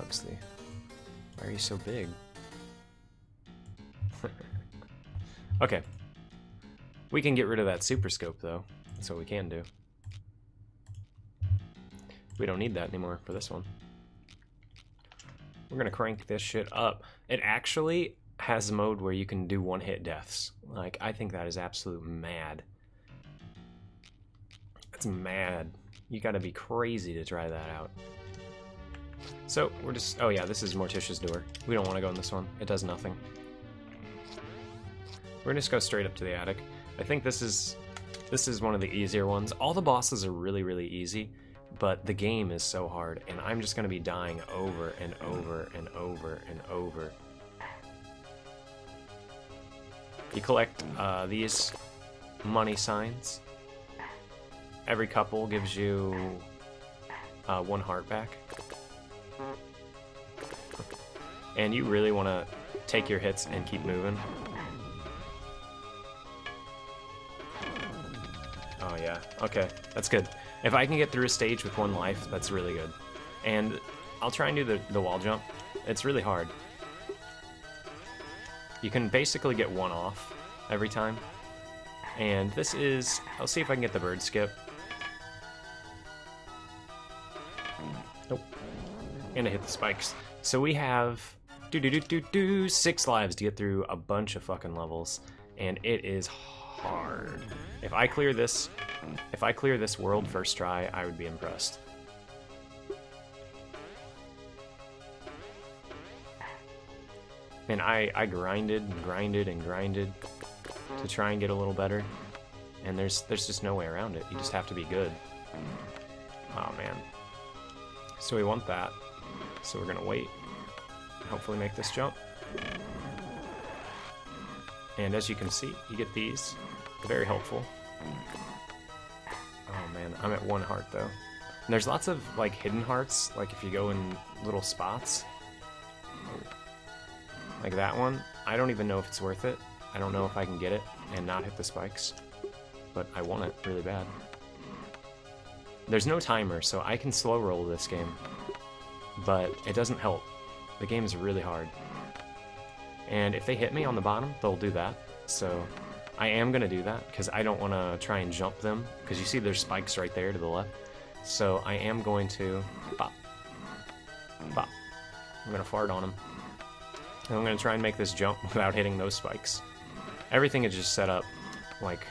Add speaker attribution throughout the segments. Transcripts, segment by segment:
Speaker 1: Pugsley. Why are you so big? Okay. We can get rid of that super scope, though. That's what we can do. We don't need that anymore for this one. We're gonna crank this shit up. It actually has a mode where you can do one-hit deaths. Like, I think that is absolute mad. That's mad. You gotta be crazy to try that out. So, we're just... Oh yeah, this is Morticia's door. We don't want to go in this one. It does nothing. We're gonna just go straight up to the attic. I think this is one of the easier ones. All the bosses are really, really easy, but the game is so hard, and I'm just gonna be dying over and over and over and over. You collect these money signs. Every couple gives you 1 heart back. And you really want to take your hits and keep moving. Oh yeah, okay, that's good. If I can get through a stage with 1 life, that's really good. And I'll try and do the wall jump. It's really hard. You can basically get 1 off every time. And this is... I'll see if I can get the bird skip. Nope. And I hit the spikes. So we have 6 lives to get through a bunch of fucking levels, and it is hard. If I clear this world first try, I would be impressed. And I grinded and grinded and grinded to try and get a little better, and there's just no way around it. You just have to be good. Oh man. So we want that. So we're gonna wait. Hopefully make this jump. And as you can see, you get these. Very helpful. Oh man, I'm at 1 heart though. And there's lots of like hidden hearts, like if you go in little spots. Like that one. I don't even know if it's worth it. I don't know if I can get it and not hit the spikes. But I want it really bad. There's no timer, so I can slow roll this game. But it doesn't help. The game is really hard. And if they hit me on the bottom, they'll do that. So I am going to do that, because I don't want to try and jump them. Because you see there's spikes right there to the left. So I am going to... Bop. Bop. I'm going to fart on them. And I'm going to try and make this jump without hitting those spikes. Everything is just set up, like,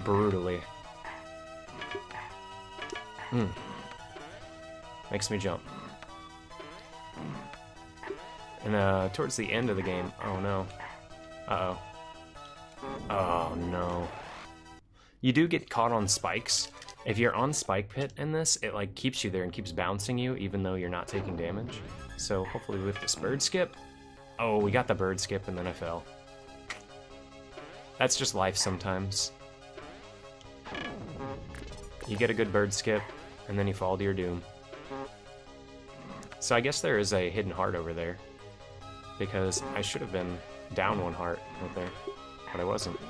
Speaker 1: brutally. Makes me jump. And towards the end of the game, oh no. Uh-oh. Oh no. You do get caught on spikes. If you're on spike pit in this, it like keeps you there and keeps bouncing you even though you're not taking damage. So hopefully with this bird skip. Oh, we got the bird skip and then I fell. That's just life sometimes. You get a good bird skip and then you fall to your doom. So I guess there is a hidden heart over there, because I should have been down 1 heart right there, but I wasn't.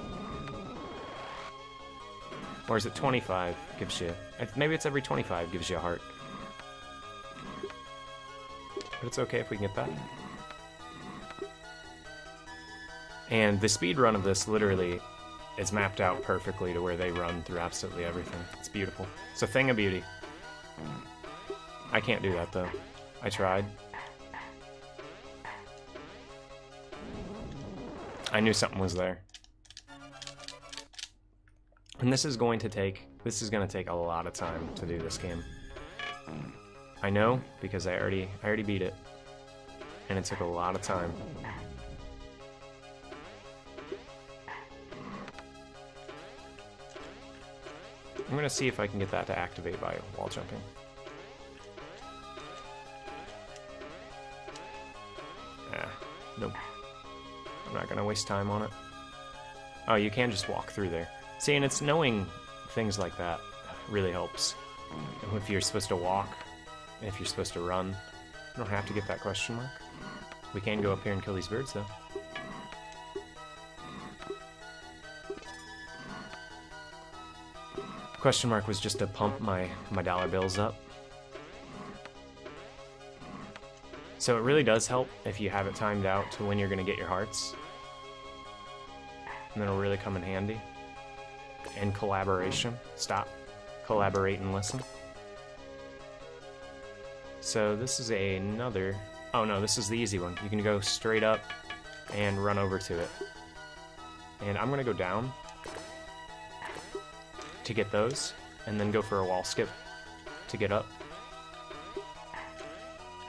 Speaker 1: Or is it 25 gives you... Maybe it's every 25 gives you a heart. But it's okay if we can get that. And the speed run of this literally is mapped out perfectly to where they run through absolutely everything. It's beautiful. It's a thing of beauty. I can't do that though. I tried. I knew something was there. And this is going to take a lot of time to do this game. I know, because I already beat it. And it took a lot of time. I'm gonna see if I can get that to activate by wall jumping. Nope. I'm not gonna waste time on it. Oh, you can just walk through there. See, and it's knowing things like that really helps. If you're supposed to walk, and if you're supposed to run, you don't have to get that question mark. We can go up here and kill these birds, though. Question mark was just to pump my dollar bills up. So it really does help if you have it timed out to when you're going to get your hearts. And it'll really come in handy. And collaboration. Stop. Collaborate and listen. So this is another... Oh no, this is the easy one. You can go straight up and run over to it. And I'm going to go down to get those, and then go for a wall skip to get up.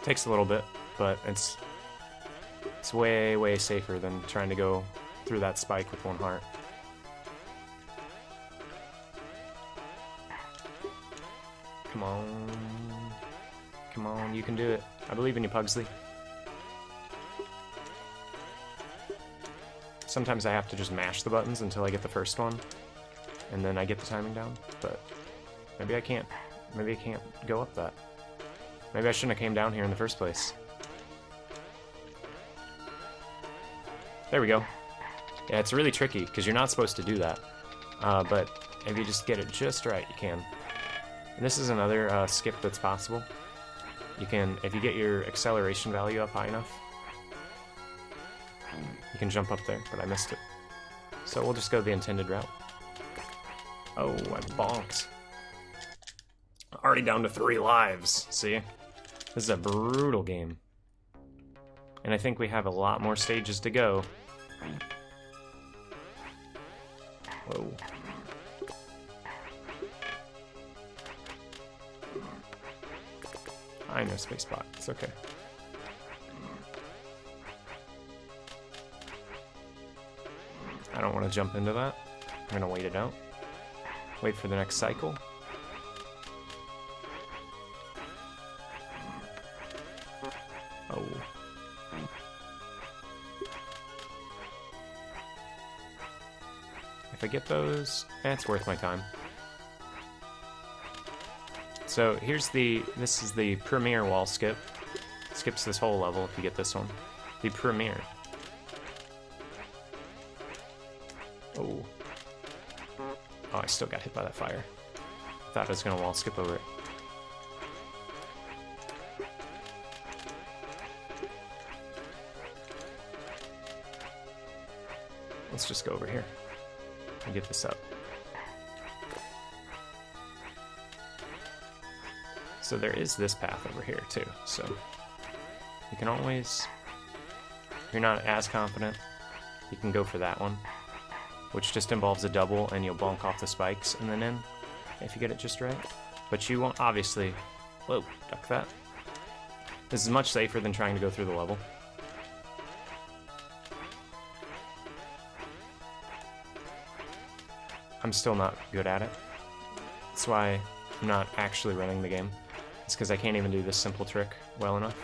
Speaker 1: Takes a little bit, but it's way, way safer than trying to go through that spike with one heart. Come on. Come on, you can do it. I believe in you, Pugsley. Sometimes I have to just mash the buttons until I get the first one, and then I get the timing down, but maybe I can't. Maybe I can't go up that. Maybe I shouldn't have came down here in the first place. There we go. Yeah, it's really tricky, because you're not supposed to do that. But if you just get it just right, you can. And this is another skip that's possible. You can, if you get your acceleration value up high enough, you can jump up there, but I missed it. So we'll just go the intended route. Oh, I bonked. Already down to 3 lives, see? This is a brutal game. And I think we have a lot more stages to go. Whoa. I know space spot, it's okay. I don't want to jump into that. I'm gonna wait it out. Wait for the next cycle. Oh. If I get those, it's worth my time. So here's this is the premier wall skip. Skips this whole level if you get this one. The premier. Oh. Oh, I still got hit by that fire. Thought I was gonna wall skip over it. Let's just go over here and get this up. So there is this path over here too, so you can always, if you're not as confident, you can go for that one, which just involves a double and you'll bonk off the spikes and then in, if you get it just right. But you won't, obviously, whoa, duck that. This is much safer than trying to go through the level. I'm still not good at it. That's why I'm not actually running the game. It's because I can't even do this simple trick well enough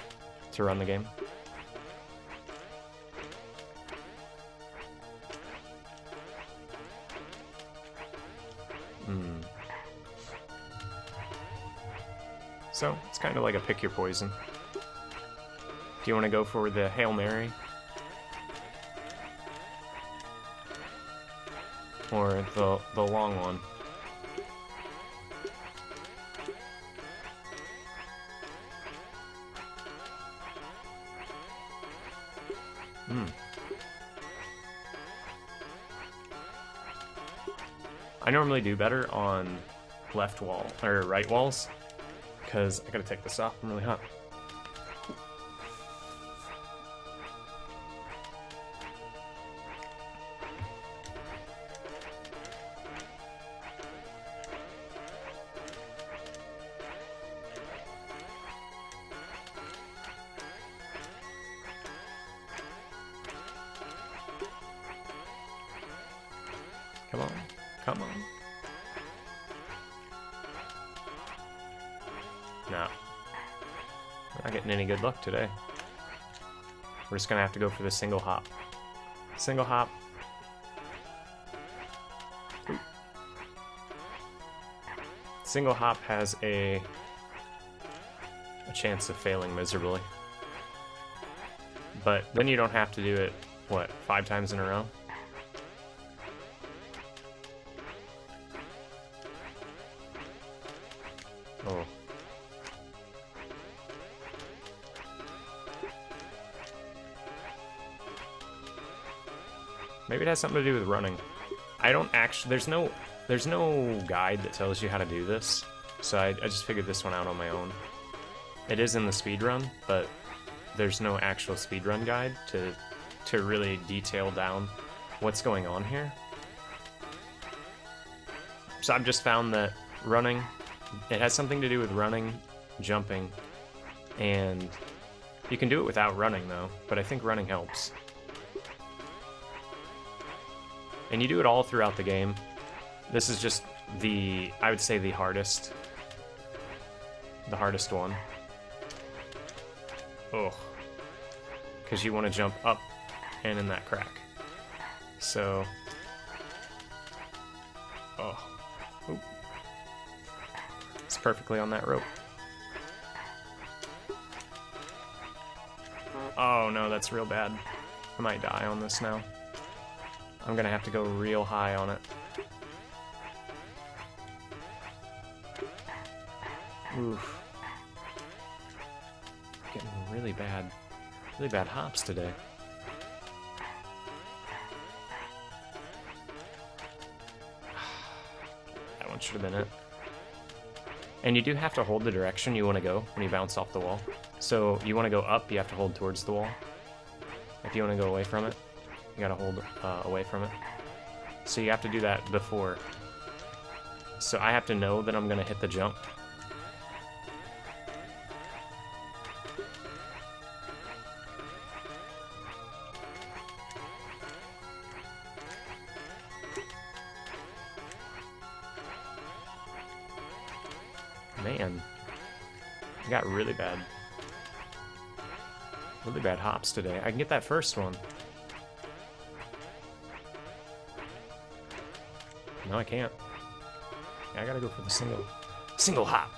Speaker 1: to run the game. So, it's kind of like a pick your poison. Do you want to go for the Hail Mary? Or the long one? I normally do better on left wall, or right walls, because I gotta take this off, I'm really hot. Come on, come on. No. We're not getting any good luck today. We're just gonna have to go for the single hop. Single hop. Ooh. Single hop has a chance of failing miserably. But then you don't have to do it, what, 5 times in a row? Oh. Maybe it has something to do with running. I don't actually... There's no guide that tells you how to do this, so I just figured this one out on my own. It is in the speedrun, but there's no actual speedrun guide to really detail down what's going on here. So I've just found that running, it has something to do with running, jumping, and you can do it without running though, but I think running helps. And you do it all throughout the game. This is just I would say the hardest one. Oh, because you want to jump up and in that crack. So, oh, oop. It's perfectly on that rope. Oh no, that's real bad. I might die on this now. I'm gonna have to go real high on it. Oof. Getting really bad hops today. That one should have been it. And you do have to hold the direction you want to go when you bounce off the wall. So you want to go up, you have to hold towards the wall. If you want to go away from it, you gotta hold away from it. So you have to do that before. So I have to know that I'm gonna hit the jump. Man, I got really bad hops today. I can get that first one. No, I can't. I gotta go for the single hop.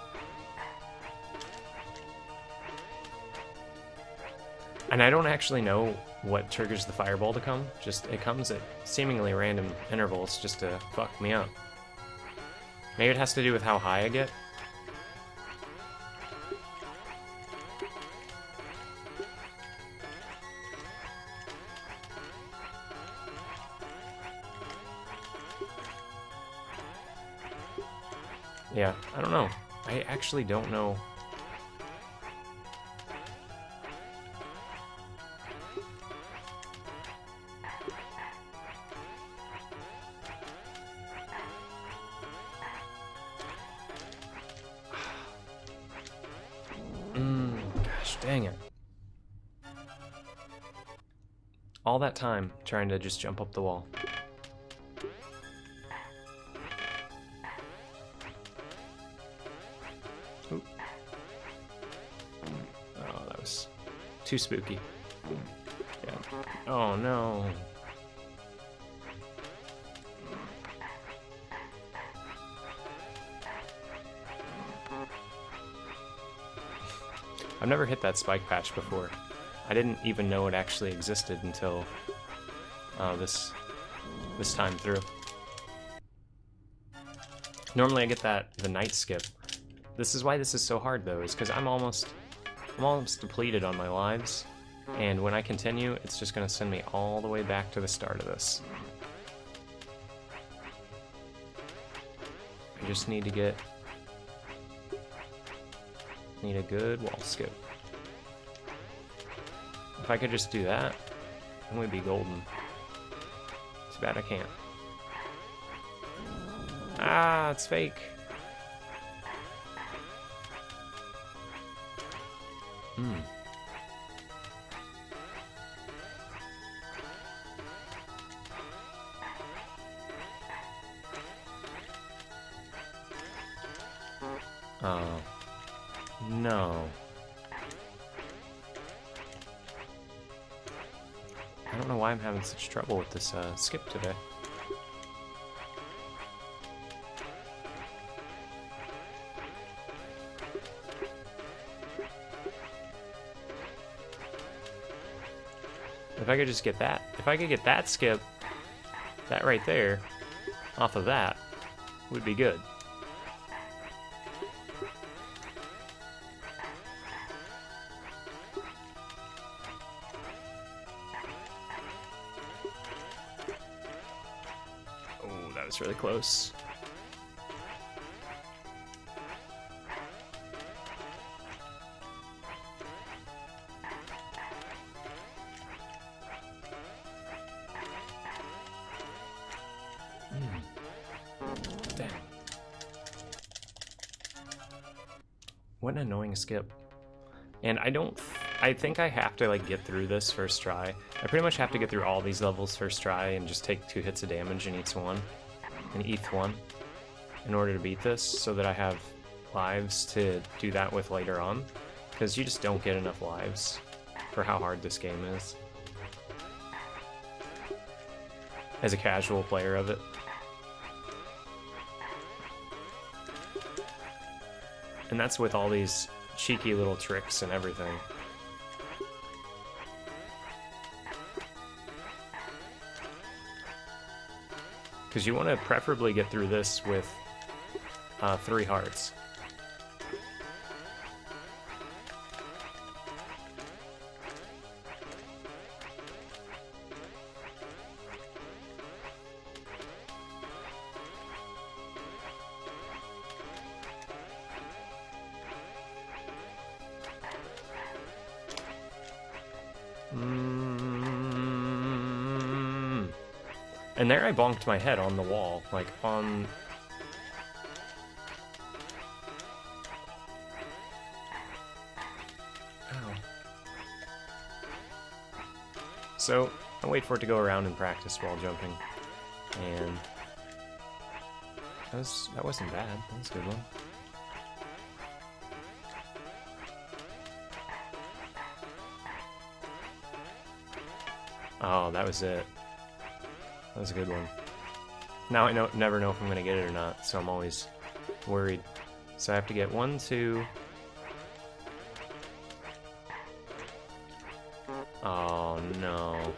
Speaker 1: And I don't actually know what triggers the fireball to come. Just, it comes at seemingly random intervals just to fuck me up. Maybe it has to do with how high I get. Yeah, I don't know. I actually don't know. Gosh, dang it. All that time trying to just jump up the wall. Too spooky. Yeah. Oh no. I've never hit that spike patch before. I didn't even know it actually existed until this time through. Normally I get the night skip. This is why this is so hard though, is because I'm almost depleted on my lives, and when I continue, it's just going to send me all the way back to the start of this. I just need a good wall skip. If I could just do that, then we'd be golden. Too bad I can't. Ah, it's fake. Oh, no. I don't know why I'm having such trouble with this skip today. If I could just get that, if I could get that skip, that right there, off of that, would be good. that's really close. Damn. What an annoying skip. And I think I have to like get through this first try. I pretty much have to get through all these levels first try and just take 2 hits of damage in each one, in order to beat this, so that I have lives to do that with later on, because you just don't get enough lives for how hard this game is as a casual player of it. And that's with all these cheeky little tricks and everything. Because you want to preferably get through this with 3 hearts. And there I bonked my head on the wall, like on... Ow. So, I wait for it to go around and practice while jumping. And... that wasn't bad. That was a good one. Oh, that was it. That was a good one. Now I never know if I'm going to get it or not, so I'm always worried. So I have to get 1, 2... Oh, no.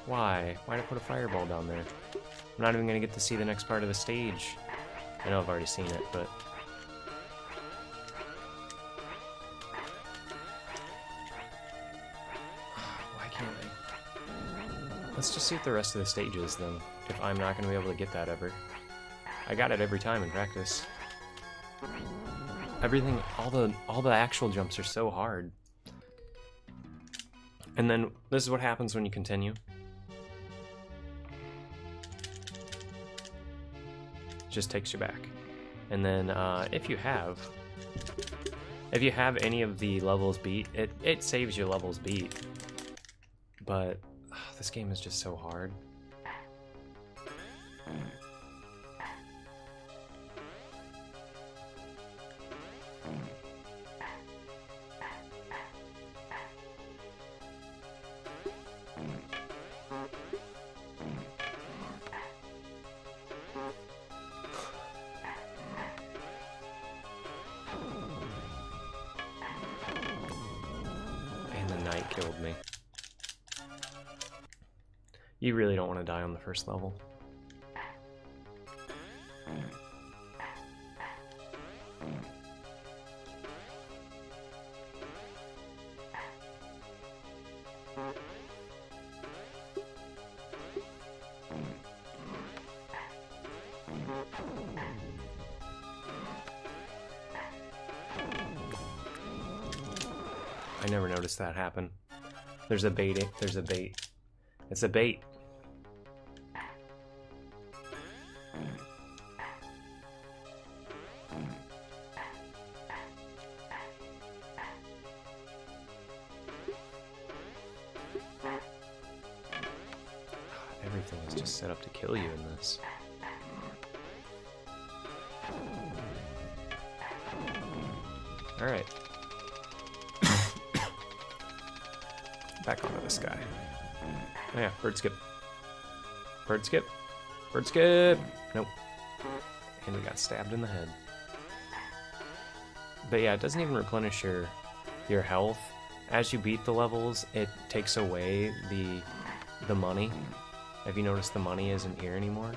Speaker 1: Why? Why'd I put a fireball down there? I'm not even going to get to see the next part of the stage. I know I've already seen it, but... Why can't I? Let's just see what the rest of the stage is, then, if I'm not going to be able to get that ever. I got it every time in practice. Everything, all the actual jumps are so hard. And then, this is what happens when you continue. Just takes you back. And then, if you have any of the levels beat, it saves you levels beat. But... this game is just so hard. And the night killed me. You really don't want to die on the first level. I never noticed that happen. There's a bait. There's a bait. It's a bait. Everything is just set up to kill you in this. Alright. Back onto this guy. Oh yeah, bird skip. Bird skip. Bird skip! Nope. And we got stabbed in the head. But yeah, it doesn't even replenish your health. As you beat the levels, it takes away the money. Have you noticed the money isn't here anymore?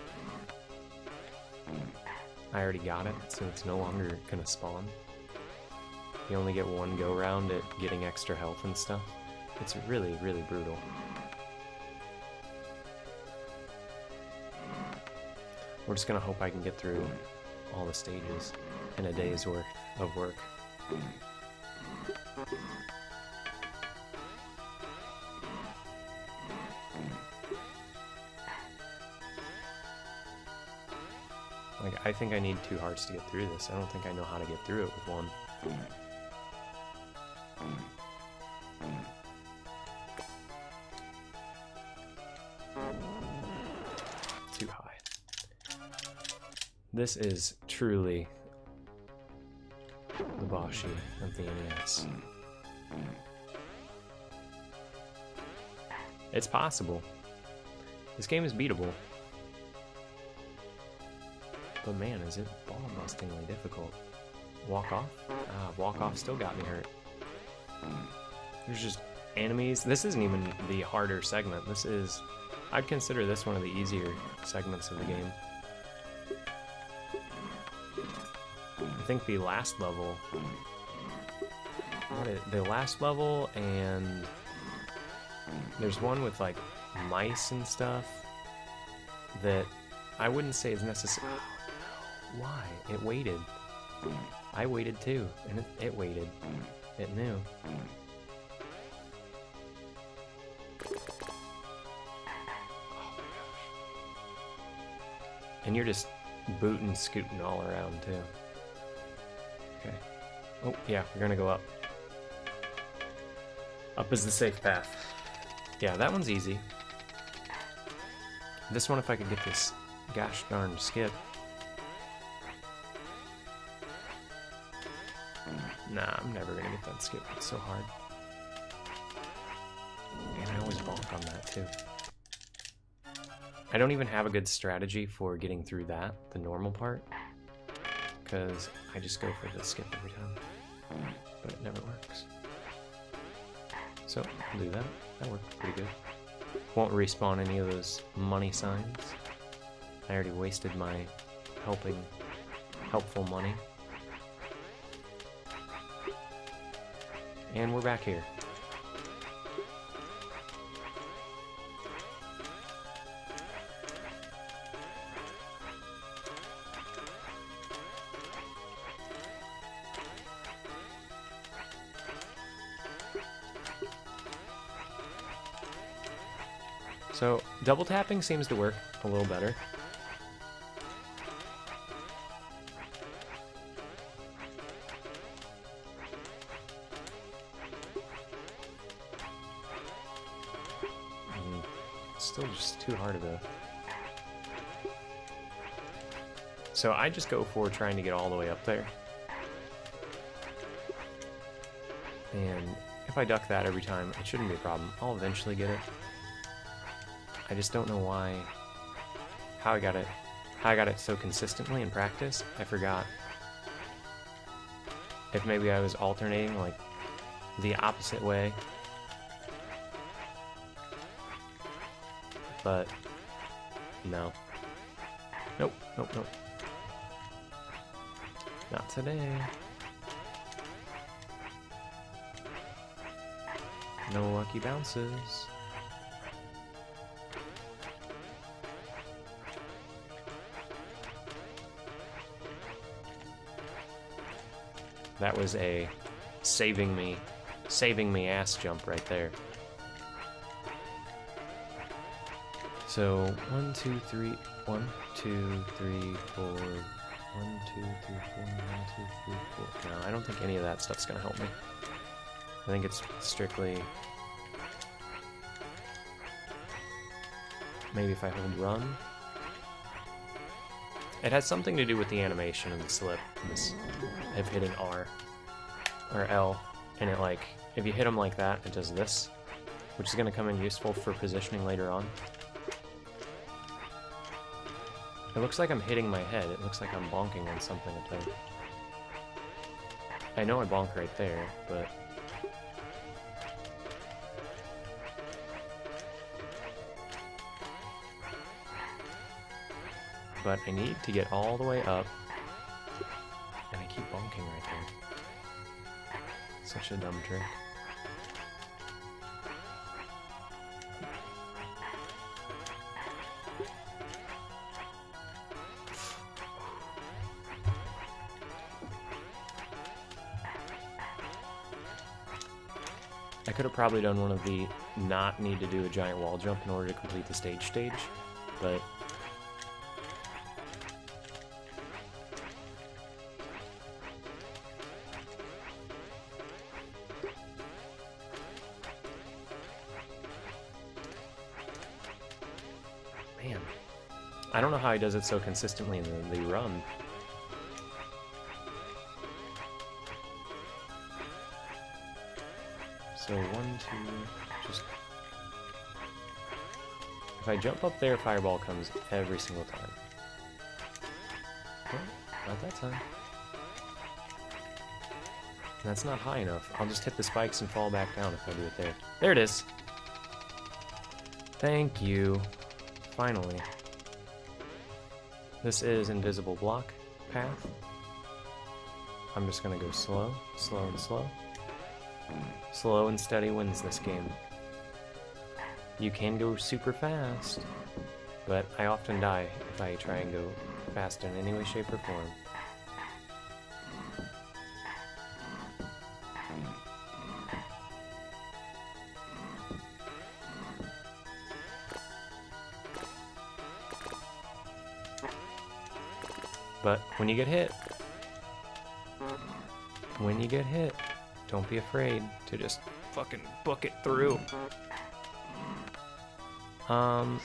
Speaker 1: I already got it, so it's no longer gonna spawn. You only get one go round at getting extra health and stuff. It's really, really brutal. We're just gonna hope I can get through all the stages in a day's worth of work. Like, I think I need 2 hearts to get through this. I don't think I know how to get through it with 1. Too high. This is truly the Boshi of the NES. It's possible. This game is beatable. But man, is it ball-bustingly difficult. Walk off? Ah, walk off still got me hurt. There's just enemies. This isn't even the harder segment. This is... I'd consider this one of the easier segments of the game. I think the last level... the last level and... There's one with like mice and stuff that I wouldn't say is necessary. Why? It waited. I waited too, and it waited. It knew. Oh my gosh. And you're just booting, scooting all around too. Okay. Oh, yeah, we're gonna go up. Up is the safe path. Yeah, that one's easy. This one, if I could get this gosh darn skip. Nah, I'm never gonna get that skip. It's so hard. And I always bonk on that too. I don't even have a good strategy for getting through that, the normal part, because I just go for the skip every time. But it never works. So, I'll do that. That worked pretty good. Won't respawn any of those money signs. I already wasted my helpful money. And we're back here. So, double tapping seems to work a little better. Still just too hard of a... So I just go for trying to get all the way up there. And if I duck that every time, it shouldn't be a problem. I'll eventually get it. I just don't know how I got it so consistently in practice. I forgot if maybe I was alternating like the opposite way. But no. Nope. Not today. No lucky bounces. That was a saving me ass jump right there. So 1, 2, 3, 1, 2, 3, 4, 1, 2, 3, 4, 1, 2, 3, 4. No, I don't think any of that stuff's gonna help me. I think it's strictly maybe if I hold run. It has something to do with the animation and the slip of hitting R or L, and it like if you hit them like that, it does this, which is going to come in useful for positioning later on. It looks like I'm hitting my head. It looks like I'm bonking on something up there. I know I bonk right there, but I need to get all the way up, and I keep bonking right there. Such a dumb trick. I could have probably done one of the not need to do a giant wall jump in order to complete the stage, but... Man, I don't know how he does it so consistently in the run. So 1, 2, just... If I jump up there, fireball comes every single time. Oh, not that time. That's not high enough. I'll just hit the spikes and fall back down if I do it there. There it is! Thank you. Finally. This is invisible block path. I'm just gonna go slow, slow and slow. Slow and steady wins this game. You can go super fast, but I often die if I try and go fast in any way, shape, or form. But when you get hit, don't be afraid to just fucking book it through. All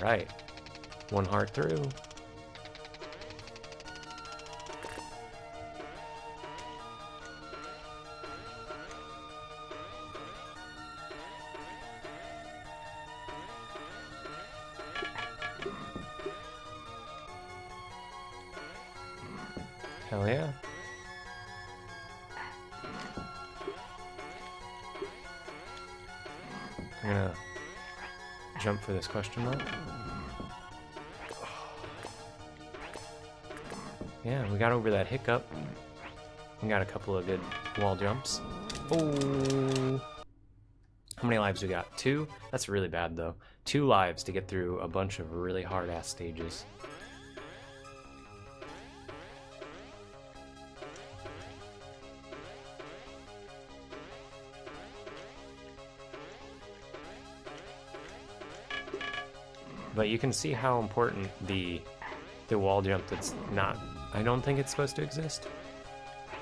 Speaker 1: right, one heart through. Hell yeah. I'm gonna jump for this question mark. Yeah, we got over that hiccup. We got a couple of good wall jumps. Oh! How many lives we got? 2? That's really bad though. 2 lives to get through a bunch of really hard-ass stages. But you can see how important the wall jump that's not, I don't think it's supposed to exist,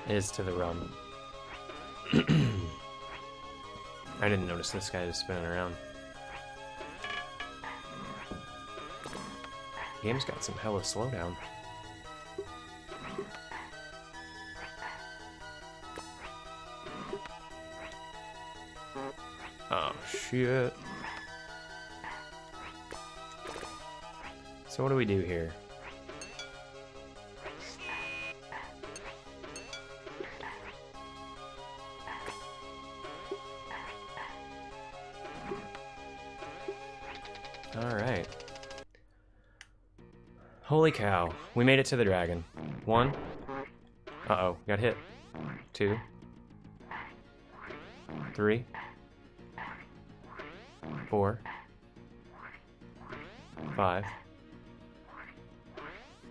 Speaker 1: is to the run. I didn't notice this guy was spinning around. The game's got some hella slowdown. Oh shit. So what do we do here? Alright. Holy cow. We made it to the dragon. 1. Uh-oh. Got hit. 2. 3. 4. 5.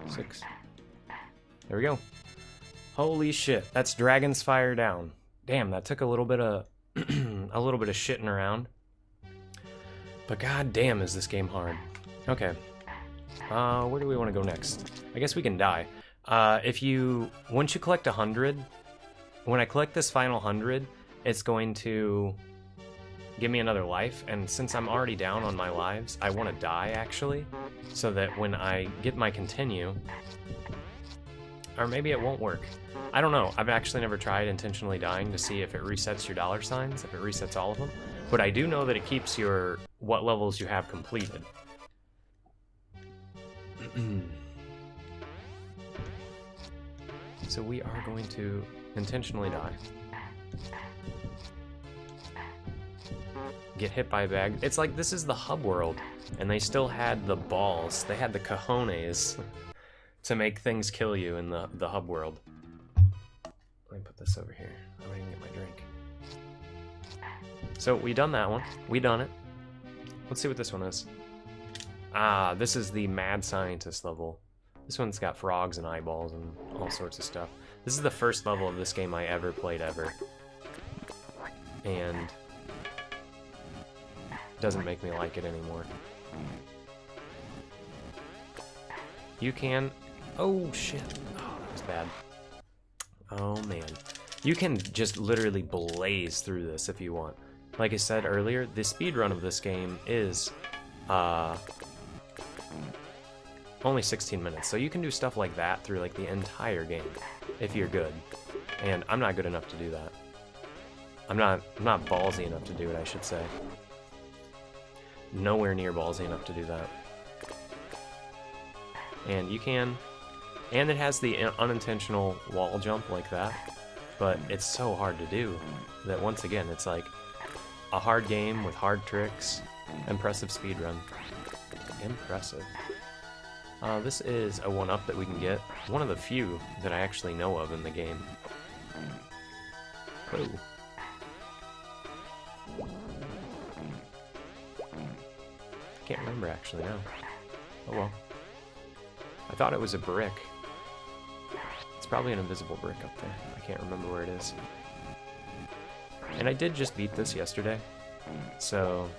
Speaker 1: 6. There we go. Holy shit, that's Dragon's Fire down. Damn, that took a little bit of a little bit of shitting around. But god damn is this game hard. Okay. Where do we want to go next? I guess we can die. Once you collect 100, when I collect this final 100, it's going to give me another life, and since I'm already down on my lives, I want to die actually, so that when I get my continue, or maybe it won't work. I don't know. I've actually never tried intentionally dying to see if it resets your dollar signs, if it resets all of them, but I do know that it keeps your what levels you have completed. So we are going to intentionally die. Get hit by a bag. It's like this is the hub world, and they still had the balls. They had the cojones to make things kill you in the hub world. Let me put this over here. I didn't get my drink. So we done that one. We done it. Let's see what this one is. Ah, this is the Mad Scientist level. This one's got frogs and eyeballs and all sorts of stuff. This is the first level of this game I ever played ever. And doesn't make me like it anymore. You can... Oh, shit. Oh, that was bad. Oh, man. You can just literally blaze through this if you want. Like I said earlier, the speedrun of this game is only 16 minutes. So you can do stuff like that through like the entire game if you're good. And I'm not good enough to do that. I'm not ballsy enough to do it, I should say. Nowhere near ballsy enough to do that. And you can... And it has the unintentional wall jump like that. But it's so hard to do that once again, it's like a hard game with hard tricks. Impressive speedrun. Impressive. This is a 1-up that we can get. One of the few that I actually know of in the game. Whoa. Can't remember actually now. Oh well. I thought it was a brick. It's probably an invisible brick up there. I can't remember where it is. And I did just beat this yesterday, so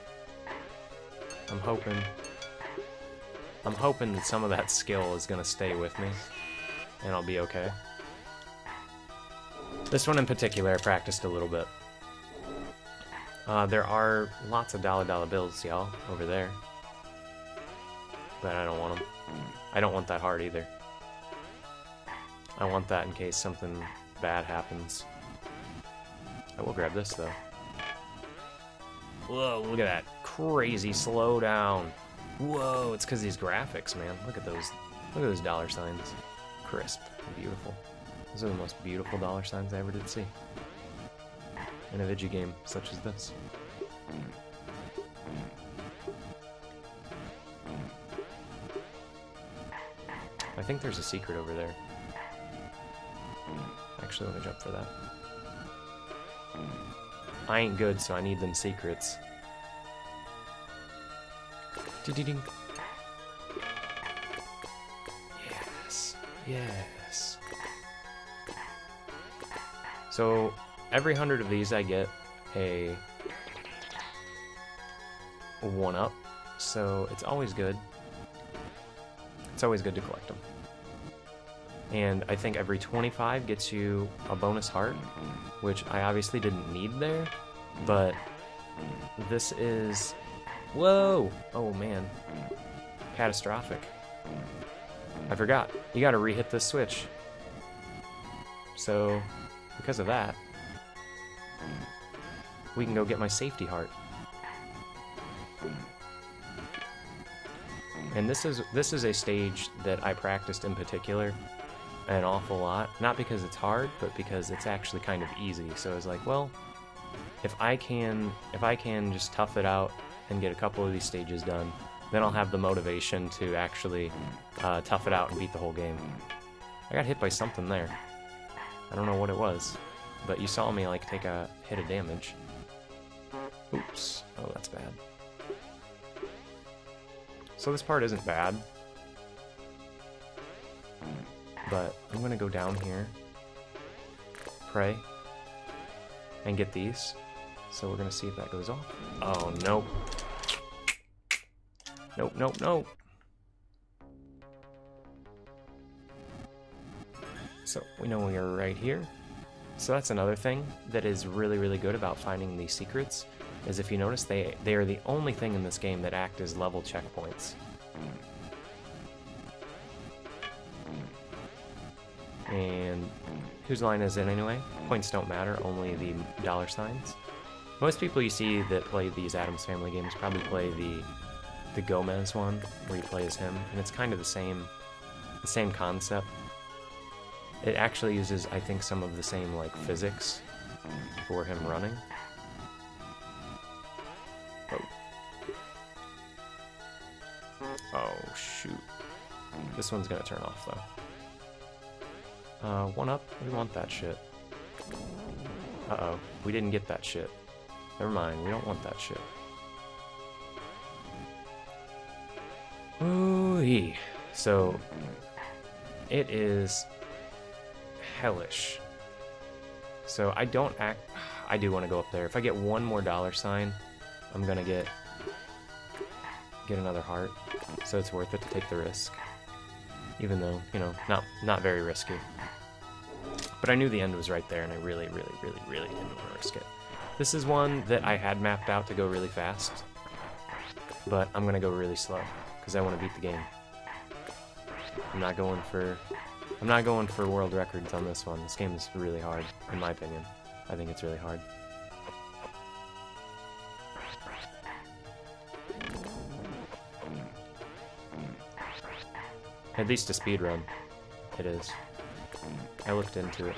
Speaker 1: I'm hoping that some of that skill is gonna stay with me, and I'll be okay. This one in particular, I practiced a little bit. There are lots of dollar bills, y'all, over there. But I don't want them. I don't want that hard either. I want that in case something bad happens. I will grab this, though. Whoa, look at that crazy slowdown. Whoa, it's because these graphics, man. Look at those. Look at those dollar signs. Crisp and beautiful. Those are the most beautiful dollar signs I ever did see. In a video game such as this. I think there's a secret over there. Actually, let me jump for that. I ain't good, so I need them secrets. Ding. Yes. Yes. So, every 100 of these I get a 1-up, so it's always good. It's always good to collect them. And I think every 25 gets you a bonus heart, which I obviously didn't need there, but this is... Whoa! Oh man. Catastrophic. I forgot. You gotta re-hit this switch. So, because of that, we can go get my safety heart. And this is a stage that I practiced in particular an awful lot. Not because it's hard, but because it's actually kind of easy. So I was like, well, if I can just tough it out and get a couple of these stages done, then I'll have the motivation to actually tough it out and beat the whole game. I got hit by something there. I don't know what it was, but you saw me like take a hit of damage. Oops. Oh, that's bad. So this part isn't bad, but I'm gonna go down here, pray, and get these. So we're gonna see if that goes off. Oh, nope. Nope. So we know we are right here. So that's another thing that is really, really good about finding these secrets, is if you notice, they are the only thing in this game that act as level checkpoints. And whose line is it anyway? Points don't matter, only the dollar signs. Most people you see that play these Addams Family games probably play the Gomez one, where you play as him, and it's kind of the same concept. It actually uses, I think, some of the same like physics for him running. Oh shoot. This one's gonna turn off though. 1-up, we want that shit. Uh-oh, we didn't get that shit. Never mind, we don't want that shit. Ooh-wee. So, it is hellish. So I do want to go up there. If I get one more $sign, I'm gonna get another heart. So it's worth it to take the risk. Even though, you know, not very risky. But I knew the end was right there, and I really, really, really, really didn't want to risk it. This is one that I had mapped out to go really fast, but I'm gonna go really slow because I want to beat the game. I'm not going for world records on this one. This game is really hard, in my opinion. I think it's really hard. At least a speedrun, it is. I looked into it.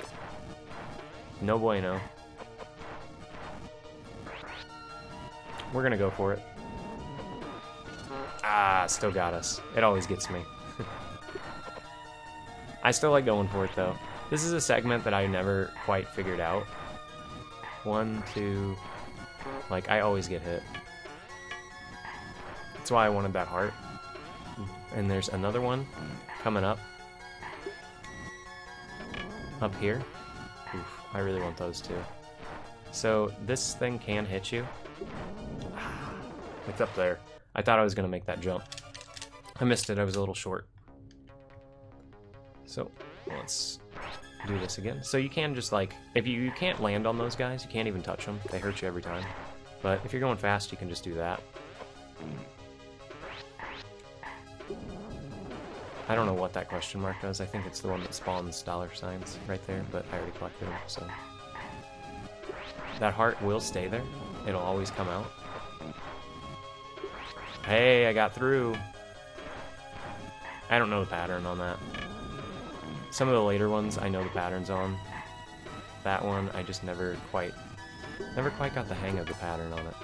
Speaker 1: No bueno. We're gonna go for it. Ah, still got us. It always gets me. I still like going for it, though. This is a segment that I never quite figured out. 1, 2... Like, I always get hit. That's why I wanted that heart. And there's another one coming up. Up here. Oof, I really want those two. So, this thing can hit you. It's up there. I thought I was going to make that jump. I missed it. I was a little short. So, let's do this again. So you can just, like, if you can't land on those guys, you can't even touch them. They hurt you every time. But if you're going fast, you can just do that. I don't know what that question mark does. I think it's the one that spawns $signs right there, but I already collected them, so... That heart will stay there. It'll always come out. Hey, I got through. I don't know the pattern on that. Some of the later ones I know the patterns on. That one I just never quite got the hang of the pattern on it.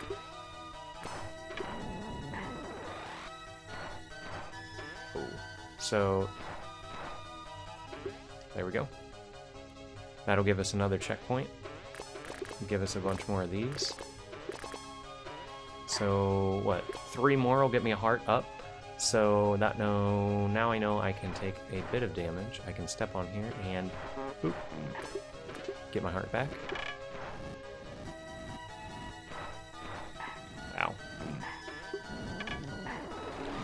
Speaker 1: Ooh. So there we go. That'll give us another checkpoint. Give us a bunch more of these. So what? 3 more will get me a heart up. So that now I know I can take a bit of damage. I can step on here and boop, get my heart back. Ow.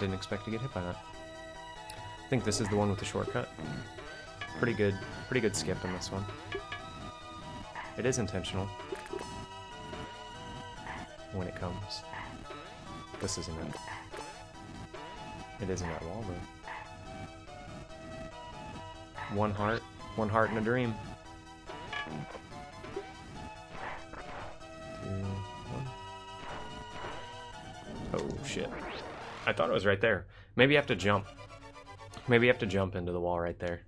Speaker 1: Didn't expect to get hit by that. I think this is the one with the shortcut. Pretty good skip in this one. It is intentional when it comes. This isn't it. It isn't that wall, though. One heart and a dream. 2, 1. Oh, shit. I thought it was right there. Maybe you have to jump. Maybe you have to jump into the wall right there.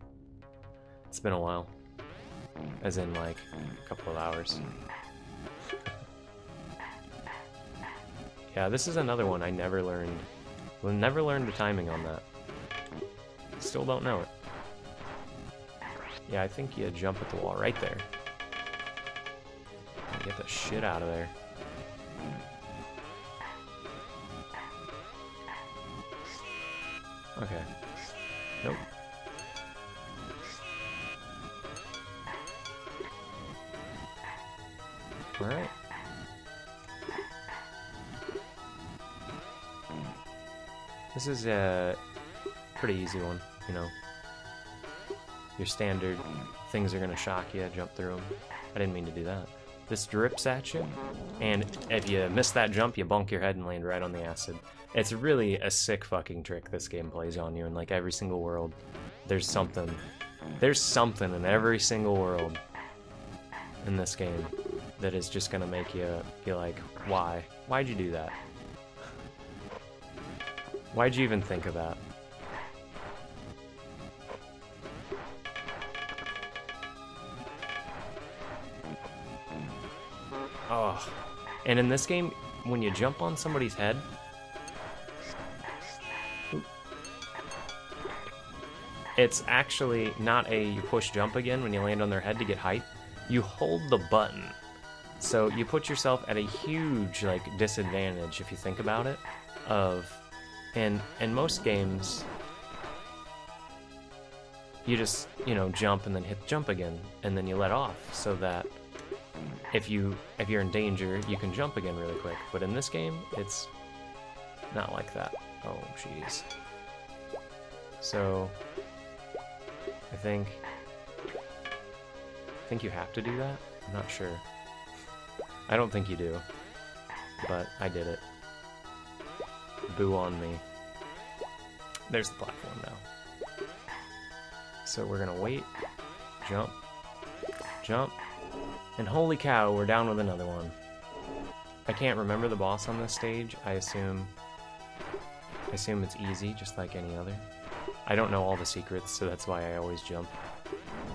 Speaker 1: It's been a while. As in, like, a couple of hours. Yeah, this is another one I never learned. We'll never learn the timing on that. Still don't know it. Yeah, I think you jump at the wall right there. Get the shit out of there. Okay. Nope. Alright. This is a pretty easy one, you know. Your standard things are gonna shock you, jump through them. I didn't mean to do that. This drips at you, and if you miss that jump, you bonk your head and land right on the acid. It's really a sick fucking trick this game plays on you in like every single world. There's something in every single world in this game that is just gonna make you be like, why? Why'd you do that? Why'd you even think of that? Oh, and in this game, when you jump on somebody's head, it's actually not a you push jump again when you land on their head to get height. You hold the button So you put yourself at a huge like disadvantage if you think about it. And in most games, you just, you know, jump and then hit jump again, and then you let off so that if you're in danger, you can jump again really quick. But in this game, it's not like that. Oh, jeez. So I think you have to do that. I'm not sure. I don't think you do, but I did it. Boo on me. There's the platform now. So we're gonna wait, jump, jump, and holy cow, we're down with another one. I can't remember the boss on this stage. I assume it's easy, just like any other. I don't know all the secrets, so that's why I always jump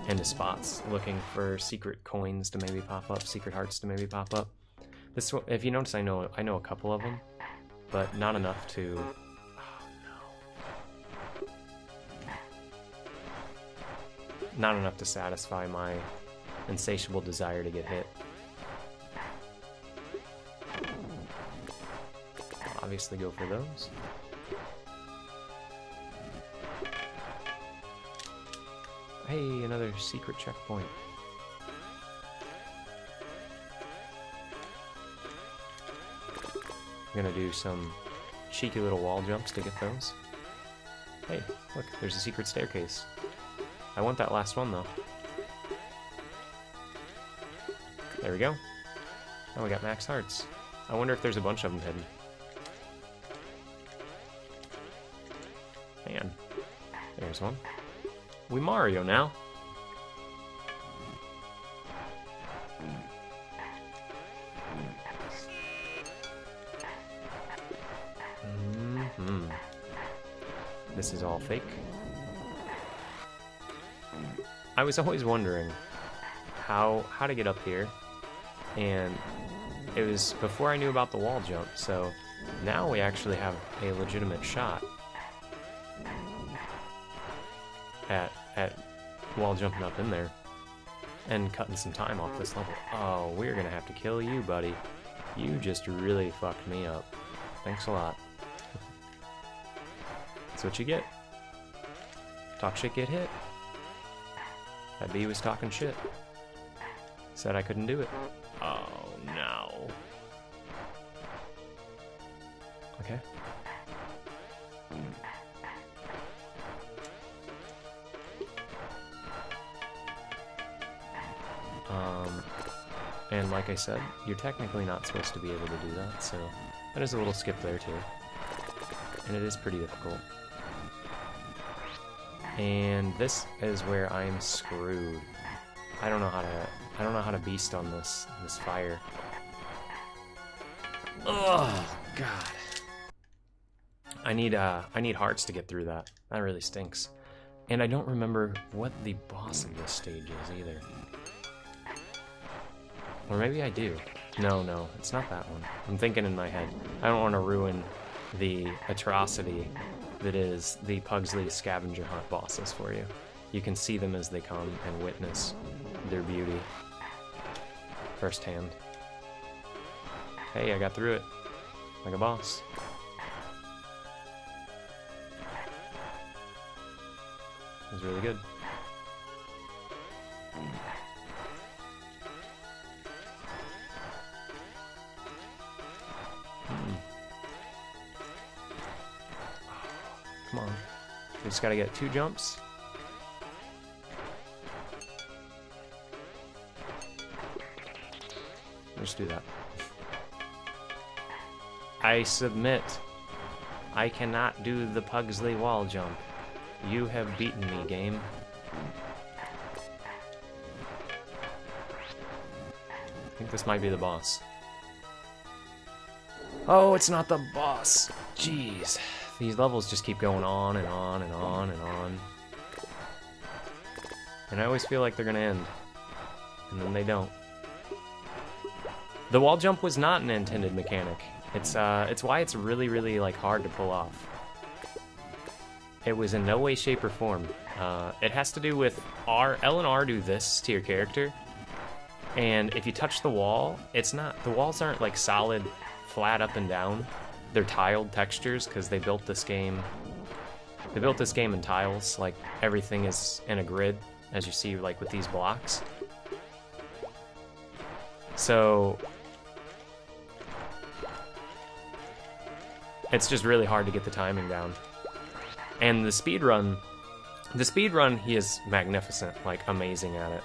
Speaker 1: into spots, looking for secret coins to maybe pop up, secret hearts to maybe pop up. This, if you notice, I know a couple of them, but not enough to. Oh no! Not enough to satisfy my insatiable desire to get hit. I'll obviously go for those. Hey, another secret checkpoint. I'm gonna do some cheeky little wall jumps to get those. Hey, look, there's a secret staircase. I want that last one, though. There we go. Oh, we got max hearts. I wonder if there's a bunch of them hidden. Man, there's one. We Mario now. This is all fake. I was always wondering how to get up here, and it was before I knew about the wall jump, so now we actually have a legitimate shot at wall jumping up in there and cutting some time off this level. Oh, we're gonna have to kill you, buddy. You just really fucked me up. Thanks a lot. That's what you get. Talk shit, get hit. That bee was talking shit. Said I couldn't do it. Oh no. Okay. And like I said, you're technically not supposed to be able to do that, so there's a little skip there too. And it is pretty difficult. And this is where I'm screwed. I don't know how to beast on this fire. Oh god. I need hearts to get through that. That really stinks. And I don't remember what the boss of this stage is either. Or maybe I do. No, it's not that one. I'm thinking in my head. I don't want to ruin the atrocity that is the Pugsley Scavenger Hunt bosses for you. You can see them as they come and witness their beauty firsthand. Hey, I got through it. Like a boss. It was really good. Come on. We just gotta get 2 jumps. Let's do that. I submit. I cannot do the Pugsley wall jump. You have beaten me, game. I think this might be the boss. Oh, it's not the boss. Jeez. These levels just keep going on and on and on and on. And I always feel like they're gonna end. And then they don't. The wall jump was not an intended mechanic. It's why it's really, really like hard to pull off. It was in no way, shape, or form. It has to do with L and R do this to your character, And if you touch the wall, it's not, the walls aren't like solid, flat up and down. They're tiled textures because they built this game. They built this game in tiles, like everything is in a grid, as you see like with these blocks. So it's just really hard to get the timing down. And the speedrun, he is magnificent, like amazing at it.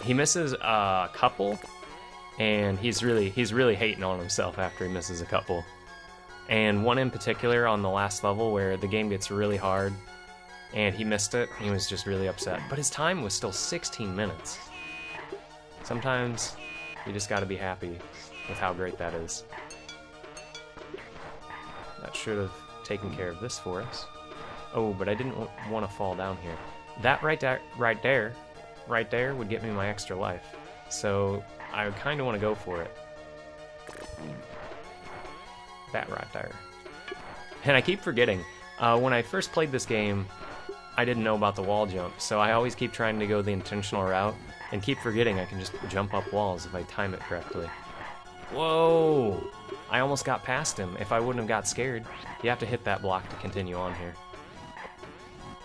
Speaker 1: He misses a couple, and he's really hating on himself after he misses a couple. And one in particular on the last level where the game gets really hard, and he missed it, he was just really upset. But his time was still 16 minutes. Sometimes you just gotta be happy with how great that is. That should have taken care of this for us. Oh, but I didn't want to fall down here. That right there would get me my extra life. So I kind of want to go for it. That right there. And I keep forgetting. When I first played this game, I didn't know about the wall jump, so I always keep trying to go the intentional route and keep forgetting I can just jump up walls if I time it correctly. Whoa! I almost got past him. If I wouldn't have got scared, you have to hit that block to continue on here.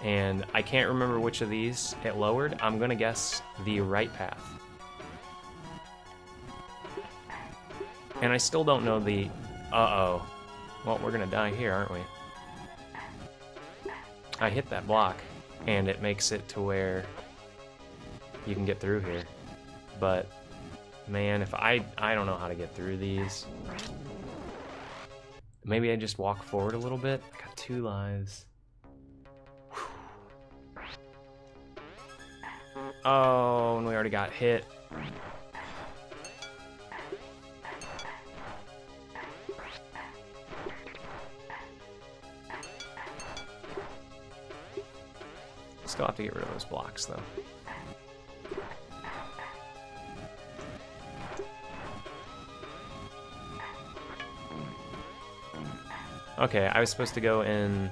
Speaker 1: And I can't remember which of these it lowered. I'm gonna guess the right path. And I still don't know the... Uh-oh. Well, we're gonna die here, aren't we? I hit that block, and it makes it to where you can get through here. But, man, if I don't know how to get through these. Maybe I just walk forward a little bit. I got 2 lives. Oh, and we already got hit. Still have to get rid of those blocks, though. Okay, I was supposed to go in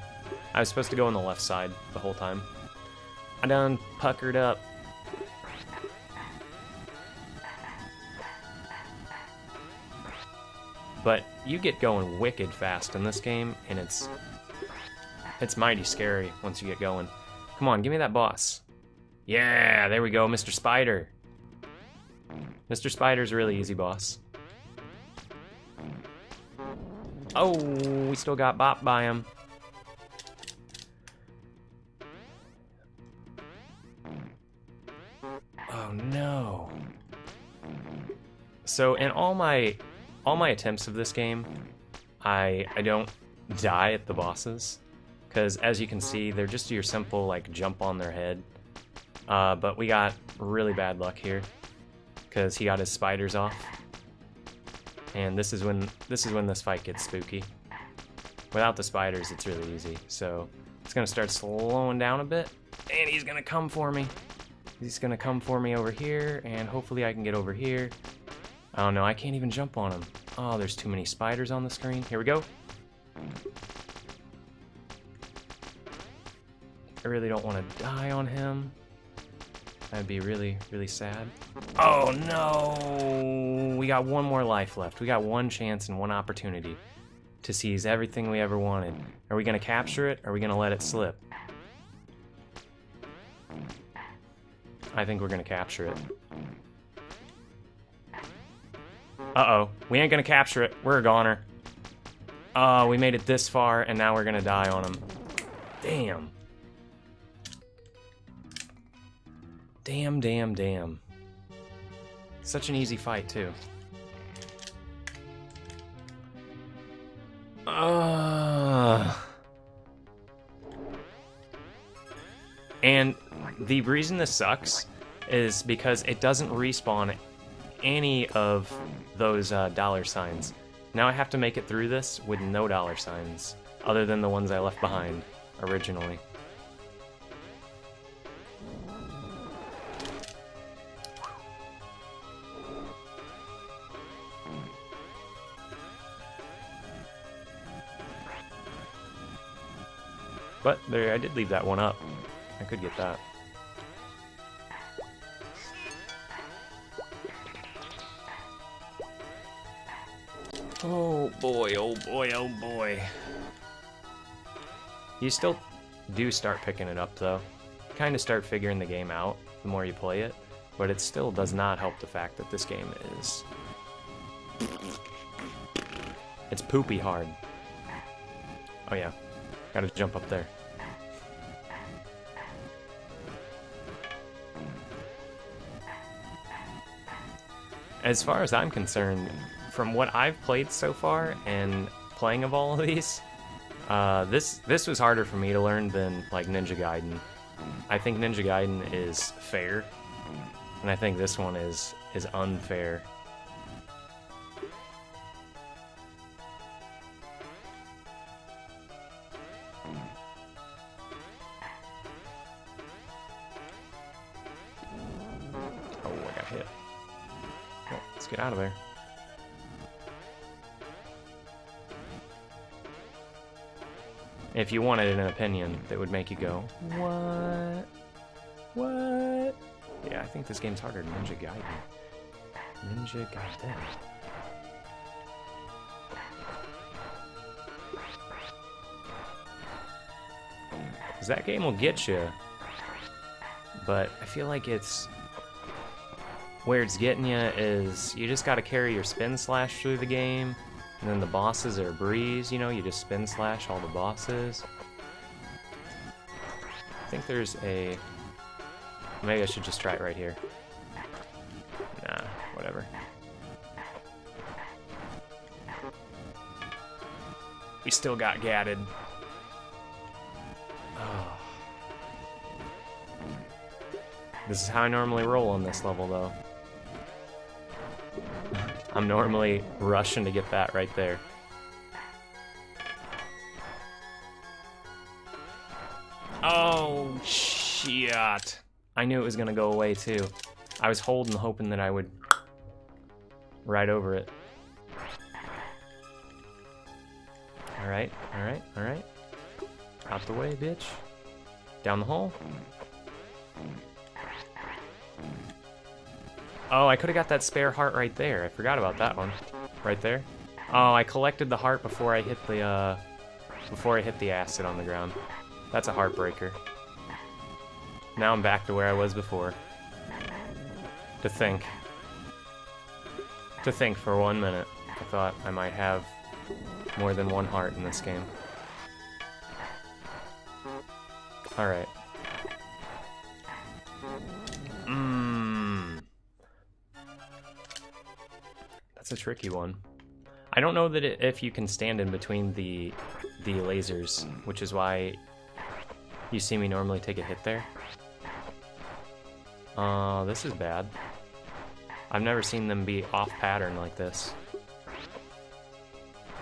Speaker 1: the left side the whole time. I done puckered up. But you get going wicked fast in this game, and it's mighty scary once you get going. Come on, give me that boss. Yeah, there we go, Mr. Spider. Mr. Spider's a really easy boss. Oh, we still got bopped by him. Oh no. So in all my attempts of this game, I don't die at the bosses, because as you can see, they're just your simple like jump on their head. But we got really bad luck here, because he got his spiders off. And this is when this fight gets spooky. Without the spiders, it's really easy. So it's gonna start slowing down a bit, and he's gonna come for me. He's gonna come for me over here, and hopefully I can get over here. Oh no, I can't even jump on him. Oh, there's too many spiders on the screen. Here we go. I really don't want to die on him. That'd be really, really sad. Oh no! We got one more life left. We got one chance and one opportunity to seize everything we ever wanted. Are we gonna capture it, or are we gonna let it slip? I think we're gonna capture it. Uh-oh, we ain't gonna capture it. We're a goner. Oh, we made it this far, and now we're gonna die on him. Damn. Damn, damn, damn. Such an easy fight, too. And the reason this sucks is because it doesn't respawn any of those dollar signs. Now I have to make it through this with no dollar signs, other than the ones I left behind originally. But there, I did leave that one up. I could get that. Oh boy, oh boy, oh boy. You still do start picking it up, though. Kind of start figuring the game out the more you play it, but it still does not help the fact that this game is... It's poopy hard. Oh yeah, gotta jump up there. As far as I'm concerned, from what I've played so far and playing of all of these, this was harder for me to learn than like Ninja Gaiden. I think Ninja Gaiden is fair, and I think this one is unfair. Oh, I got hit. Well, let's get out of there. If you wanted an opinion that would make you go, what? What? Yeah, I think this game's harder than Ninja Gaiden. Ninja Gaiden. Because that game will get you, but I feel like it's... Where it's getting you is you just gotta carry your spin slash through the game, and then the bosses are a breeze, you know, you just spin slash all the bosses. I think there's a... Maybe I should just try it right here. Nah, whatever. We still got gadded. Oh. This is how I normally roll on this level, though. I'm normally rushing to get that right there. Oh, shit. I knew it was going to go away, too. I was holding, hoping that I would ride over it. Alright, alright, alright. Out the way, bitch. Down the hole. Oh, I could have got that spare heart right there. I forgot about that one. Right there. Oh, I collected the heart before I hit the acid on the ground. That's a heartbreaker. Now I'm back to where I was before. To think for 1 minute, I thought I might have more than one heart in this game. Alright. That's a tricky one. I don't know that if you can stand in between the lasers, which is why you see me normally take a hit there. This is bad. I've never seen them be off pattern like this.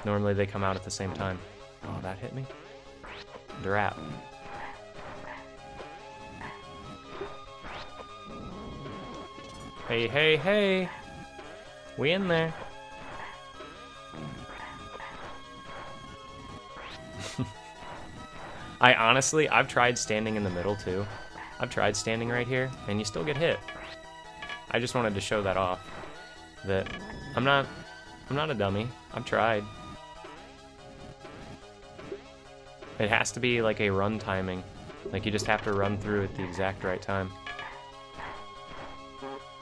Speaker 1: Normally they come out at the same time. Oh, that hit me? Drat. Hey, hey, hey! We in there. I've tried standing in the middle too. I've tried standing right here, and you still get hit. I just wanted to show that off. That I'm not a dummy. I've tried. It has to be like a run timing. Like you just have to run through at the exact right time.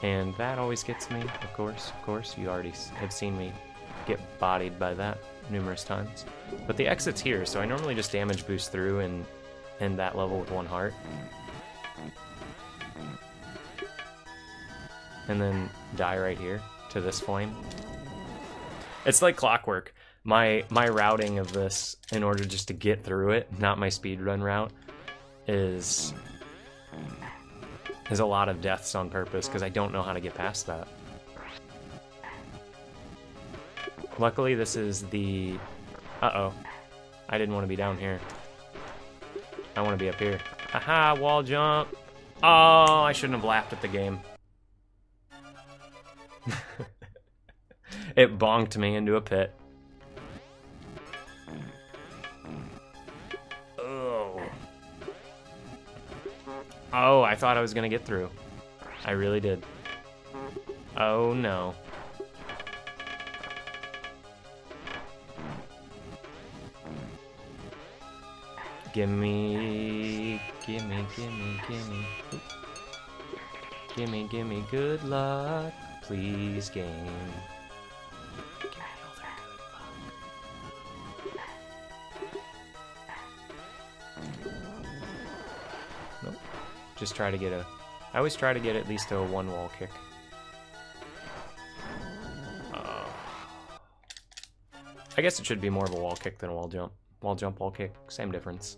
Speaker 1: And that always gets me, of course. You already have seen me get bodied by that numerous times. But the exit's here, so I normally just damage boost through and end that level with one heart. And then die right here to this flame. It's like clockwork. My routing of this, in order just to get through it, not my speedrun route, is a lot of deaths on purpose, because I don't know how to get past that. Luckily, this is the... Uh-oh. I didn't want to be down here. I want to be up here. Haha, wall jump! Oh, I shouldn't have laughed at the game. It bonked me into a pit. Oh, I thought I was gonna get through. I really did. Oh no. Gimme, gimme, gimme, gimme. Gimme, gimme good luck, please, game. Give me all that good luck. Nope. Just try to get a... I always try to get at least a one-wall kick. I guess it should be more of a wall kick than a wall jump. Wall jump, wall kick, same difference.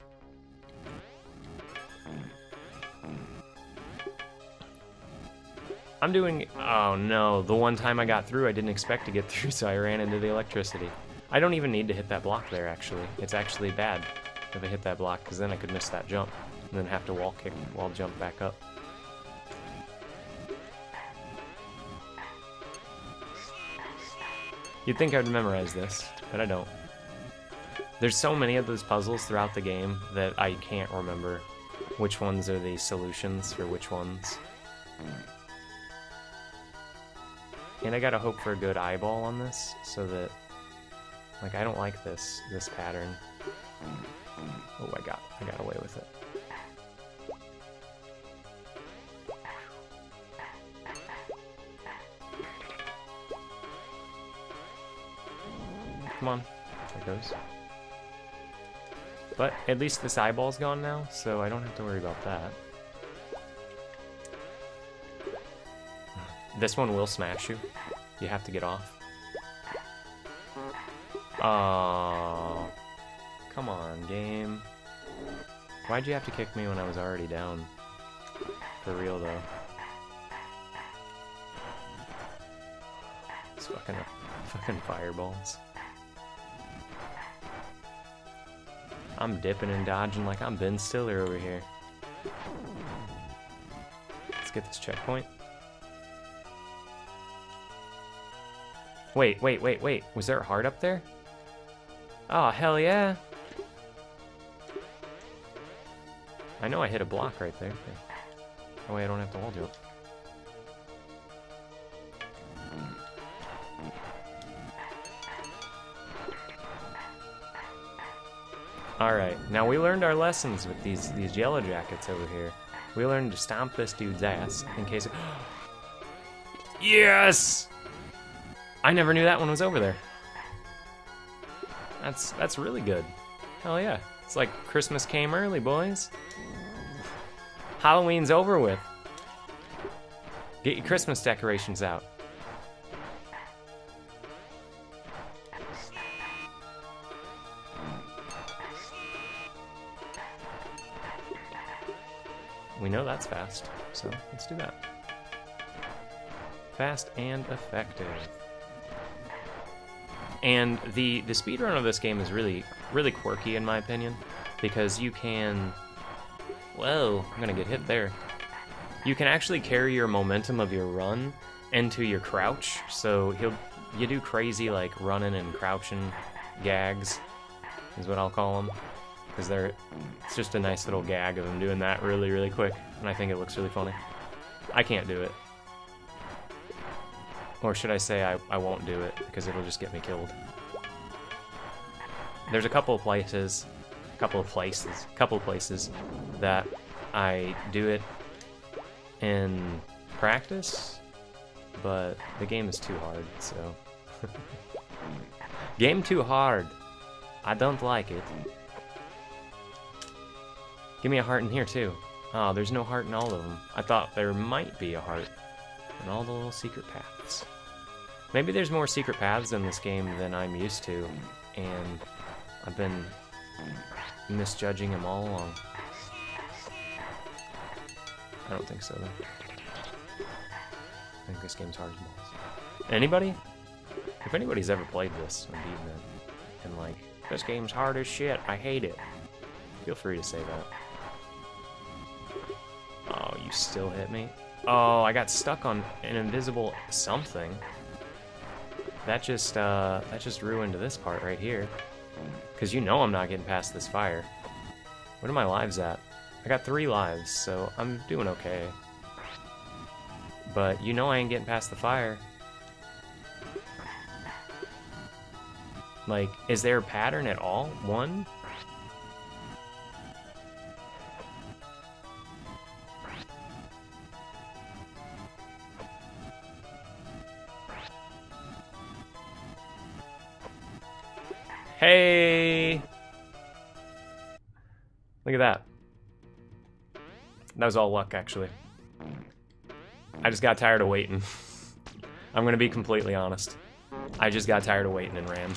Speaker 1: I'm doing... Oh no, the one time I got through, I didn't expect to get through, so I ran into the electricity. I don't even need to hit that block there, actually. It's actually bad if I hit that block, because then I could miss that jump, and then have to wall kick, wall jump back up. You'd think I would memorize this, but I don't. There's so many of those puzzles throughout the game that I can't remember which ones are the solutions for which ones. And I gotta hope for a good eyeball on this, so that... Like, I don't like this pattern. Oh, I got away with it. Come on. There it goes. But at least this eyeball's gone now, so I don't have to worry about that. This one will smash you. You have to get off. Oh, come on, game. Why'd you have to kick me when I was already down? For real, though. It's fucking fireballs. I'm dipping and dodging like I'm Ben Stiller over here. Let's get this checkpoint. Wait. Was there a heart up there? Oh, hell yeah. I know I hit a block right there. Oh wait, I don't have to wall jump. Alright, now we learned our lessons with these yellow jackets over here. We learned to stomp this dude's ass in case... Yes! I never knew that one was over there. That's really good. Hell yeah. It's like Christmas came early, boys. Halloween's over with. Get your Christmas decorations out. We know that's fast, so let's do that. Fast and effective. And the speedrun of this game is really quirky in my opinion, because you can... Whoa, I'm gonna get hit there. You can actually carry your momentum of your run into your crouch, so you do crazy like running and crouching gags, is what I'll call them. Because it's just a nice little gag of him doing that really quick, and I think it looks really funny. I can't do it. Or should I say I won't do it, because it'll just get me killed. There's a couple of places that I do it in practice, but the game is too hard, so... Game too hard. I don't like it. Give me a heart in here, too. Oh, there's no heart in all of them. I thought there might be a heart in all the little secret paths. Maybe there's more secret paths in this game than I'm used to, and I've been misjudging them all along. I don't think so, though. I think this game's hard as balls. Anybody? If anybody's ever played this and beaten it, and like, this game's hard as shit, I hate it, feel free to say that. Oh, you still hit me? Oh, I got stuck on an invisible something. That just ruined this part right here. Because you know I'm not getting past this fire. What are my lives at? I got 3 lives, so I'm doing okay. But you know I ain't getting past the fire. Like, is there a pattern at all? 1? Hey! Look at that. That was all luck, actually. I just got tired of waiting. I'm gonna be completely honest. I just got tired of waiting and ran.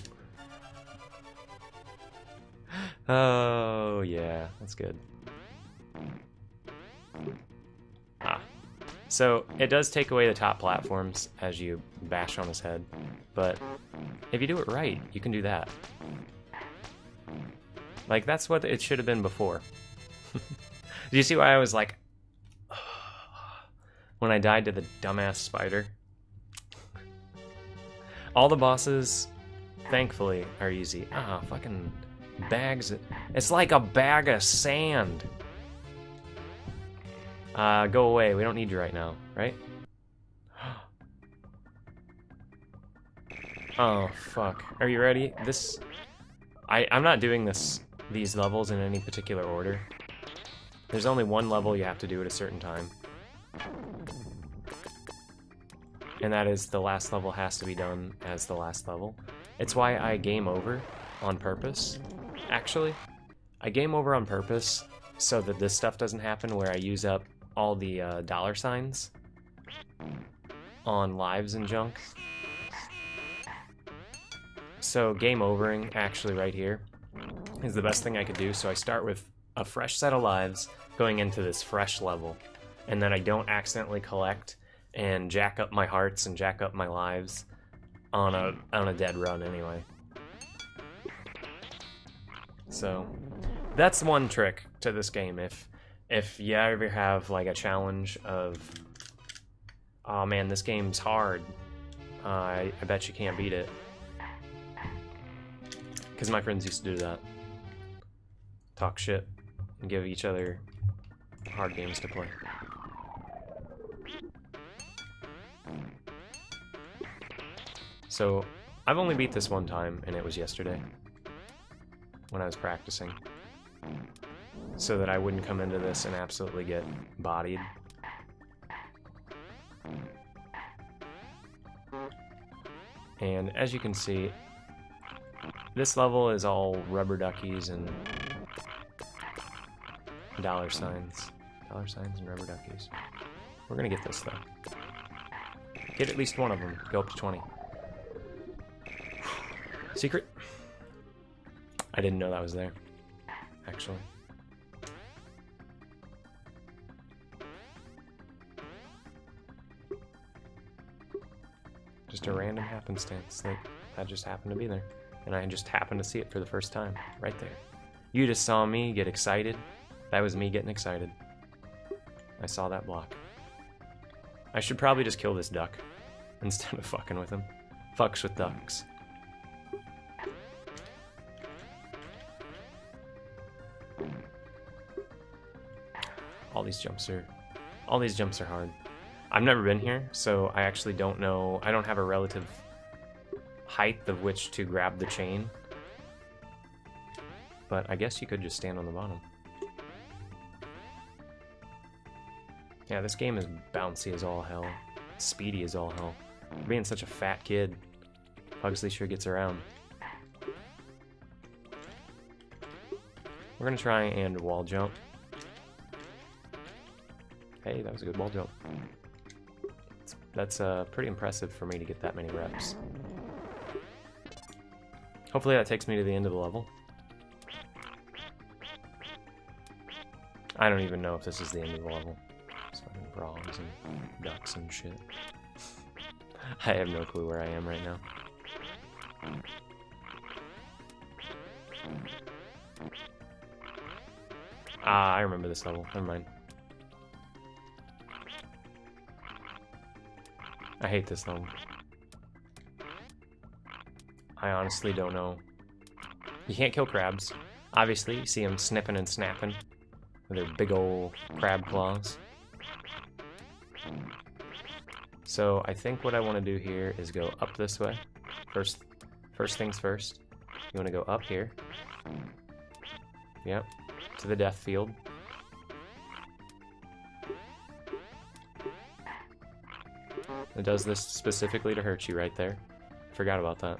Speaker 1: Oh, yeah, that's good. Ah. So, it does take away the top platforms as you bash on his head, but if you do it right, you can do that. Like, that's what it should have been before. Do you see why I was like, when I died to the dumbass spider? All the bosses, thankfully, are easy. Ah, fucking bags. It's like a bag of sand. Go away. We don't need you right now, right? Oh, fuck. Are you ready? I'm not doing these levels in any particular order. There's only one level you have to do at a certain time. And that is the last level has to be done as the last level. It's why I game over on purpose, actually. I game over on purpose so that this stuff doesn't happen where I use up all the dollar signs on lives and junk. So game overing, actually right here, is the best thing I could do. So I start with a fresh set of lives going into this fresh level, and then I don't accidentally collect and jack up my hearts and jack up my lives on a dead run anyway. So that's one trick to this game. If you ever have like a challenge of, oh man, this game's hard, I bet you can't beat it. Because my friends used to do that. Talk shit and give each other hard games to play. So, I've only beat this one time, and it was yesterday, when I was practicing, so that I wouldn't come into this and absolutely get bodied. And as you can see, this level is all rubber duckies and dollar signs. Dollar signs and rubber duckies. We're gonna get this, though. Get at least one of them. Go up to 20. Secret? I didn't know that was there, actually. Just a random happenstance that just happened to be there. And I just happened to see it for the first time, right there. You just saw me get excited. That was me getting excited. I saw that block. I should probably just kill this duck instead of fucking with him. Fucks with ducks. All these jumps are hard. I've never been here, so I actually don't know. I don't have a relative height of which to grab the chain. But I guess you could just stand on the bottom. Yeah, this game is bouncy as all hell. Speedy as all hell. For being such a fat kid, Pugsley sure gets around. We're gonna try and wall jump. Hey, that was a good wall jump. That's pretty impressive for me to get that many reps. Hopefully that takes me to the end of the level. I don't even know if this is the end of the level. It's fucking frogs and ducks and shit. I have no clue where I am right now. Ah, I remember this level. Never mind. I hate this level. I honestly don't know. You can't kill crabs. Obviously, you see them snipping and snapping with their big ol' crab claws. So I think what I want to do here is go up this way. First things first. You want to go up here. Yep. To the death field. It does this specifically to hurt you right there. Forgot about that.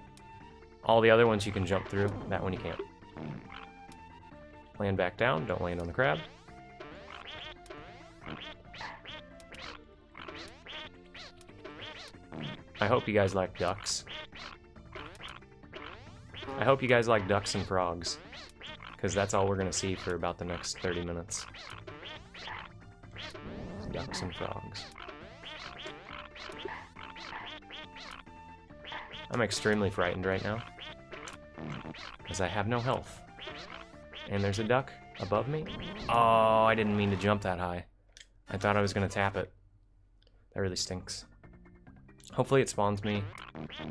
Speaker 1: All the other ones you can jump through. That one you can't. Land back down. Don't land on the crab. I hope you guys like ducks. I hope you guys like ducks and frogs, because that's all we're going to see for about the next 30 minutes. Ducks and frogs. I'm extremely frightened right now, because I have no health. And there's a duck above me. Oh, I didn't mean to jump that high. I thought I was going to tap it. That really stinks. Hopefully it spawns me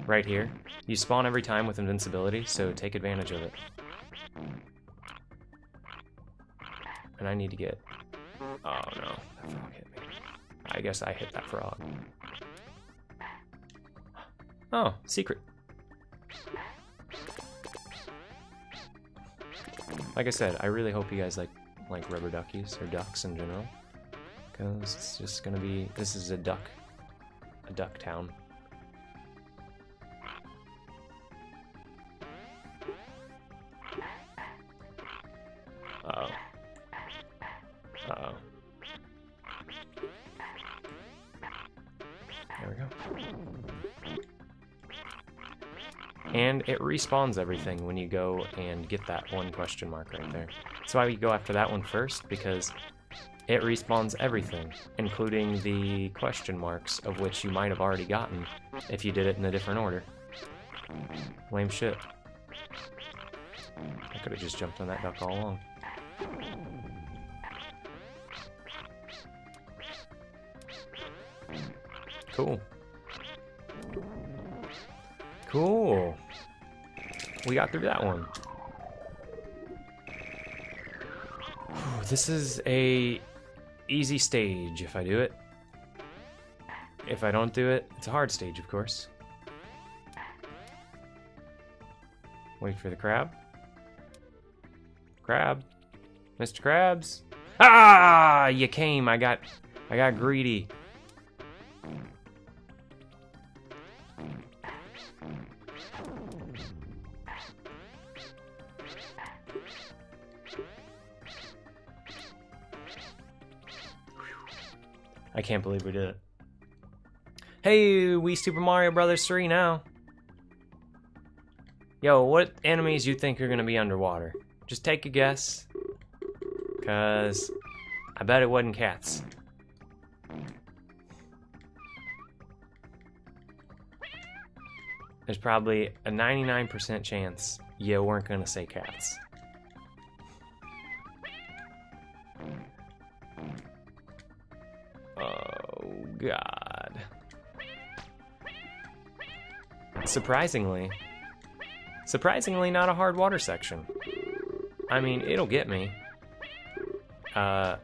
Speaker 1: right here. You spawn every time with invincibility, so take advantage of it. And I need to get... Oh no, that frog hit me. I guess I hit that frog. Oh, secret. Like I said, I really hope you guys like rubber duckies, or ducks in general. Because it's just gonna be... This is a duck town. Uh-oh. Uh-oh. There we go. And it respawns everything when you go and get that one question mark right there. That's why we go after that one first, because it respawns everything, including the question marks, of which you might have already gotten if you did it in a different order. Lame shit. I could have just jumped on that duck all along. Cool. Cool. We got through that one. Whew, this is a easy stage if I do it. If I don't do it, it's a hard stage, of course. Wait for the crab. Crab. Mr. Krabs. Ah! You came. I got greedy. I can't believe we did it. Hey, we Super Mario Brothers 3 now. Yo, what enemies you think are gonna be underwater? Just take a guess. Cause I bet it wasn't cats. There's probably a 99% chance you weren't gonna say cats. Oh, God. Surprisingly not a hard water section. I mean, it'll get me. I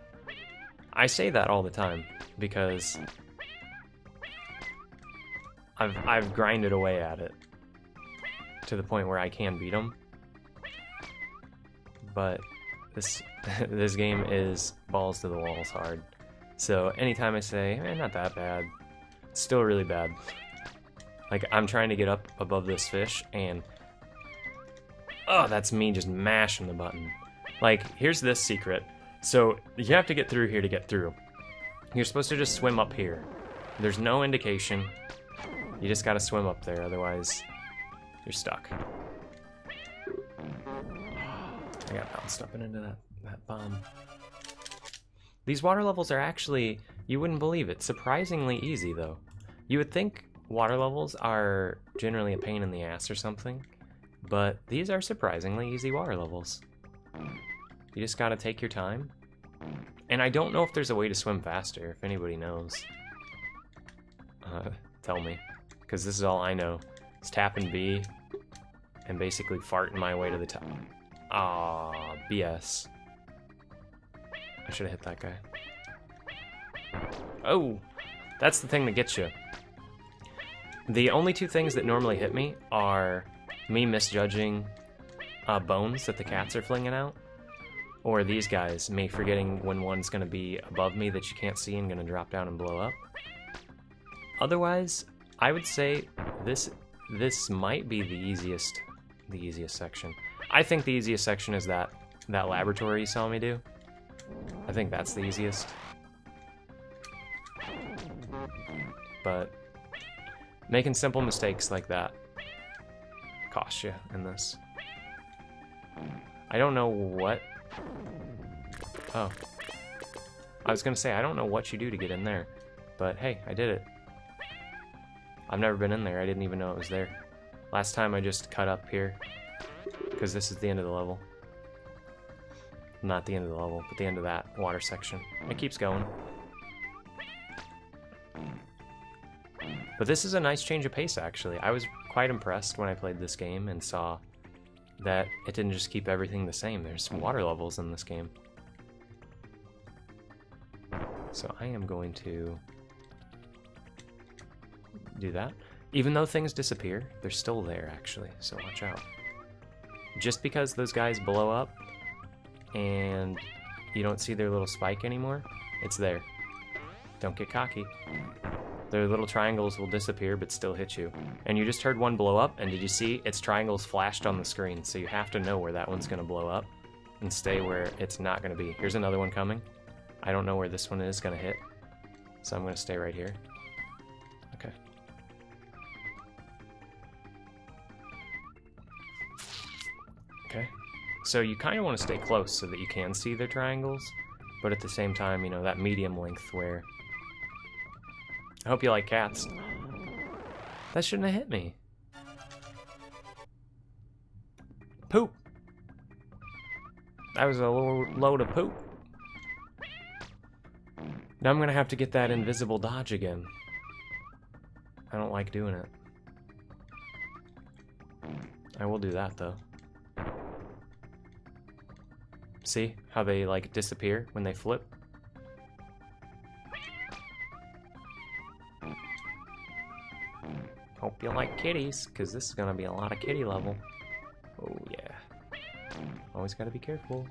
Speaker 1: say that all the time because I've grinded away at it to the point where I can beat them. But this game is balls to the walls hard. So anytime I say, not that bad, it's still really bad. Like, I'm trying to get up above this fish, and oh, that's me just mashing the button. Like, here's this secret. So you have to get through here to get through. You're supposed to just swim up here. There's no indication. You just gotta swim up there, otherwise you're stuck. I got bounced up and into that bomb. These water levels are actually, you wouldn't believe it, surprisingly easy though. You would think water levels are generally a pain in the ass or something, but these are surprisingly easy water levels. You just gotta take your time. And I don't know if there's a way to swim faster, if anybody knows. Tell me, because this is all I know. It's tap and B, and basically farting my way to the top. Ah, BS. I should have hit that guy. Oh, that's the thing that gets you. The only two things that normally hit me are me misjudging bones that the cats are flinging out, or these guys, me forgetting when one's going to be above me that you can't see and going to drop down and blow up. Otherwise, I would say this might be the easiest the easiest section. I think the easiest section is that laboratory you saw me do. I think that's the easiest. But making simple mistakes like that costs you in this. I don't know what... Oh. I was gonna say, I don't know what you do to get in there. But hey, I did it. I've never been in there. I didn't even know it was there. Last time I just cut up here. Because this is the end of the level. Not the end of the level, but the end of that water section. It keeps going. But this is a nice change of pace, actually. I was quite impressed when I played this game and saw that it didn't just keep everything the same. There's some water levels in this game. So I am going to do that. Even though things disappear, they're still there, actually, so watch out. Just because those guys blow up and you don't see their little spike anymore, it's there. Don't get cocky. Their little triangles will disappear but still hit you. And you just heard one blow up, and did you see its triangles flashed on the screen? So you have to know where that one's gonna blow up and stay where it's not gonna be. Here's another one coming. I don't know where this one is gonna hit, so I'm gonna stay right here. Okay. Okay. So you kind of want to stay close so that you can see their triangles, but at the same time, you know, that medium length where... I hope you like cats. That shouldn't have hit me. Poop! That was a load of poop. Now I'm gonna have to get that invisible dodge again. I don't like doing it. I will do that, though. See how they, like, disappear when they flip? Hope you like kitties, because this is going to be a lot of kitty level. Oh, yeah. Always got to be careful.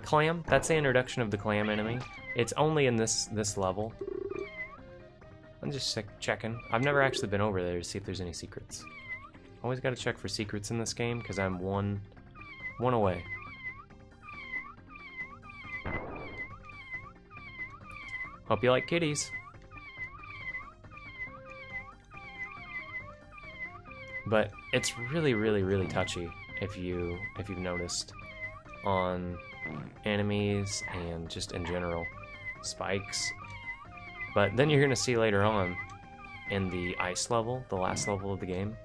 Speaker 1: Clam. That's the introduction of the clam enemy. It's only in this level. I'm just checking. I've never actually been over there to see if there's any secrets. Always got to check for secrets in this game, because I'm one away. Hope you like kitties. But it's really, really, really touchy if you've noticed on enemies and just in general spikes. But then you're gonna see later on in the ice level, the last level of the game,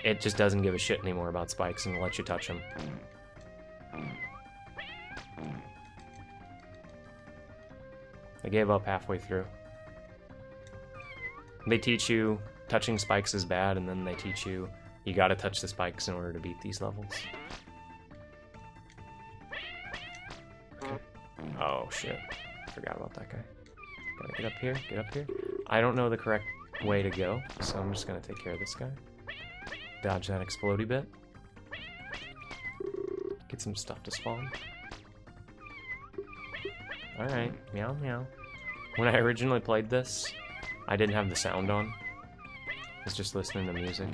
Speaker 1: it just doesn't give a shit anymore about spikes and lets you touch them. I gave up halfway through. They teach you touching spikes is bad, and then they teach you you gotta touch the spikes in order to beat these levels. Okay. Oh shit. Forgot about that guy. Gotta get up here, get up here. I don't know the correct way to go, so I'm just gonna take care of this guy. Dodge that explodey bit. Get some stuff to spawn. Alright, meow meow. When I originally played this, I didn't have the sound on. I was just listening to music.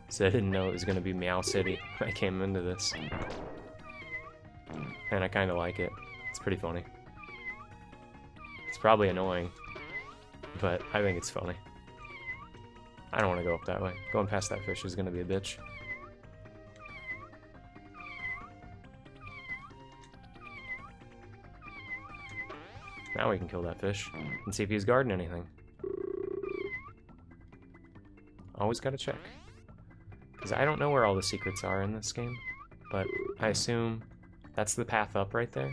Speaker 1: So I didn't know it was going to be Meow City when I came into this. And I kind of like it. It's pretty funny. It's probably annoying, but I think it's funny. I don't want to go up that way. Going past that fish is going to be a bitch. Now we can kill that fish and see if he's guarding anything. Always gotta check. Because I don't know where all the secrets are in this game, but I assume that's the path up right there.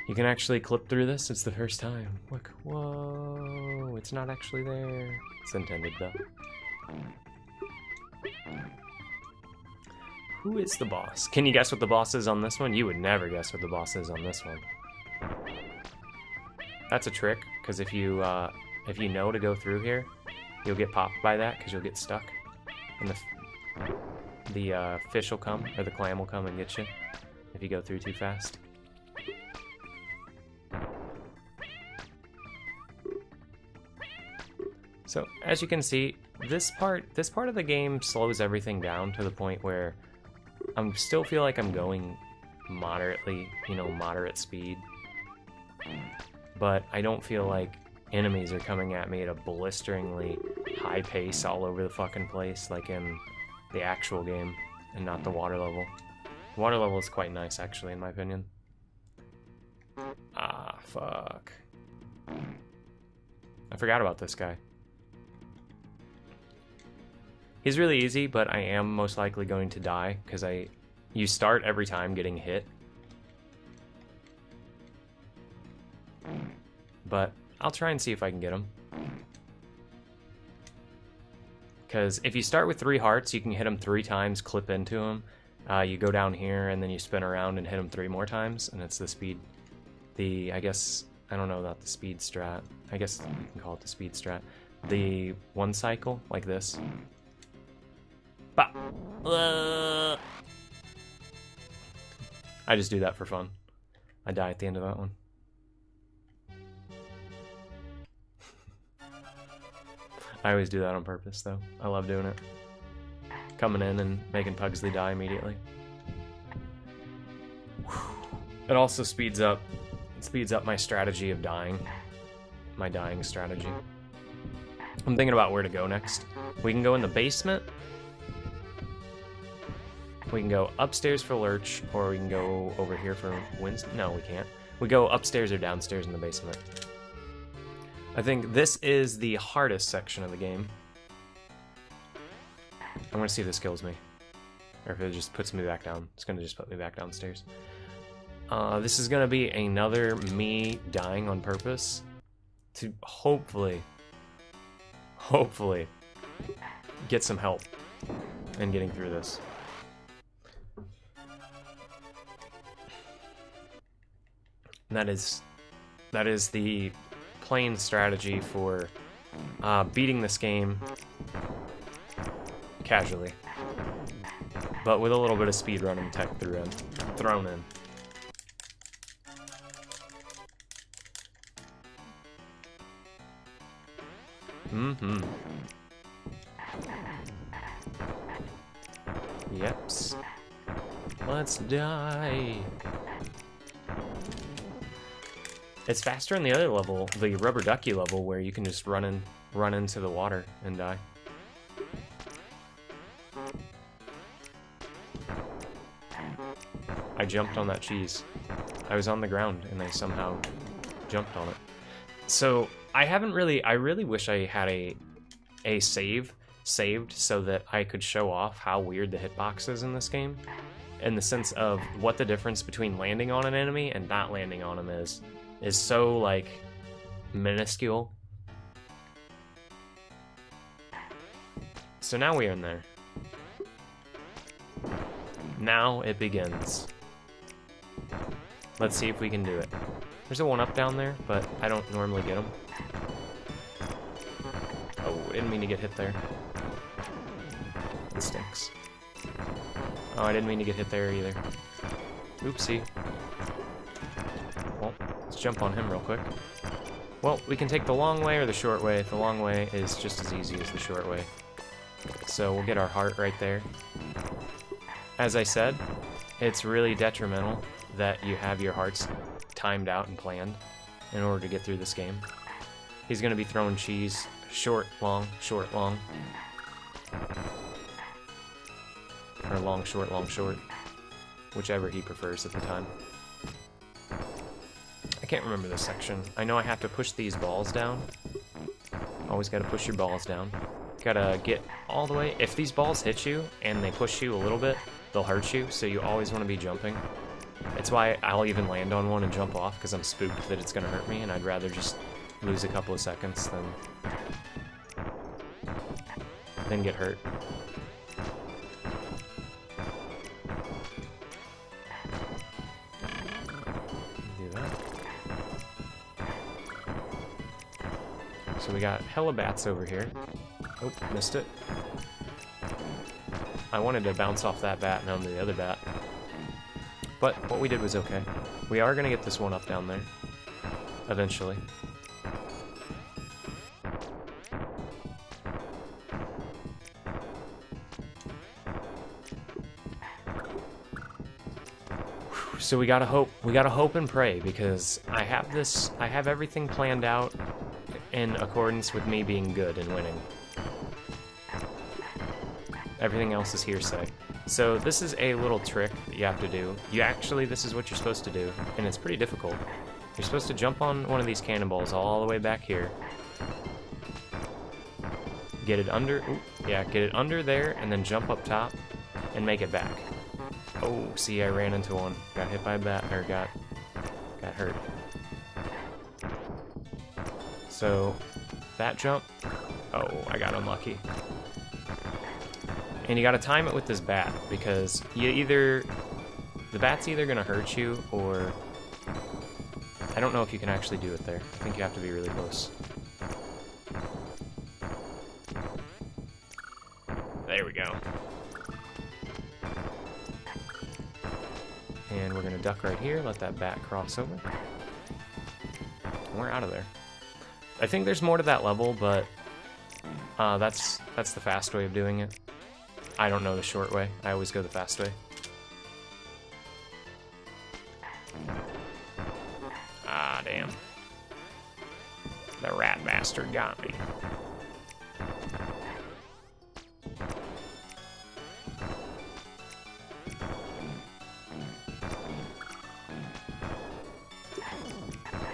Speaker 1: You can actually clip through this. It's the first time. Look, whoa, it's not actually there. It's intended though. Who is the boss? Can you guess what the boss is on this one? You would never guess what the boss is on this one. That's a trick, because if you know to go through here, you'll get popped by that, because you'll get stuck. And the fish will come, or the clam will come and get you, if you go through too fast. So, as you can see, this part of the game slows everything down to the point where I still feel like I'm going moderately, you know, moderate speed. But I don't feel like enemies are coming at me at a blisteringly high pace all over the fucking place like in the actual game and not the water level. The water level is quite nice, actually, in my opinion. Ah, fuck. I forgot about this guy. He's really easy, but I am most likely going to die because you start every time getting hit. But I'll try and see if I can get him. Because if you start with 3 hearts, you can hit him 3 times, clip into him. You go down here, and then you spin around and hit him 3 more times, and it's the speed. I guess, I don't know about the speed strat. I guess you can call it the speed strat. The 1 cycle, like this. Bah! I just do that for fun. I die at the end of that one. I always do that on purpose, though. I love doing it. Coming in and making Pugsley die immediately. It also speeds up my strategy of dying. My dying strategy. I'm thinking about where to go next. We can go in the basement. We can go upstairs for Lurch, or we can go over here for Winston. No, we can't. We go upstairs or downstairs in the basement. I think this is the hardest section of the game. I'm gonna see if this kills me. Or if it just puts me back down. It's gonna just put me back downstairs. This is gonna be another me dying on purpose to hopefully get some help in getting through this. And that is the plain strategy for beating this game casually, but with a little bit of speedrunning tech thrown in. Mm-hmm. Yeps. Let's die. It's faster in the other level, the rubber ducky level, where you can just run into the water and die. I jumped on that cheese. I was on the ground and I somehow jumped on it. So I really wish I had a save saved so that I could show off how weird the hitbox is in this game, in the sense of what the difference between landing on an enemy and not landing on him is so, like, minuscule. So now we are in there. Now it begins. Let's see if we can do it. There's a 1-up down there, but I don't normally get them. Oh, didn't mean to get hit there. It stinks. Oh, I didn't mean to get hit there either. Oopsie. Well, let's jump on him real quick. Well, we can take the long way or the short way. The long way is just as easy as the short way. So we'll get our heart right there. As I said, it's really detrimental that you have your hearts timed out and planned in order to get through this game. He's going to be throwing cheese. Short, long, short, long. Or long, short, long, short. Whichever he prefers at the time. I can't remember this section. I know I have to push these balls down. Always gotta push your balls down. Gotta get all the way. If these balls hit you and they push you a little bit, they'll hurt you, so you always want to be jumping. It's why I'll even land on one and jump off, because I'm spooked that it's gonna hurt me, and I'd rather just lose a couple of seconds than get hurt. So we got hella bats over here. Oh, missed it. I wanted to bounce off that bat and onto the other bat. But what we did was okay. We are going to get this 1-up down there. Eventually. So we gotta hope and pray, because I have everything planned out in accordance with me being good and winning. Everything else is hearsay. So this is a little trick that you have to do. This is what you're supposed to do, and it's pretty difficult. You're supposed to jump on one of these cannonballs all the way back here. Get it under, get it under there, and then jump up top and make it back. Oh, see, I ran into one. Got hit by a bat, or got hurt. So, that jump, oh, I got unlucky. And you gotta time it with this bat, because the bat's either gonna hurt you, or I don't know if you can actually do it there. I think you have to be really close. There we go. And we're gonna duck right here, let that bat cross over. And we're out of there. I think there's more to that level, but that's the fast way of doing it. I don't know the short way. I always go the fast way. Ah, damn. The rat bastard got me.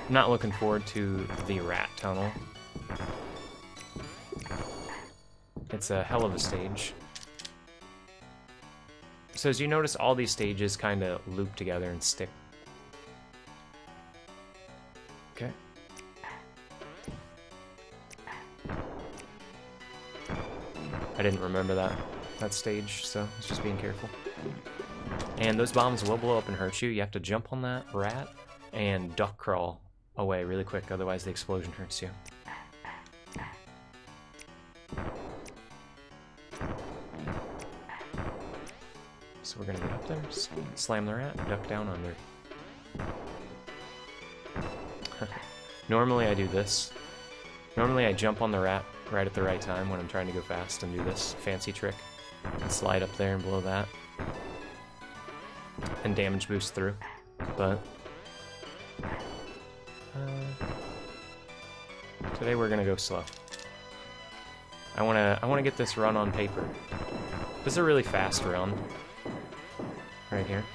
Speaker 1: Not looking forward to the rat tunnel. It's a hell of a stage. So as you notice, all these stages kind of loop together and stick. Okay. I didn't remember that stage, so I was just being careful. And those bombs will blow up and hurt you. You have to jump on that rat and duck crawl away really quick, otherwise the explosion hurts you. So we're gonna get up there, slam the rat, duck down under. Normally I do this. Normally I jump on the rat right at the right time when I'm trying to go fast and do this fancy trick. And slide up there and blow that. And damage boost through. But today we're gonna go slow. I wanna get this run on paper. This is a really fast run. Right here.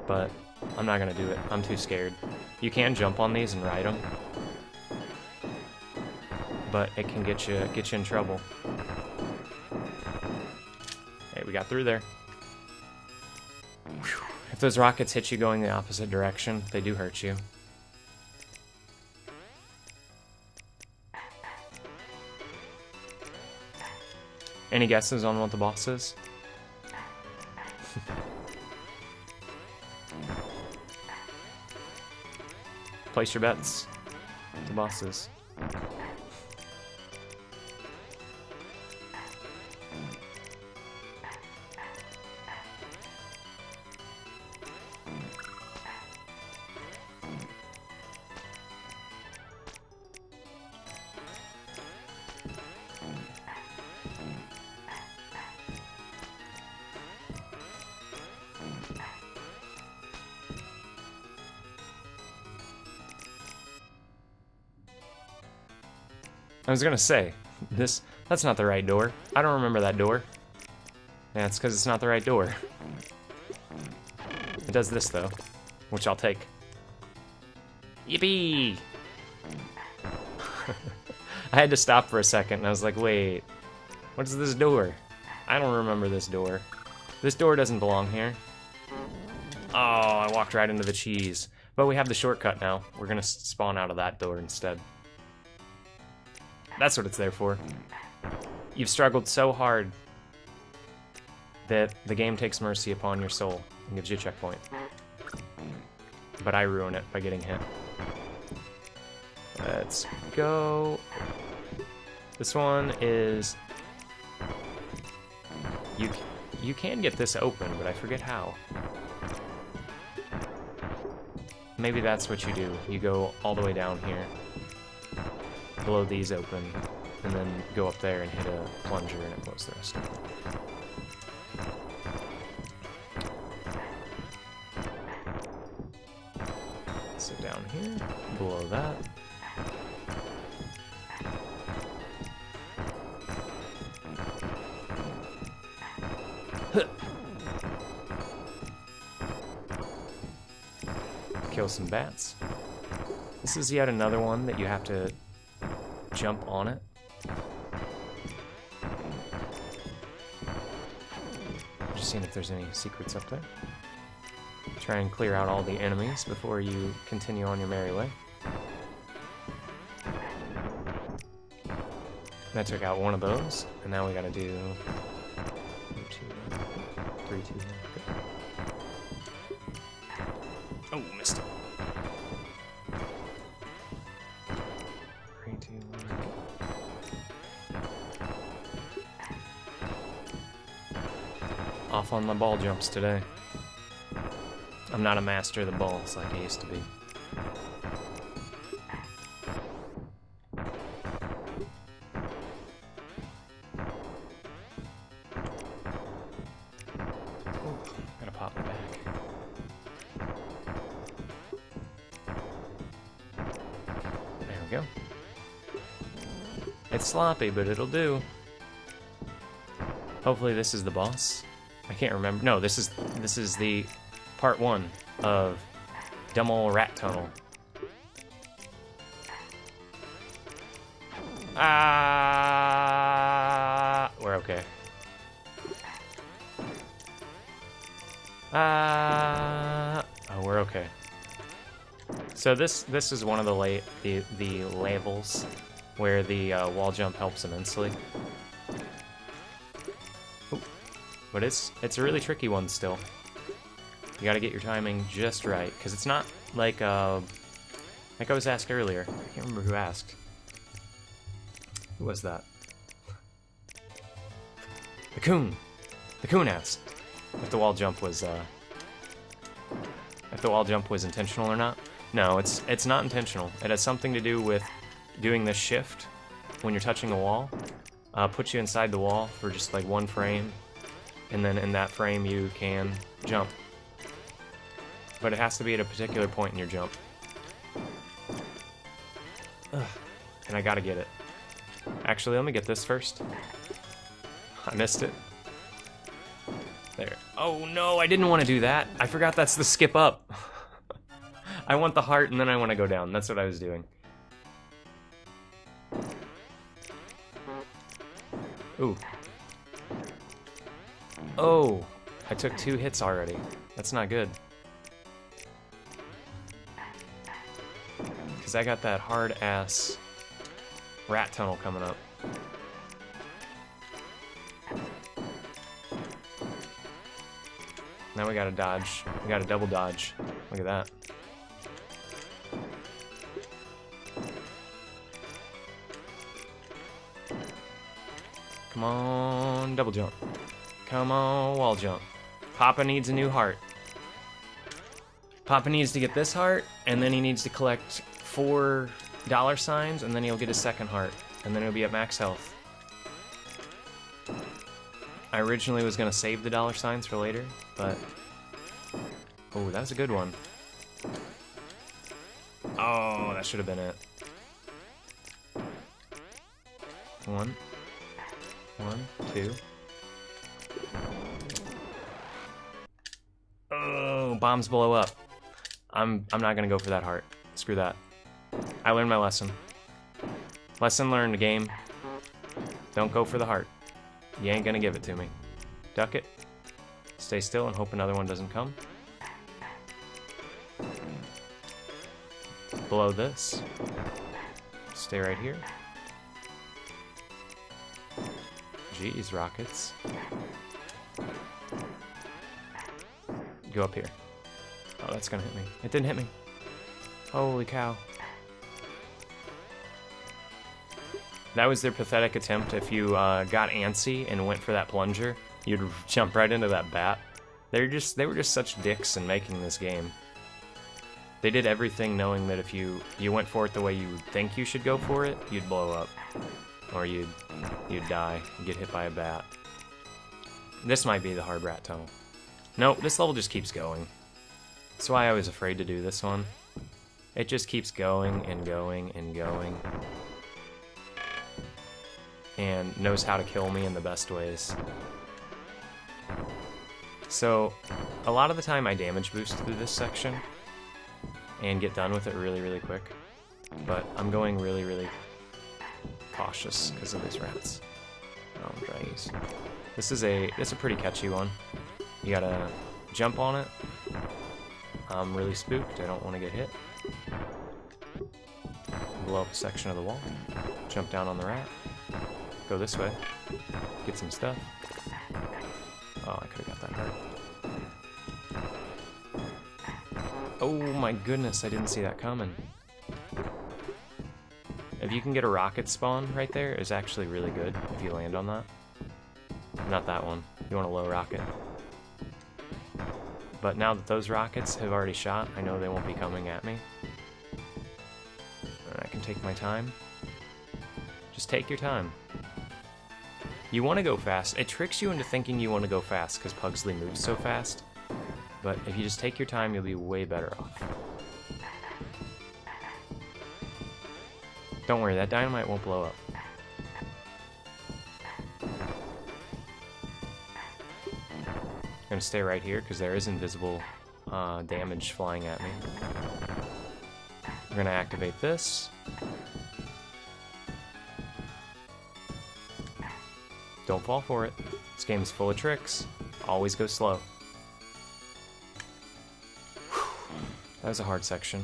Speaker 1: But I'm not gonna do it. I'm too scared. You can jump on these and ride them, but it can get you in trouble. Hey, we got through there. Whew. If those rockets hit you going the opposite direction, they do hurt you. Any guesses on what the boss is? Place your bets. The boss is. I was gonna say, that's not the right door. I don't remember that door. Yeah, it's because it's not the right door. It does this, though, which I'll take. Yippee! I had to stop for a second, and I was like, wait, what's this door? I don't remember this door. This door doesn't belong here. Oh, I walked right into the cheese. But we have the shortcut now. We're gonna spawn out of that door instead. That's what it's there for. You've struggled so hard that the game takes mercy upon your soul and gives you a checkpoint. But I ruin it by getting hit. Let's go. This one is... You can get this open, but I forget how. Maybe that's what you do. You go all the way down here. Blow these open, and then go up there and hit a plunger, and it blows the rest of here, below that. Kill some bats. This is yet another one that you have to jump on it. Just seeing if there's any secrets up there. Try and clear out all the enemies before you continue on your merry way. That took out one of those, and now we gotta do 3, 2, 1. Oh, missed it. 3, 2, 1. Off on my ball jumps today. I'm not a master of the balls like I used to be. Ooh, gotta pop it back. There we go. It's sloppy, but it'll do. Hopefully this is the boss. I can't remember. No, this is the part 1 of Dumb Ol' Rat Tunnel. We're okay. Oh, we're okay. So this is one of the levels where the wall jump helps immensely. Ooh. But it's a really tricky one still. You gotta get your timing just right, because it's not like I was asked earlier. I can't remember who asked. Who was that? The Coon. The Coon asked if the wall jump was intentional or not. No, it's not intentional. It has something to do with doing this shift when you're touching a wall. Puts you inside the wall for just like 1 frame, and then in that frame you can jump. But it has to be at a particular point in your jump. Ugh. And I gotta get it. Actually, let me get this first. I missed it. There. Oh no, I didn't want to do that. I forgot that's the skip up. I want the heart and then I want to go down. That's what I was doing. Ooh. Oh, I took 2 hits already. That's not good. Because I got that hard-ass rat tunnel coming up. Now we gotta dodge. We gotta double dodge. Look at that. Come on, double jump. Come on, wall jump. Papa needs a new heart. Papa needs to get this heart, and then he needs to collect 4 $signs, and then he'll get his second heart, and then he'll be at max health. I originally was gonna save the $signs for later, but... Oh, that's a good one. Oh, that should have been it. 1, 2. Oh, bombs blow up. I'm not gonna go for that heart. Screw that. I learned my lesson. Lesson learned, game. Don't go for the heart. You ain't gonna give it to me. Duck it. Stay still and hope another one doesn't come. Below this. Stay right here. Jeez, rockets. Go up here. Oh, that's gonna hit me. It didn't hit me. Holy cow. That was their pathetic attempt. If you got antsy and went for that plunger, you'd jump right into that bat. They were just such dicks in making this game. They did everything knowing that if you went for it the way you think you should go for it, you'd blow up. Or you'd die and get hit by a bat. This might be the hard rat tunnel. Nope, this level just keeps going. That's why I was afraid to do this one. It just keeps going and going and going. And knows how to kill me in the best ways. So, a lot of the time I damage boost through this section and get done with it really, really quick. But I'm going really, really cautious because of these rats. Oh, jeez. It's a pretty catchy one. You gotta jump on it. I'm really spooked. I don't want to get hit. Blow up a section of the wall. Jump down on the rat. Go this way. Get some stuff. Oh, I could have got that hurt. Oh my goodness, I didn't see that coming. If you can get a rocket spawn right there, it's actually really good if you land on that. Not that one. You want a low rocket. But now that those rockets have already shot, I know they won't be coming at me. And I can take my time. Just take your time. You want to go fast. It tricks you into thinking you want to go fast because Pugsley moves so fast. But if you just take your time, you'll be way better off. Don't worry, that dynamite won't blow up. I'm gonna stay right here because there is invisible damage flying at me. We're gonna activate this. Don't fall for it. This game is full of tricks. Always go slow. That was a hard section.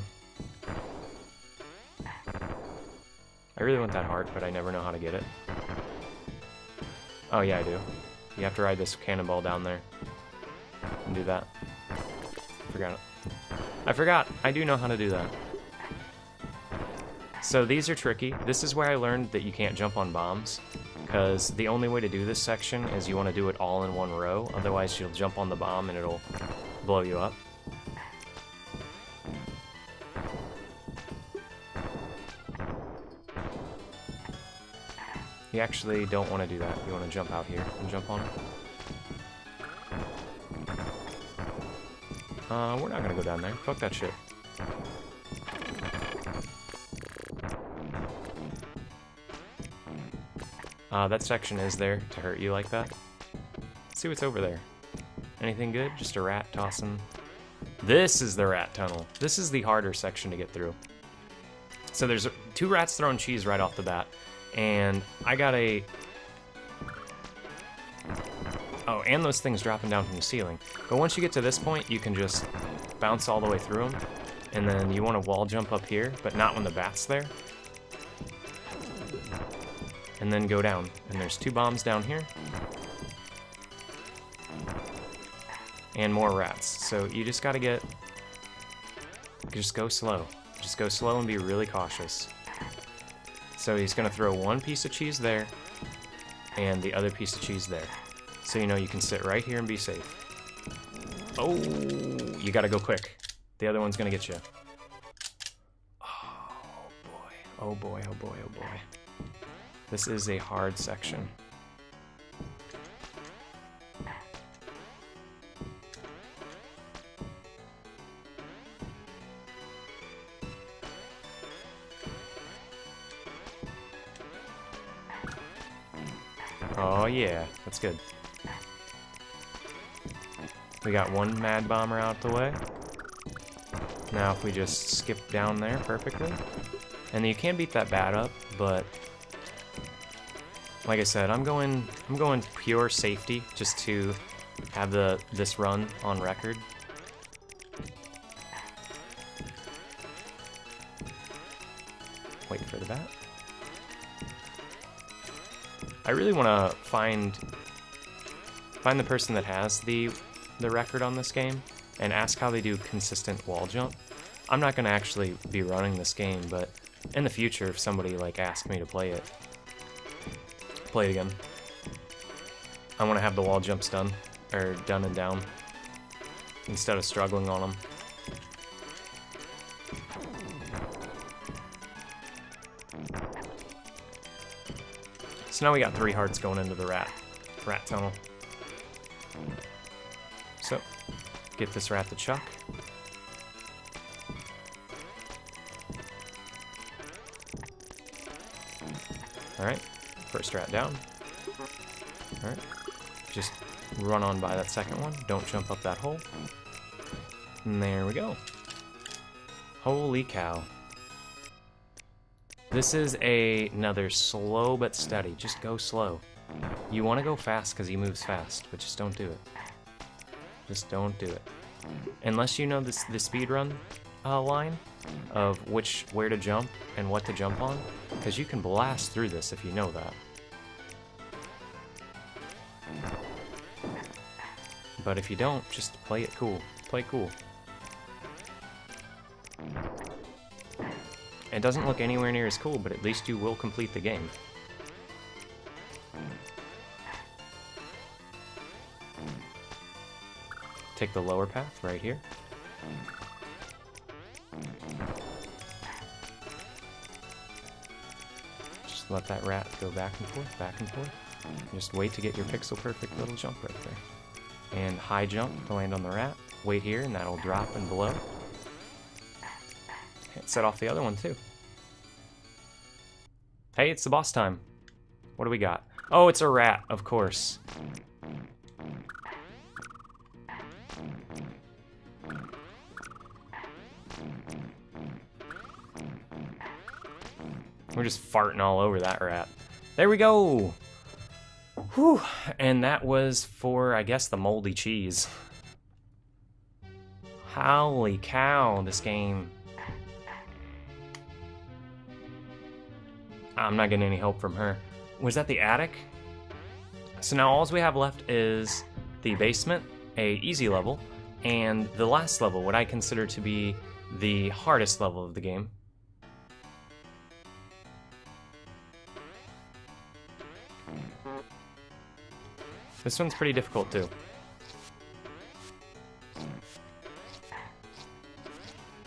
Speaker 1: I really want that heart, but I never know how to get it. Oh yeah, I do. You have to ride this cannonball down there. And do that. Forgot it. I forgot! I do know how to do that. So these are tricky. This is where I learned that you can't jump on bombs. Because the only way to do this section is you want to do it all in one row. Otherwise you'll jump on the bomb and it'll blow you up. You actually don't want to do that. You want to jump out here and jump on it. We're not going to go down there. Fuck that shit. That section is there to hurt you like that. Let's see what's over there. Anything good? Just a rat tossing. This is the rat tunnel. This is the harder section to get through. So there's 2 rats throwing cheese right off the bat. And I got a... Oh, and those things dropping down from the ceiling. But once you get to this point, you can just bounce all the way through them. And then you want to wall jump up here, but not when the bat's there. And then go down. And there's 2 bombs down here. And more rats. So you just gotta get... Just go slow. Just go slow and be really cautious. So he's gonna throw 1 piece of cheese there, and the other piece of cheese there. So you know you can sit right here and be safe. Oh, you gotta go quick. The other one's gonna get you. Oh boy, oh boy, oh boy, oh boy. This is a hard section. Oh yeah, that's good. We got 1 mad bomber out the way. Now if we just skip down there perfectly. And you can beat that bat up, but like I said, I'm going pure safety just to have this run on record. Wait for the bat. I really want to find the person that has the record on this game and ask how they do consistent wall jump. I'm not going to actually be running this game, but in the future, if somebody like asks me to play it again, I want to have the wall jumps done, or done and down, instead of struggling on them. So now we got 3 hearts going into the rat tunnel. So, get this rat to chuck. Alright, first rat down. Alright, just run on by that second one. Don't jump up that hole. And there we go. Holy cow. This is another slow but steady. Just go slow. You want to go fast because he moves fast, but just don't do it. Just don't do it. Unless you know the speed run line of where to jump and what to jump on, because you can blast through this if you know that. But if you don't, just play it cool. Play cool. It doesn't look anywhere near as cool, but at least you will complete the game. Take the lower path right here. Just let that rat go back and forth, back and forth. Just wait to get your pixel perfect little jump right there. And high jump to land on the rat. Wait here and that'll drop and blow. Set off the other one too. Hey, it's the boss time. What do we got? Oh, it's a rat, of course. We're just farting all over that rat. There we go! Whew! And that was for, I guess, the moldy cheese. Holy cow, this game. I'm not getting any help from her. Was that the attic? So now all we have left is the basement, a easy level, and the last level, what I consider to be the hardest level of the game. This one's pretty difficult too.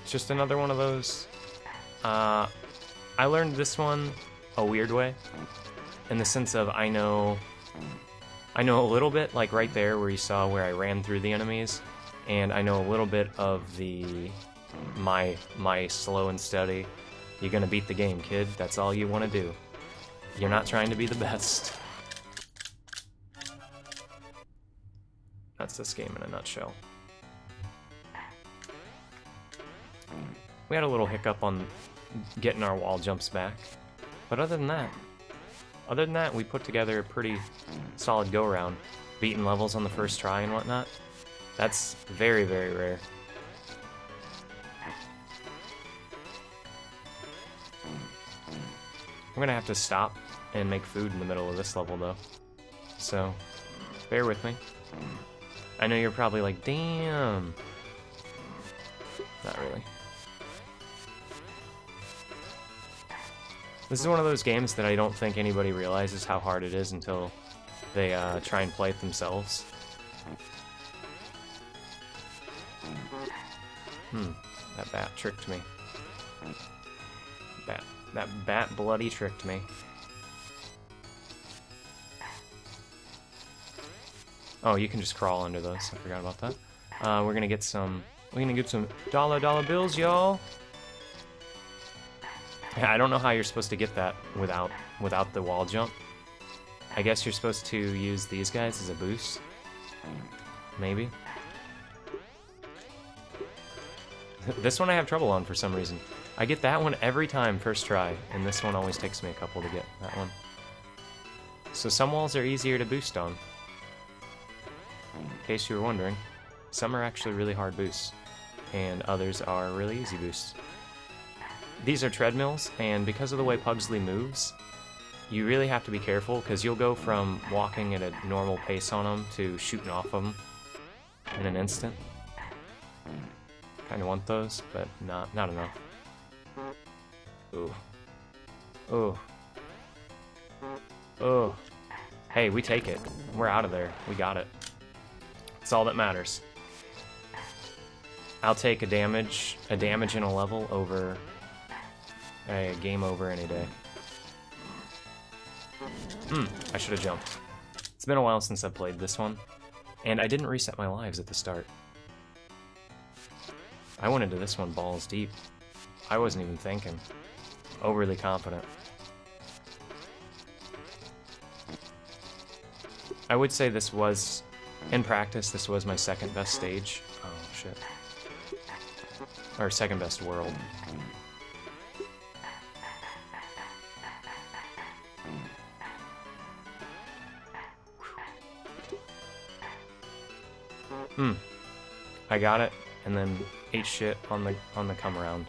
Speaker 1: It's just another one of those. I learned this one a weird way, in the sense of I know a little bit, like right there where you saw where I ran through the enemies, and I know a little bit of my slow and steady. You're gonna beat the game, kid. That's all you want to do. You're not trying to be the best. That's this game in a nutshell. We had a little hiccup on getting our wall jumps back. But other than that, we put together a pretty solid go-around. Beating levels on the first try and whatnot. That's very, very rare. We're gonna have to stop and make food in the middle of this level, though. So, bear with me. I know you're probably like, damn. Not really. This is one of those games that I don't think anybody realizes how hard it is until they try and play it themselves. That bat tricked me. That bat bloody tricked me. Oh, you can just crawl under those. I forgot about that. We're gonna get some dollar bills, y'all. I don't know how you're supposed to get that without the wall jump. I guess you're supposed to use these guys as a boost. Maybe. This one I have trouble on for some reason. I get that one every time first try, and this one always takes me a couple to get that one. So some walls are easier to boost on. In case you were wondering, some are actually really hard boosts, and others are really easy boosts. These are treadmills, and because of the way Pugsley moves, you really have to be careful, because you'll go from walking at a normal pace on them to shooting off of them in an instant. Kind of want those, but not enough. Ooh. Ooh. Ooh. Hey, we take it. We're out of there. We got it. That's all that matters. I'll take a damage in a level over a game over any day. I should have jumped. It's been a while since I've played this one, and I didn't reset my lives at the start. I went into this one balls deep. I wasn't even thinking. Overly confident. I would say this was, in practice, this was my second best stage. Oh, shit. Or second best world. I got it, and then ate shit on the come around.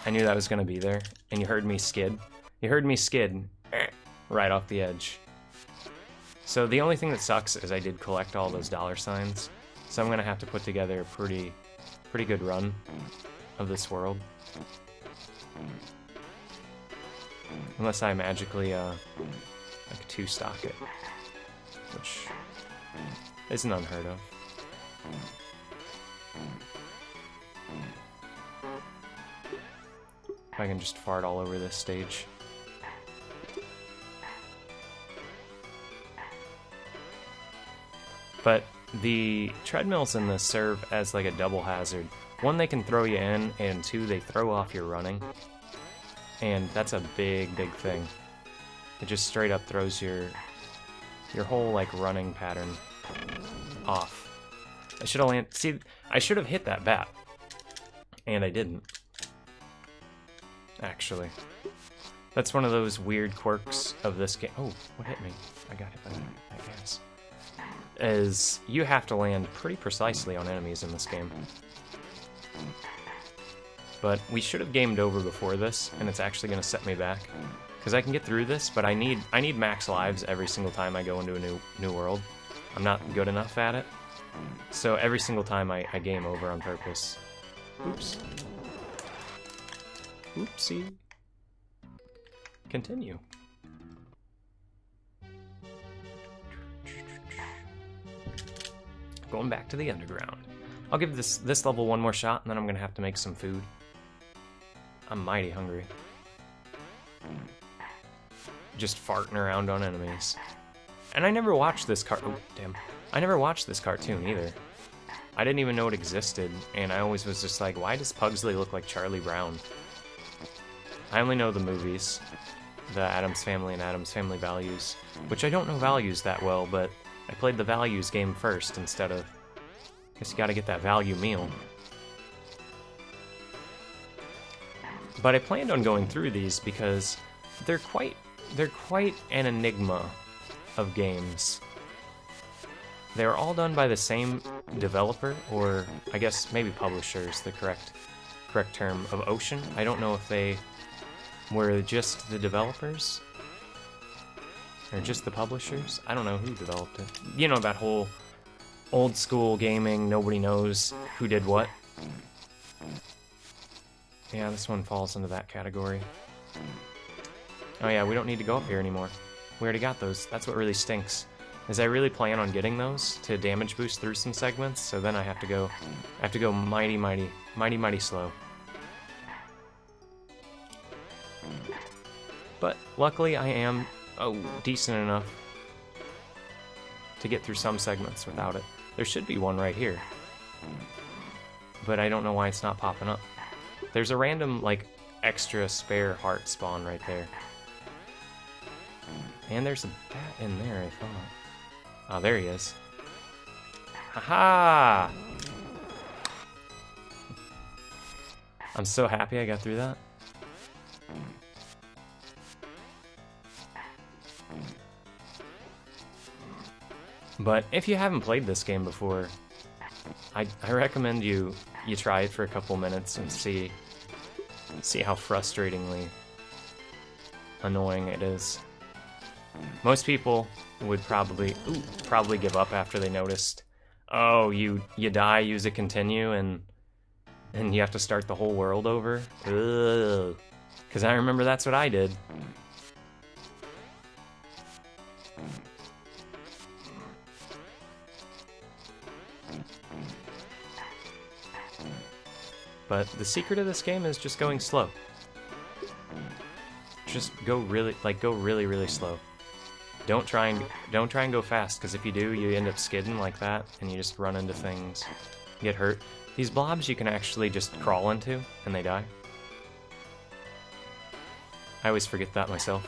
Speaker 1: I knew that was gonna be there, and you heard me skid. You heard me skid right off the edge. So the only thing that sucks is I did collect all those dollar signs, so I'm gonna have to put together a pretty good run of this world. Unless I magically, like, 2-stock it. Which isn't unheard of. If I can just fart all over this stage. But the treadmills in this serve as like a double hazard. One, they can throw you in, and two, they throw off your running. And that's a big thing. It just straight up throws your whole like running pattern off. I should have I should have hit that bat, and I didn't. Actually, that's one of those weird quirks of this game. Oh, what hit me? I got hit by that gas. Is you have to land pretty precisely on enemies in this game. But we should have gamed over before this, and it's actually going to set me back. Because I can get through this, but I need max lives every single time I go into a new world. I'm not good enough at it. So every single time I game over on purpose. Oops. Oopsie. Continue. Going back to the underground. I'll give this level one more shot, and then I'm going to have to make some food. I'm mighty hungry. Just farting around on enemies. And I never watched this oh, damn. I never watched this cartoon either. I didn't even know it existed, and I always was just like, why does Pugsley look like Charlie Brown? I only know the movies. The Addams Family and Addams Family Values. Which I don't know Values that well, but I played the Values game first instead of... Guess you gotta get that value meal. But I planned on going through these because they're quite an enigma of games. They're all done by the same developer, or I guess maybe publisher is the correct term, of Ocean. I don't know if they were just the developers or just the publishers. I don't know who developed it. You know, that whole old school gaming, nobody knows who did what. Yeah, this one falls into that category. Oh yeah, we don't need to go up here anymore. We already got those. That's what really stinks. Is I really plan on getting those to damage boost through some segments, so then I have to go mighty slow. But luckily I am decent enough to get through some segments without it. There should be one right here. But I don't know why it's not popping up. There's a random, like, extra spare heart spawn right there. And there's a bat in there, I thought. Oh, there he is. Haha! I'm so happy I got through that. But if you haven't played this game before, I recommend you try it for a couple minutes and see how frustratingly annoying it is. Most people would probably give up after they noticed, oh, you die, use a continue, and you have to start the whole world over. Ugh. 'Cause I remember that's what I did. But the secret of this game is just going slow. Just go really slow. Don't try and go fast, because if you do, you end up skidding like that, and you just run into things, get hurt. These blobs you can actually just crawl into, and they die. I always forget that myself.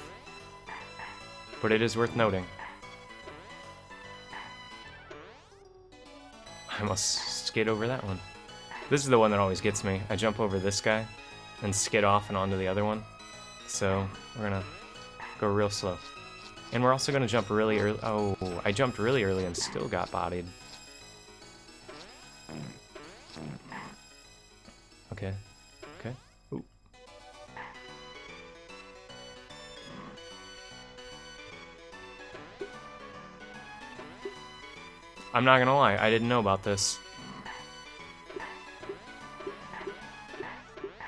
Speaker 1: But it is worth noting. I must skid over that one. This is the one that always gets me. I jump over this guy and skid off and onto the other one. So we're gonna go real slow. And we're also gonna jump really early. Oh, I jumped really early and still got bodied. Okay. Okay. Ooh. I'm not gonna lie, I didn't know about this.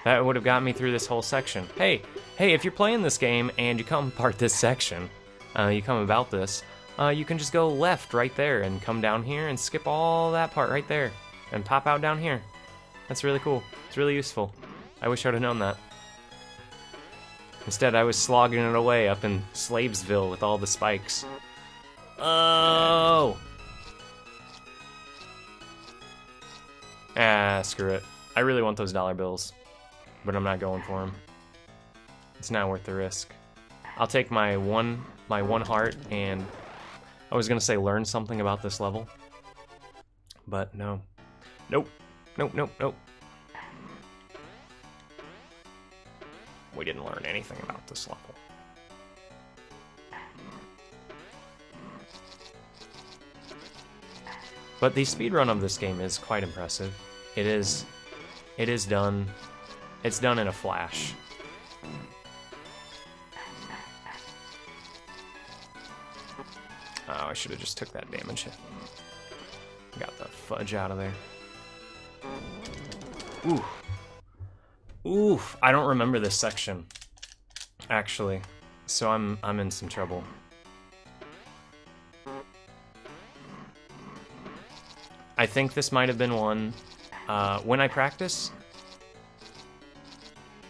Speaker 1: That would have got me through this whole section. Hey, if you're playing this game and you come part this section, you come about this, you can just go left right there and come down here and skip all that part right there and pop out down here. That's really cool. It's really useful. I wish I would have known that. Instead, I was slogging it away up in Slavesville with all the spikes. Oh! Ah, screw it. I really want those dollar bills, but I'm not going for them. It's not worth the risk. I'll take my one heart and I was gonna say learn something about this level, but no. Nope. Nope, nope, nope. We didn't learn anything about this level. But the speedrun of this game is quite impressive. It is done. It's done in a flash. Oh, I should have just took that damage hit. Got the fudge out of there. Ooh. Oof, I don't remember this section, actually, so I'm in some trouble. I think this might have been one, when I practice,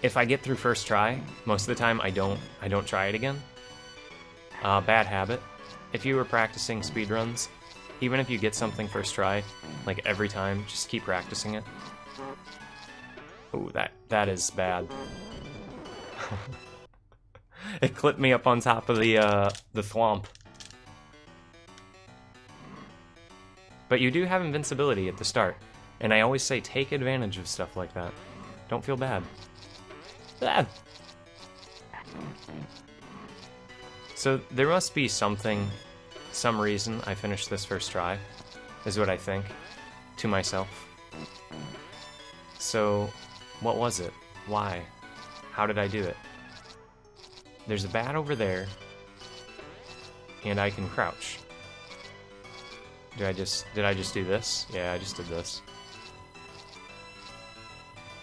Speaker 1: if I get through first try, most of the time I don't try it again. Bad habit. If you were practicing speedruns, even if you get something first try, like every time, just keep practicing it. Ooh, that is bad. It clipped me up on top of the thwomp. But you do have invincibility at the start, and I always say take advantage of stuff like that. Don't feel bad. Bad. So there must be some reason I finished this first try, is what I think, to myself. So, what was it? Why? How did I do it? There's a bat over there, and I can crouch. Did I just do this? Yeah, I just did this.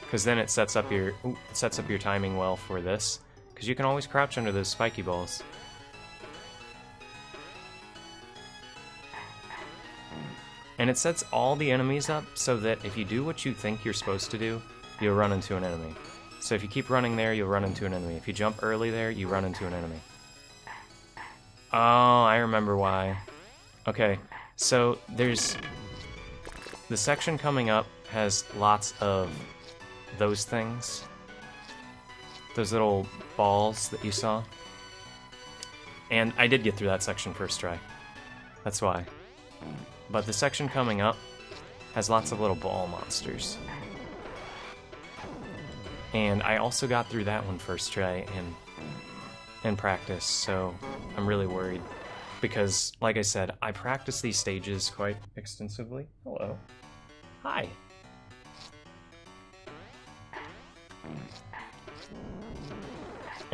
Speaker 1: Because then it sets up your timing well for this, because you can always crouch under those spiky balls. And it sets all the enemies up so that if you do what you think you're supposed to do, you'll run into an enemy. So if you keep running there, you'll run into an enemy. If you jump early there, you run into an enemy. Oh, I remember why. Okay, so there's... The section coming up has lots of those things. Those little balls that you saw. And I did get through that section first try. That's why. But the section coming up has lots of little ball monsters. And I also got through that one first try in practice, so I'm really worried. Because, like I said, I practice these stages quite extensively. Hello. Hi.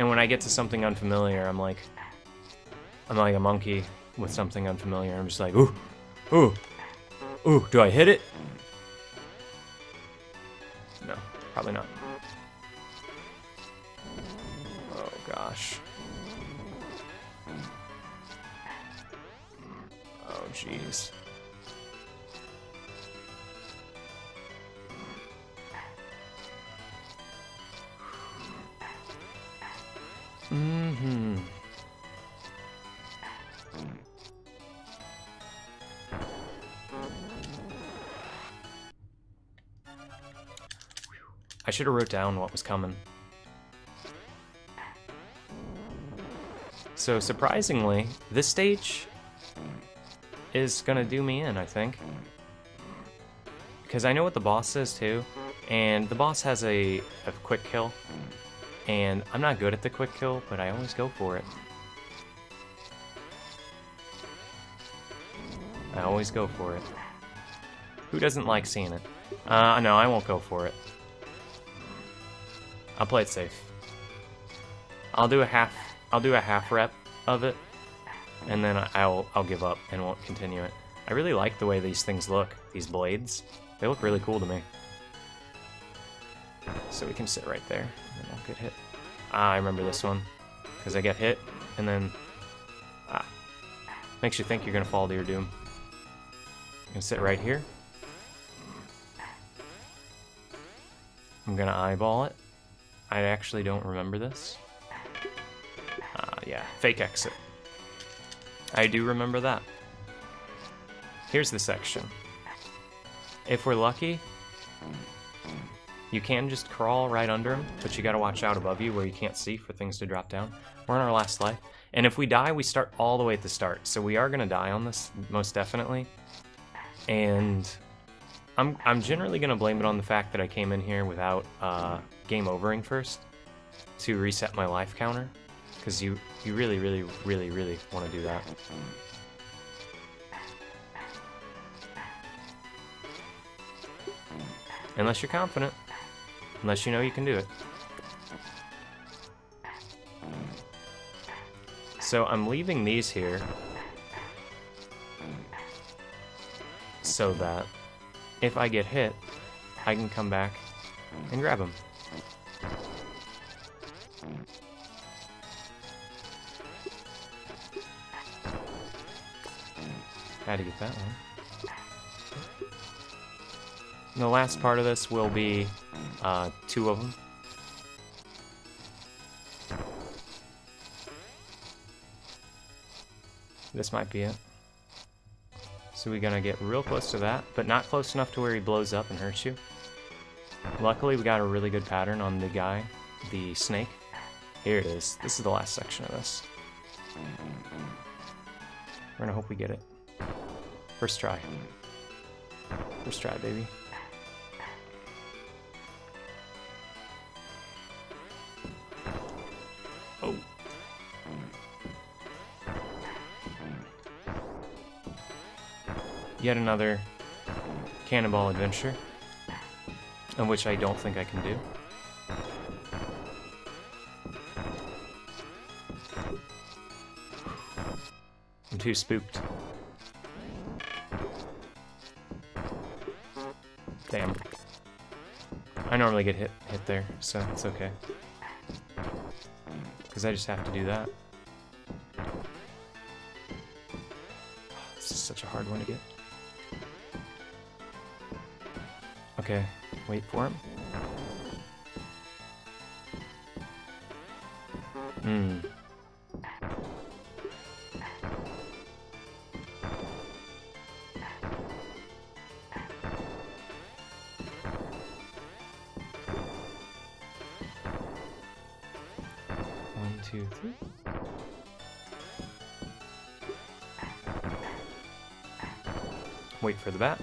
Speaker 1: And when I get to something unfamiliar, I'm like a monkey with something unfamiliar. I'm just like, ooh. Ooh! Ooh, do I hit it? No, probably not. Oh gosh. Oh jeez. Mm-hmm. I should have wrote down what was coming. So surprisingly, this stage is gonna do me in, I think. Because I know what the boss says too, and the boss has a quick kill, and I'm not good at the quick kill, but I always go for it. I always go for it. Who doesn't like seeing it? No, I won't go for it. I'll play it safe. I'll do a half rep of it, and then I'll give up and won't continue it. I really like the way these things look, these blades. They look really cool to me. So we can sit right there and won't get hit. I remember this one, because I get hit, and then makes you think you're gonna fall to your doom. You can sit right here. I'm gonna eyeball it. I actually don't remember this. Yeah, fake exit. I do remember that. Here's the section. If we're lucky, you can just crawl right under him, but you gotta watch out above you where you can't see for things to drop down. We're on our last life. And if we die, we start all the way at the start. So we are gonna die on this, most definitely. And I'm generally gonna blame it on the fact that I came in here without game overing first to reset my life counter. Because you really, really, really, really want to do that. Unless you're confident. Unless you know you can do it. So I'm leaving these here so that if I get hit, I can come back and grab them. Had to get that one. And the last part of this will be 2 of them. This might be it. So we're gonna get real close to that, but not close enough to where he blows up and hurts you. Luckily, we got a really good pattern on the guy, the snake. Here it is. This is the last section of this. We're gonna hope we get it. First try. First try, baby. Oh. Yet another cannonball adventure, of which I don't think I can do. I'm too spooked. Damn. I normally get hit there, so it's okay. Because I just have to do that. This is such a hard one to get. Okay, wait for him. One, two, three. Wait for the bat.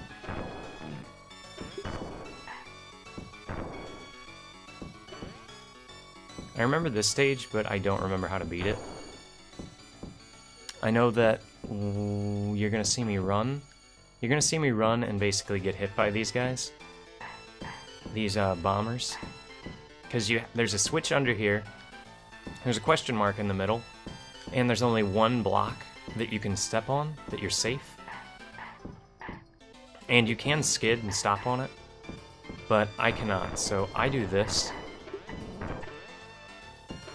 Speaker 1: I remember this stage, but I don't remember how to beat it. I know that you're gonna see me run. You're gonna see me run and basically get hit by these guys. These bombers. Because there's a switch under here. There's a question mark in the middle. And there's only one block that you can step on, that you're safe. And you can skid and stop on it. But I cannot, so I do this.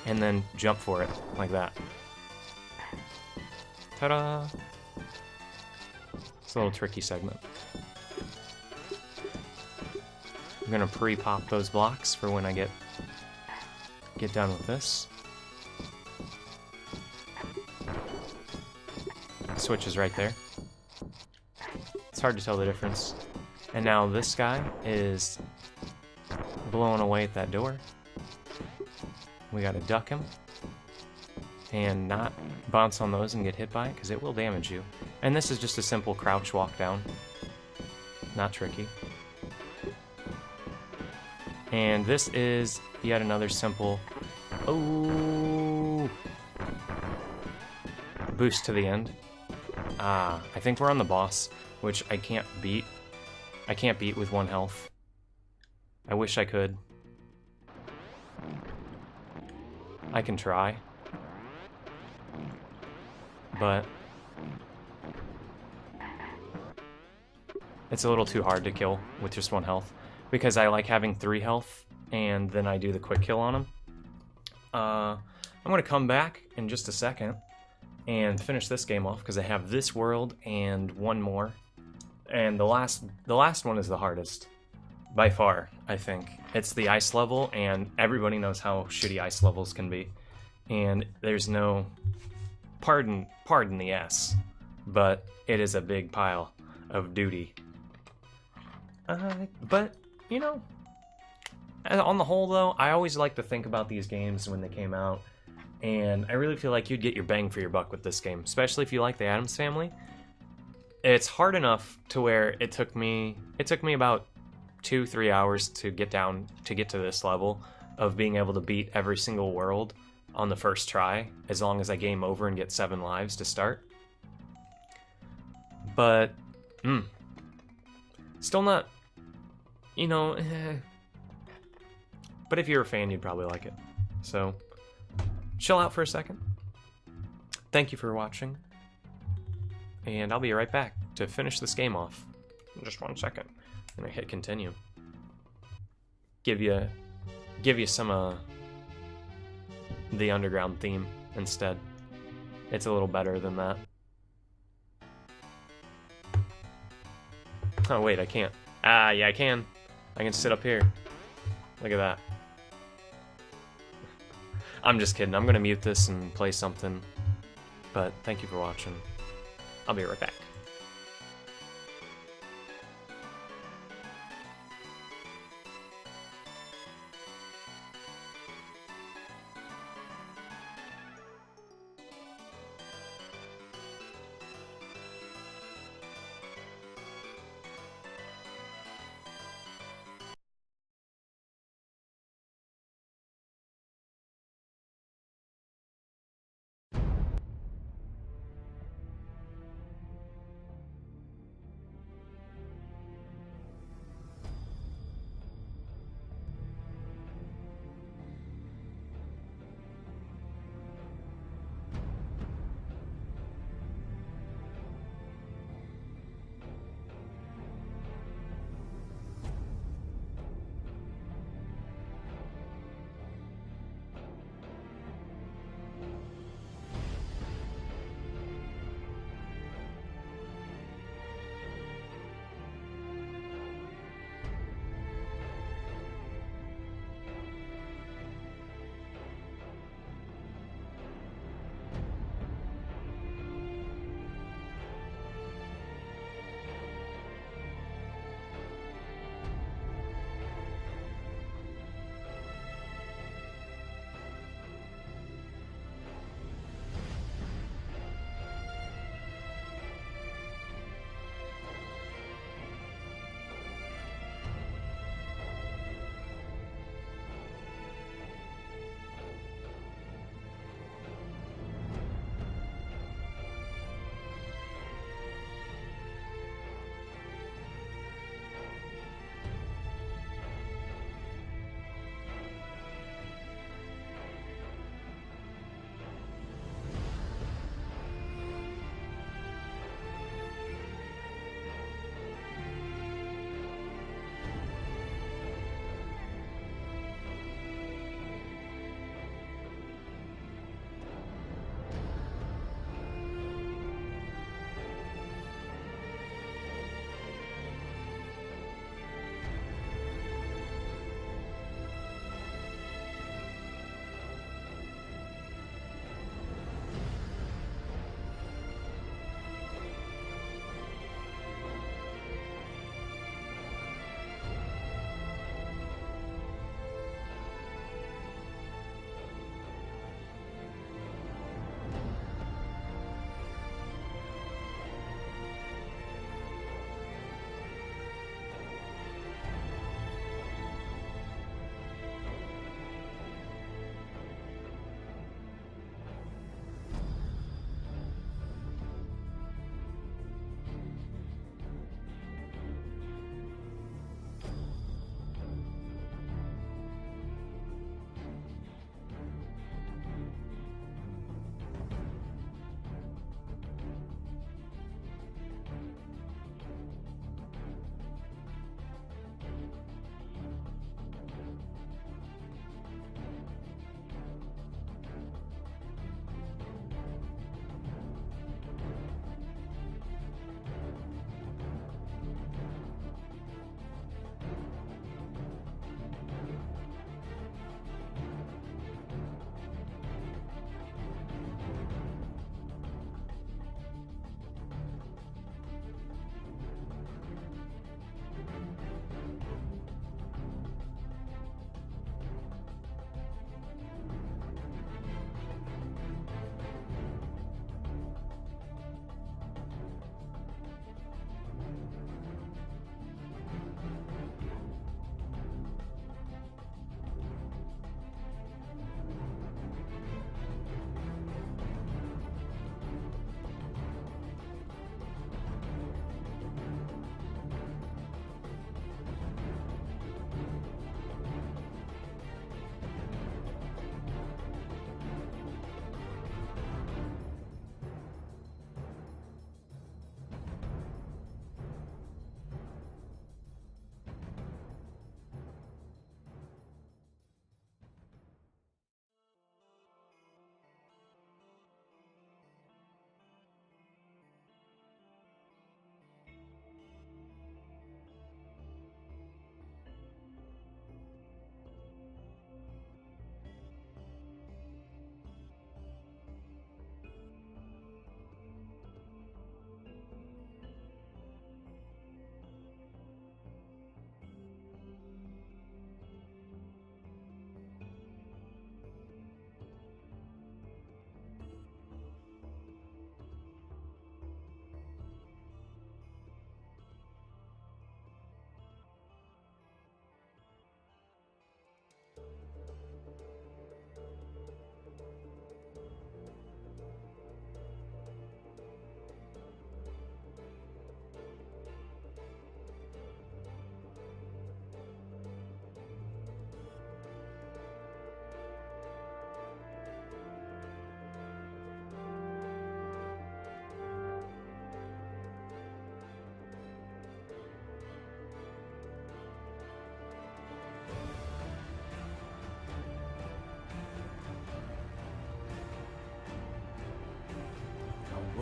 Speaker 1: And then jump for it, like that. Ta-da! It's a little tricky segment. I'm gonna pre-pop those blocks for when I get done with this. Switch is right there. It's hard to tell the difference. And now this guy is blowing away at that door. We gotta duck him. and not bounce on those and get hit by it, because it will damage you. And this is just a simple crouch walk down. Not tricky. And this is yet another simple... Oh! Boost to the end. I think we're on the boss, which I can't beat. I can't beat with 1 health. I wish I could. I can try. But it's a little too hard to kill with just 1 health, because I like having 3 health, and then I do the quick kill on him. I'm going to come back in just a second and finish this game off, because I have this world and 1 more. And the last one is the hardest, by far, I think. It's the ice level, and everybody knows how shitty ice levels can be. And there's no... Pardon the S, but it is a big pile of duty. But, you know, on the whole, though, I always like to think about these games when they came out, and I really feel like you'd get your bang for your buck with this game, especially if you like the Addams Family. It's hard enough to where it took me about 2-3 hours to get to this level of being able to beat every single world on the first try, as long as I game over and get 7 lives to start. But, still not, you know, But if you're a fan, you'd probably like it. So, chill out for a second. Thank you for watching. And I'll be right back to finish this game off. In just 1 second. And I hit continue. Give you some, the underground theme instead. It's a little better than that. Oh wait, I can't. Yeah, I can. I can sit up here. Look at that. I'm just kidding. I'm gonna mute this and play something. But thank you for watching. I'll be right back.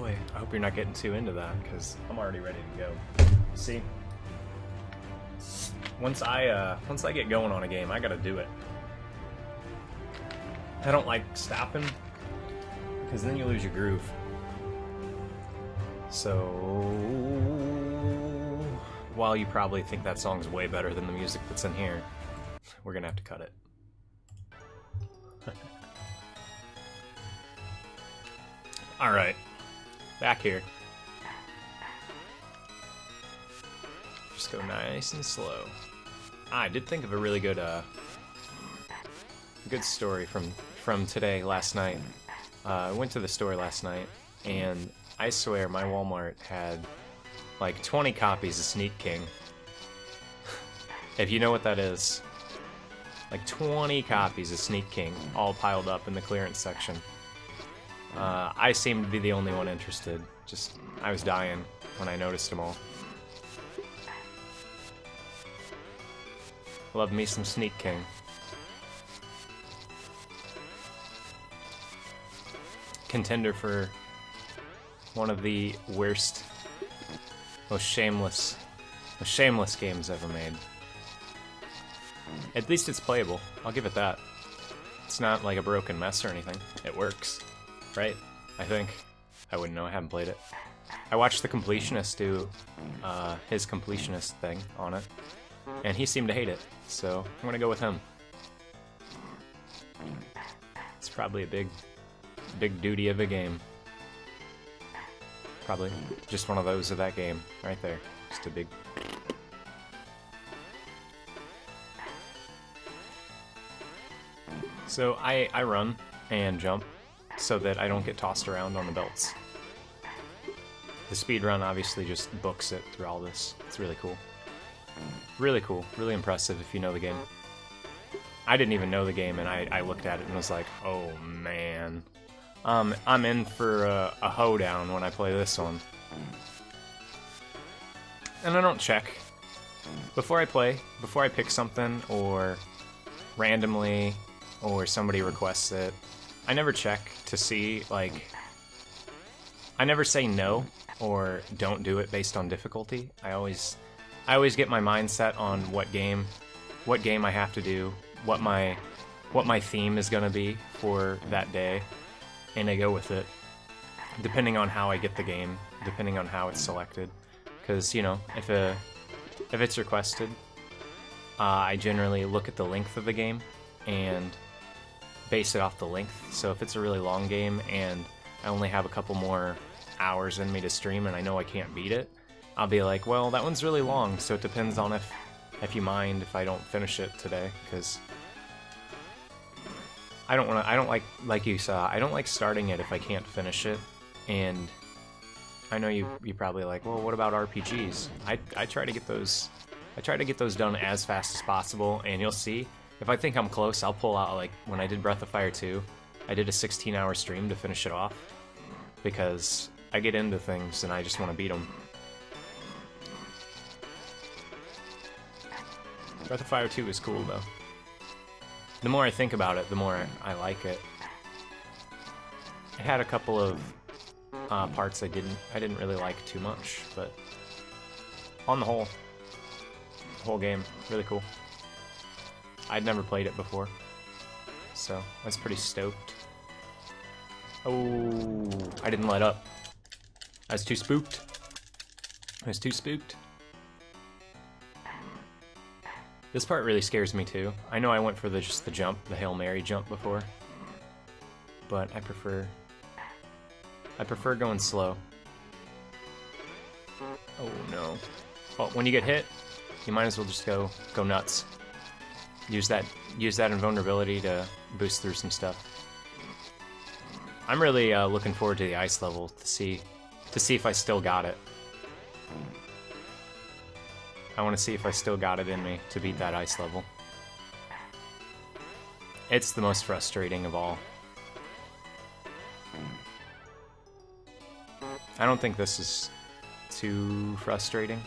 Speaker 1: boy, I hope you're not getting too into that, because I'm already ready to go. See? Once I get going on a game, I gotta do it. I don't like stopping, because then you lose your groove. So, while you probably think that song's way better than the music that's in here, we're gonna have to cut it. Alright, back here. Just go nice and slow. I did think of a really good good story from today, last night. I went to the store last night, and I swear my Walmart had like 20 copies of Sneak King. If you know what that is. Like 20 copies of Sneak King, all piled up in the clearance section. I seemed to be the only one interested. Just, I was dying when I noticed them all. Love me some Sneak King. Contender for one of the worst, most shameless games ever made. At least it's playable. I'll give it that. It's not like a broken mess or anything. It works. Right? I think. I wouldn't know. I haven't played it. I watched the completionist do his completionist thing on it, and he seemed to hate it, so I'm gonna go with him. It's probably a big duty of a game. Probably just one of those of that game, right there. Just a big... So I run and jump so that I don't get tossed around on the belts. The speedrun obviously just books it through all this. It's really cool. Really cool. Really impressive if you know the game. I didn't even know the game, and I looked at it and was like, oh man. I'm in for a hoedown when I play this one. And I don't check. Before I play, before I pick something, or randomly, or somebody requests it, I never check to see, like... I never say no, or don't do it based on difficulty. I always get my mindset on what game I have to do, what my theme is gonna be for that day, and I go with it, depending on how I get the game, depending on how it's selected. Because, you know, if it's requested, I generally look at the length of the game and base it off the length. So if it's a really long game and I only have a couple more hours in me to stream and I know I can't beat it, I'll be like, well, that one's really long, so it depends on if you mind if I don't finish it today, because I don't like you saw, I don't like starting it if I can't finish it. And I know you probably like, well, what about RPGs? I try to get those done as fast as possible, and you'll see, if I think I'm close, I'll pull out, like, when I did Breath of Fire 2, I did a 16-hour stream to finish it off, because I get into things and I just want to beat them. Breath of Fire 2 is cool, though. The more I think about it, the more I like it. It had a couple of parts I didn't really like too much, but on the whole game, really cool. I'd never played it before, so I was pretty stoked. Oh, I didn't let up. I was too spooked. This part really scares me too. I know I went for just the jump, the Hail Mary jump before, but I prefer going slow. Oh no. Well, when you get hit, you might as well just go nuts. Use that invulnerability to boost through some stuff. I'm really looking forward to the ice level to see if I still got it. I want to see if I still got it in me to beat that ice level. It's the most frustrating of all. I don't think this is too frustrating.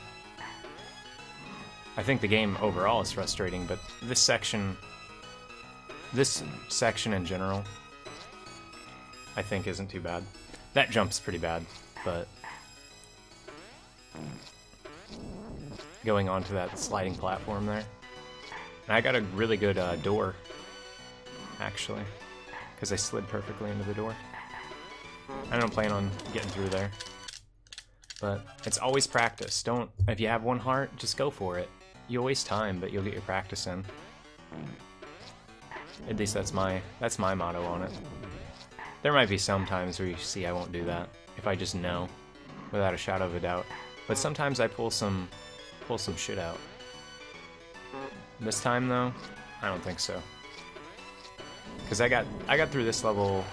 Speaker 1: I think the game overall is frustrating, but this section in general, I think isn't too bad. That jump's pretty bad. but going onto that sliding platform there. And I got a really good door, actually, because I slid perfectly into the door. I don't plan on getting through there, but it's always practice. If you have one heart, just go for it. You'll waste time, but you'll get your practice in. At least that's my motto on it. There might be some times where you see I won't do that, if I just know, without a shadow of a doubt. But sometimes I pull some shit out. This time though, I don't think so. Cause I got through this level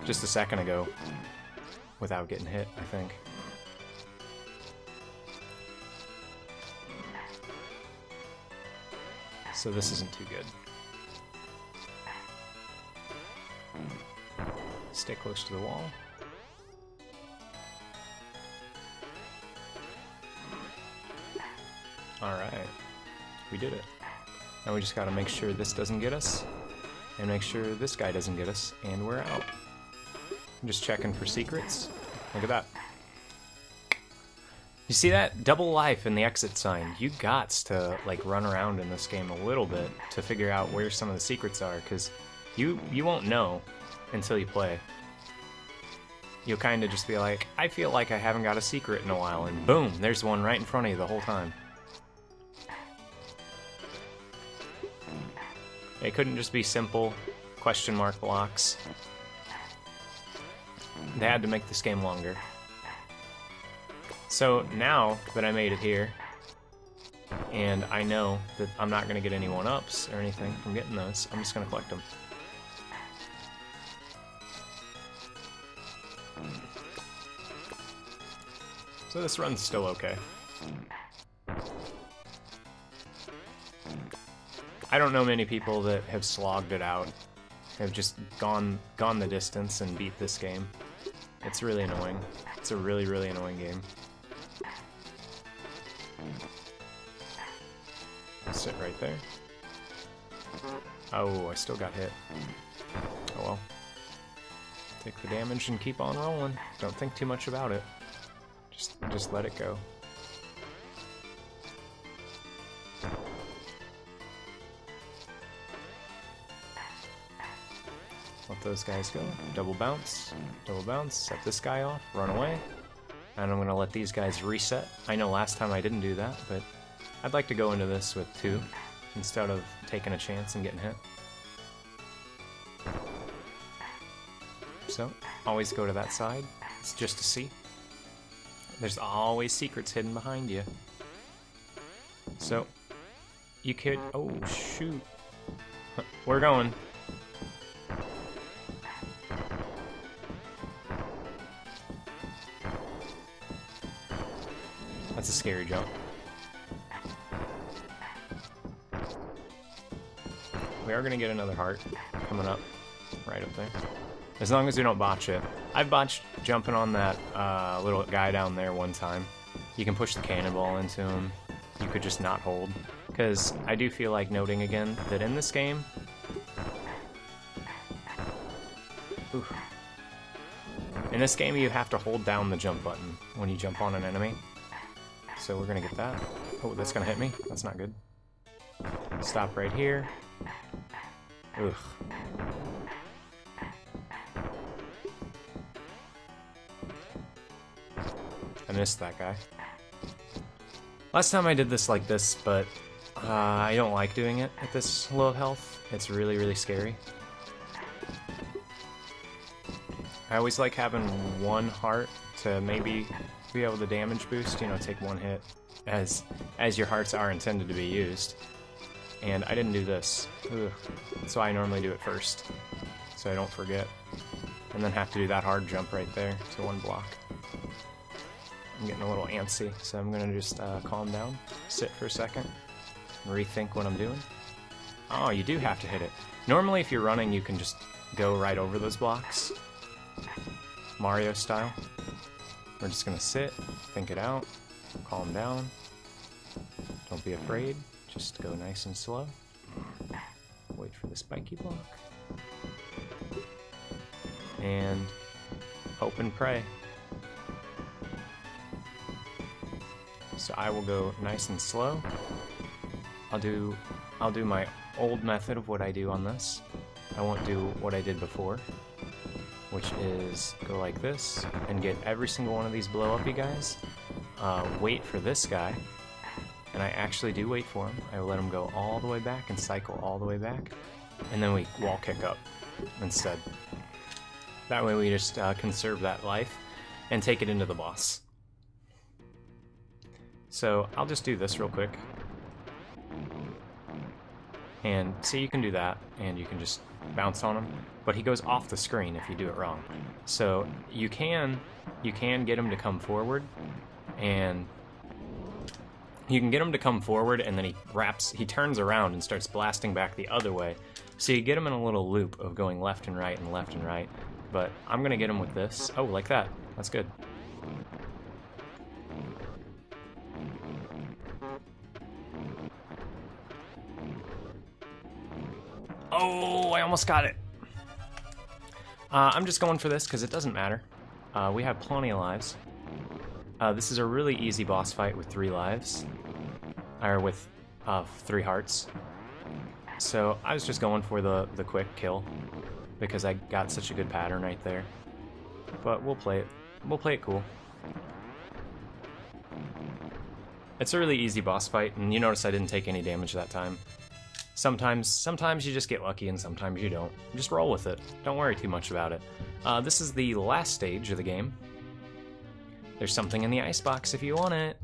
Speaker 1: just a second ago without getting hit, I think. So this isn't too good. Stay close to the wall. Alright, we did it. Now we just gotta make sure this doesn't get us, and make sure this guy doesn't get us, and we're out. I'm just checking for secrets. Look at that. You see that? Double life in the exit sign. You gots to like run around in this game a little bit to figure out where some of the secrets are, because you won't know until you play. You'll kind of just be like, I feel like I haven't got a secret in a while, and boom, there's one right in front of you the whole time. It couldn't just be simple question mark blocks. They had to make this game longer. So now that I made it here, and I know that I'm not going to get any 1-ups or anything from getting those, I'm just going to collect them. So this run's still okay. I don't know many people that have slogged it out, have just gone the distance and beat this game. It's really annoying. It's a really, really annoying game. Sit right there. Oh, I still got hit. Oh well. Take the damage and keep on rolling. Don't think too much about it. Just let it go. Let those guys go. Double bounce, set this guy off, run away. And I'm gonna let these guys reset. I know last time I didn't do that, but I'd like to go into this with 2 instead of taking a chance and getting hit. So, always go to that side. It's just to see. There's always secrets hidden behind you. So, you could... Oh, shoot. We're going. That's a scary jump. We are going to get another heart coming up right up there. As long as we don't botch it. I've botched jumping on that little guy down there one time. You can push the cannonball into him. You could just not hold. Because I do feel like noting again that in this game... Oof. In this game you have to hold down the jump button when you jump on an enemy. So we're going to get that. Oh, that's going to hit me. That's not good. Stop right here. Ugh. I missed that guy. Last time I did this like this, but I don't like doing it at this low of health. It's really, really scary. I always like having 1 heart to maybe be able to damage boost, you know, take 1 hit as your hearts are intended to be used. And I didn't do this. Ugh. So I normally do it first, so I don't forget. And then have to do that hard jump right there to 1 block. I'm getting a little antsy, so I'm gonna just calm down, sit for a second, and rethink what I'm doing. Oh, you do have to hit it. Normally if you're running, you can just go right over those blocks. Mario style. We're just gonna sit, think it out, calm down. Don't be afraid, just go nice and slow. Wait for the spiky block. And hope and pray. So I will go nice and slow. I'll do my old method of what I do on this. I won't do what I did before, which is go like this and get every single one of these blow-uppy guys. Wait for this guy, and I actually do wait for him. I let him go all the way back and cycle all the way back, and then we wall kick up instead. That way we just conserve that life and take it into the boss. So I'll just do this real quick. And see, you can do that, and you can just bounce on him, but he goes off the screen if you do it wrong. So you can get him to come forward, and you can get him to come forward, and then he turns around and starts blasting back the other way. So you get him in a little loop of going left and right and left and right. But I'm gonna get him with this. Oh, like that. That's good. Oh, I almost got it. I'm just going for this because it doesn't matter. We have plenty of lives. This is a really easy boss fight with 3 lives. Or with 3 hearts. So I was just going for the quick kill because I got such a good pattern right there. But we'll play it. We'll play it cool. It's a really easy boss fight, and you notice I didn't take any damage that time. Sometimes you just get lucky and sometimes you don't. Just roll with it. Don't worry too much about it. This is the last stage of the game. There's something in the icebox if you want it.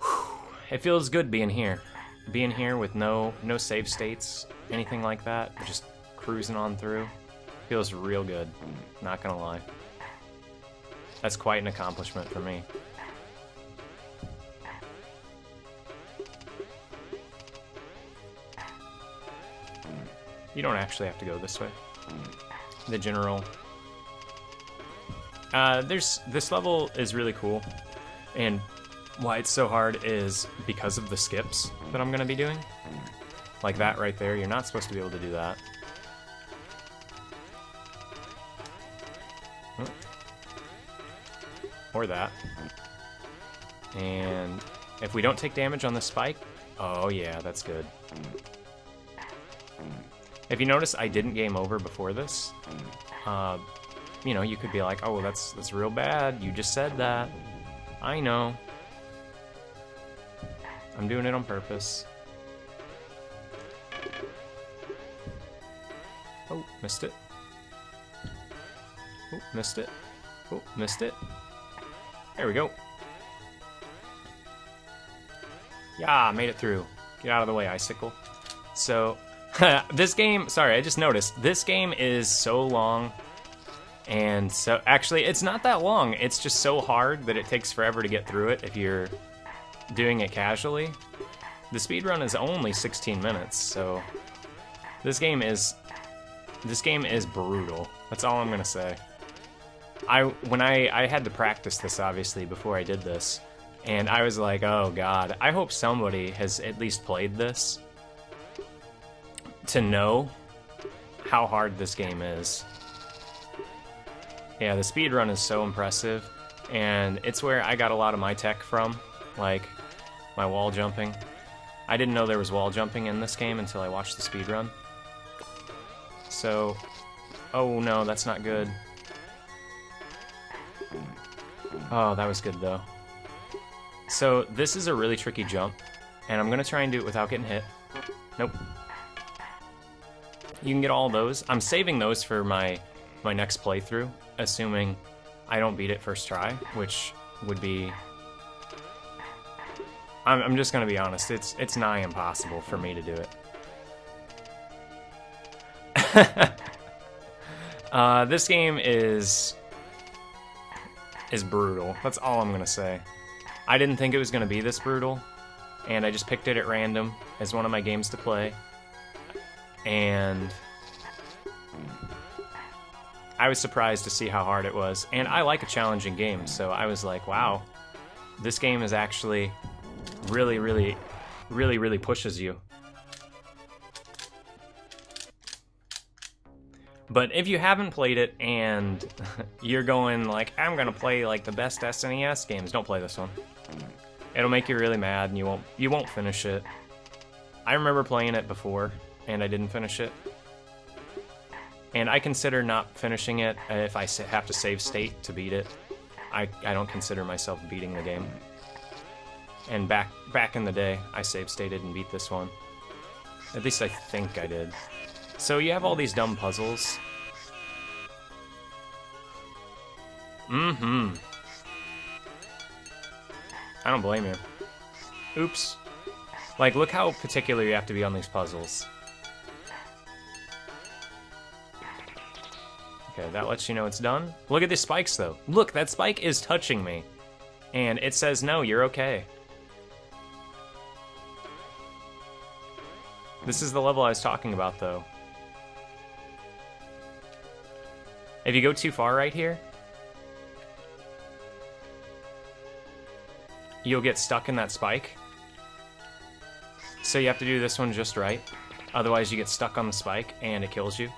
Speaker 1: Whew. It feels good being here. Being here with no save states, anything like that. Just cruising on through. Feels real good. Not gonna lie. That's quite an accomplishment for me. You don't actually have to go this way. The general... this level is really cool, and why it's so hard is because of the skips that I'm going to be doing. Like that right there, you're not supposed to be able to do that. Or that. And if we don't take damage on the spike, oh yeah, that's good. If you notice, I didn't game over before this. You know, you could be like, oh, that's real bad. You just said that. I know. I'm doing it on purpose. Oh, missed it. Oh, missed it. Oh, missed it. There we go. Yeah, made it through. Get out of the way, Icicle. So... this game, sorry, I just noticed, this game is so long, and so, actually, it's not that long, it's just so hard that it takes forever to get through it if you're doing it casually. The speedrun is only 16 minutes, so this game is brutal. That's all I'm gonna say. When I had to practice this, obviously, before I did this, and I was like, oh god, I hope somebody has at least played this to know how hard this game is. Yeah, the speedrun is so impressive, and it's where I got a lot of my tech from, like my wall jumping. I didn't know there was wall jumping in this game until I watched the speedrun. So, oh no, that's not good. Oh, that was good though. So this is a really tricky jump, and I'm gonna try and do it without getting hit. Nope. You can get all those. I'm saving those for my next playthrough, assuming I don't beat it first try, which would be... I'm just gonna be honest, it's nigh impossible for me to do it. This game is brutal. That's all I'm gonna say. I didn't think it was gonna be this brutal, and I just picked it at random as one of my games to play. And I was surprised to see how hard it was. And I like a challenging game, so I was like, wow, this game is actually really pushes you. But if you haven't played it and you're going like, I'm gonna play like the best SNES games, don't play this one. It'll make you really mad and you won't finish it. I remember playing it before and I didn't finish it. And I consider not finishing it if I have to save state to beat it. I don't consider myself beating the game. And back in the day, I save stated and beat this one. At least I think I did. So you have all these dumb puzzles. I don't blame you. Oops. Like, look how particular you have to be on these puzzles. Okay, that lets you know it's done. Look at the spikes, though. Look, that spike is touching me. And it says, no, you're okay. This is the level I was talking about, though. If you go too far right here, you'll get stuck in that spike. So you have to do this one just right. Otherwise, you get stuck on the spike, and it kills you.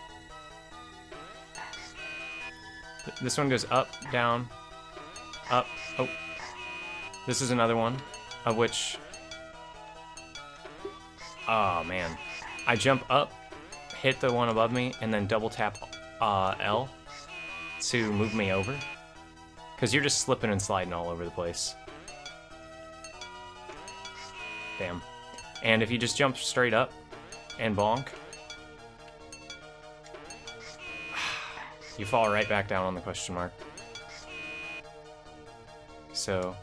Speaker 1: This one goes up, down, up. Oh. This is another one, of which... Oh, man. I jump up, hit the one above me, and then double tap L to move me over. Because you're just slipping and sliding all over the place. Damn. And if you just jump straight up and bonk, you fall right back down on the question mark. So...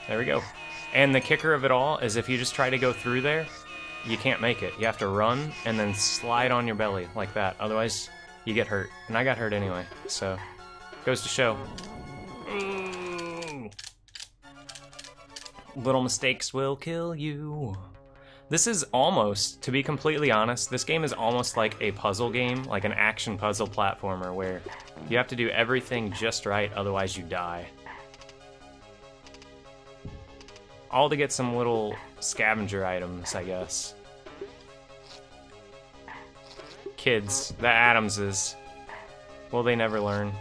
Speaker 1: there we go. And the kicker of it all is if you just try to go through there, you can't make it. You have to run and then slide on your belly like that. Otherwise, you get hurt. And I got hurt anyway, so goes to show. Little mistakes will kill you. This is almost, to be completely honest, this game is almost like a puzzle game, like an action puzzle platformer where you have to do everything just right, otherwise you die. All to get some little scavenger items, I guess. Kids, the Addamses. Will they never learn?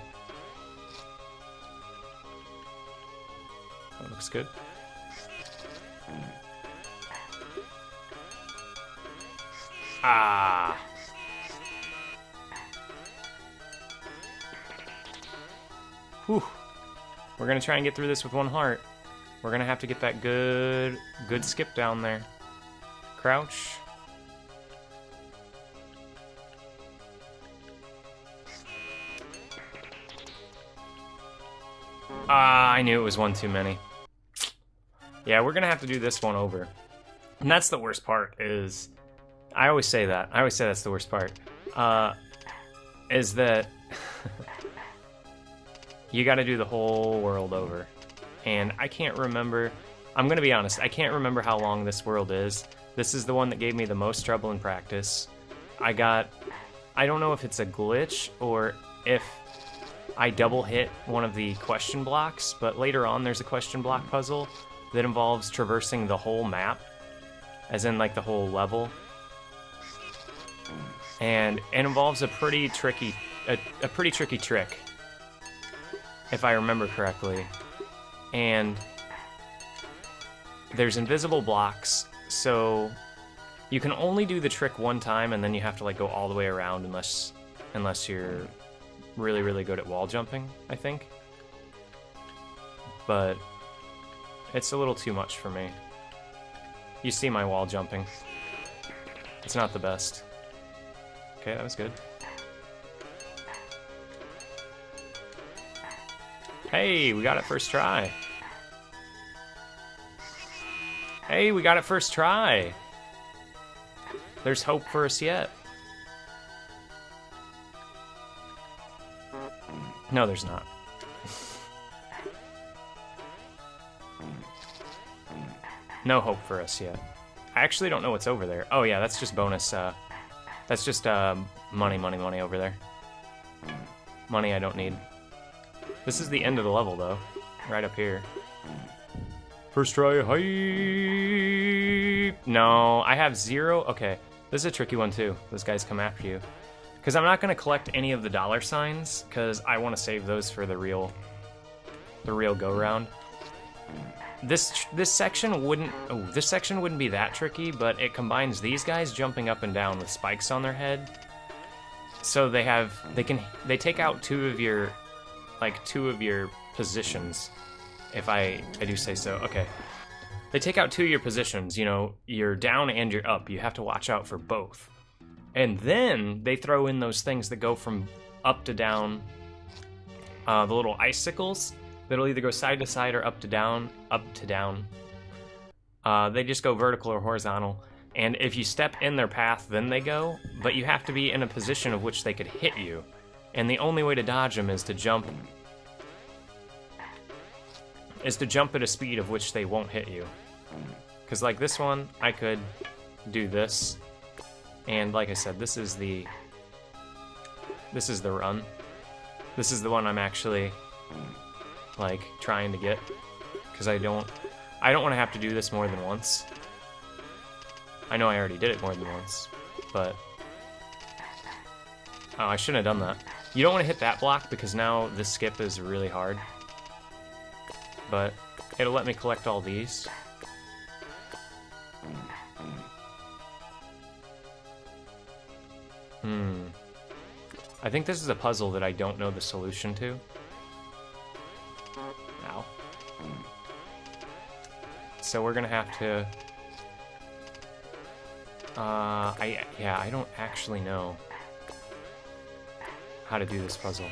Speaker 1: That looks good. Ah! Whew. We're gonna try and get through this with one heart. We're gonna have to get that good skip down there. Crouch. Ah, I knew it was one too many. Yeah, we're gonna have to do this one over. And that's the worst part, is... I always say that. I always say that's the worst part. Is that... you gotta do the whole world over. And I can't remember... I'm gonna be honest, I can't remember how long this world is. This is the one that gave me the most trouble in practice. I don't know if it's a glitch, or if I double hit one of the question blocks, but later on there's a question block puzzle that involves traversing the whole map, as in like the whole level. And it involves a pretty tricky trick, if I remember correctly. And there's invisible blocks, so you can only do the trick one time, and then you have to like go all the way around unless you're really, really good at wall jumping, I think. But it's a little too much for me. You see my wall jumping. It's not the best. Okay, that was good. Hey, we got it first try. Hey, we got it first try. There's hope for us yet. No, there's not. No hope for us yet. I actually don't know what's over there. Oh yeah, that's just bonus, that's just, money over there. Money I don't need. This is the end of the level, though. right up here. First try, hype! No, I have 0. Okay, this is a tricky one too. Those guys come after you. Because I'm not going to collect any of the dollar signs, because I want to save those for the real go-round. This section wouldn't be that tricky, but it combines these guys jumping up and down with spikes on their head. So they take out two of your positions, if I do say so. Okay. They take out 2 of your positions, you know, you're down and you're up. You have to watch out for both. And then they throw in those things that go from up to down, the little icicles that'll either go side to side or up to down, up to down. They just go vertical or horizontal. And if you step in their path, then they go, but you have to be in a position of which they could hit you. And the only way to dodge them is to jump at a speed of which they won't hit you. Because like this one, I could do this. And like I said, this is the run. This is the one I'm actually like trying to get, because I don't want to have to do this more than once. I know I already did it more than once, but oh, I shouldn't have done that. You don't want to hit that block because now this skip is really hard. But it'll let me collect all these. I think this is a puzzle that I don't know the solution to. Ow. So we're gonna have to... I don't actually know how to do this puzzle.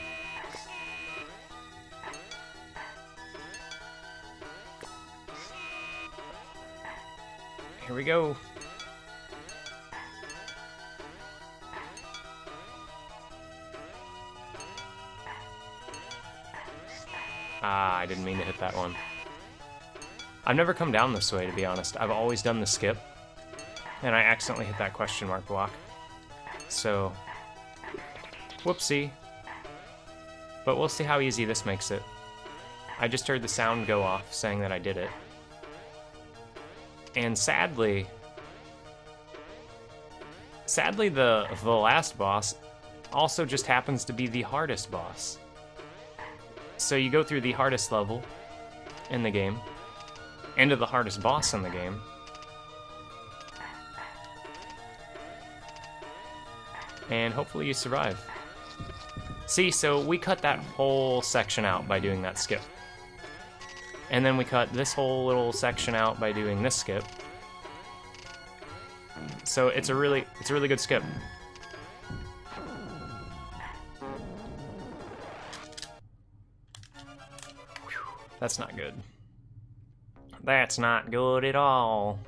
Speaker 1: Here we go. I didn't mean to hit that one. I've never come down this way, to be honest. I've always done the skip, and I accidentally hit that question mark block. So, whoopsie. But we'll see how easy this makes it. I just heard the sound go off saying that I did it. And sadly, the last boss also just happens to be the hardest boss. So you go through the hardest level in the game, into the hardest boss in the game, and hopefully you survive. See, so we cut that whole section out by doing that skip. And then we cut this whole little section out by doing this skip. So it's a really good skip. That's not good. That's not good at all.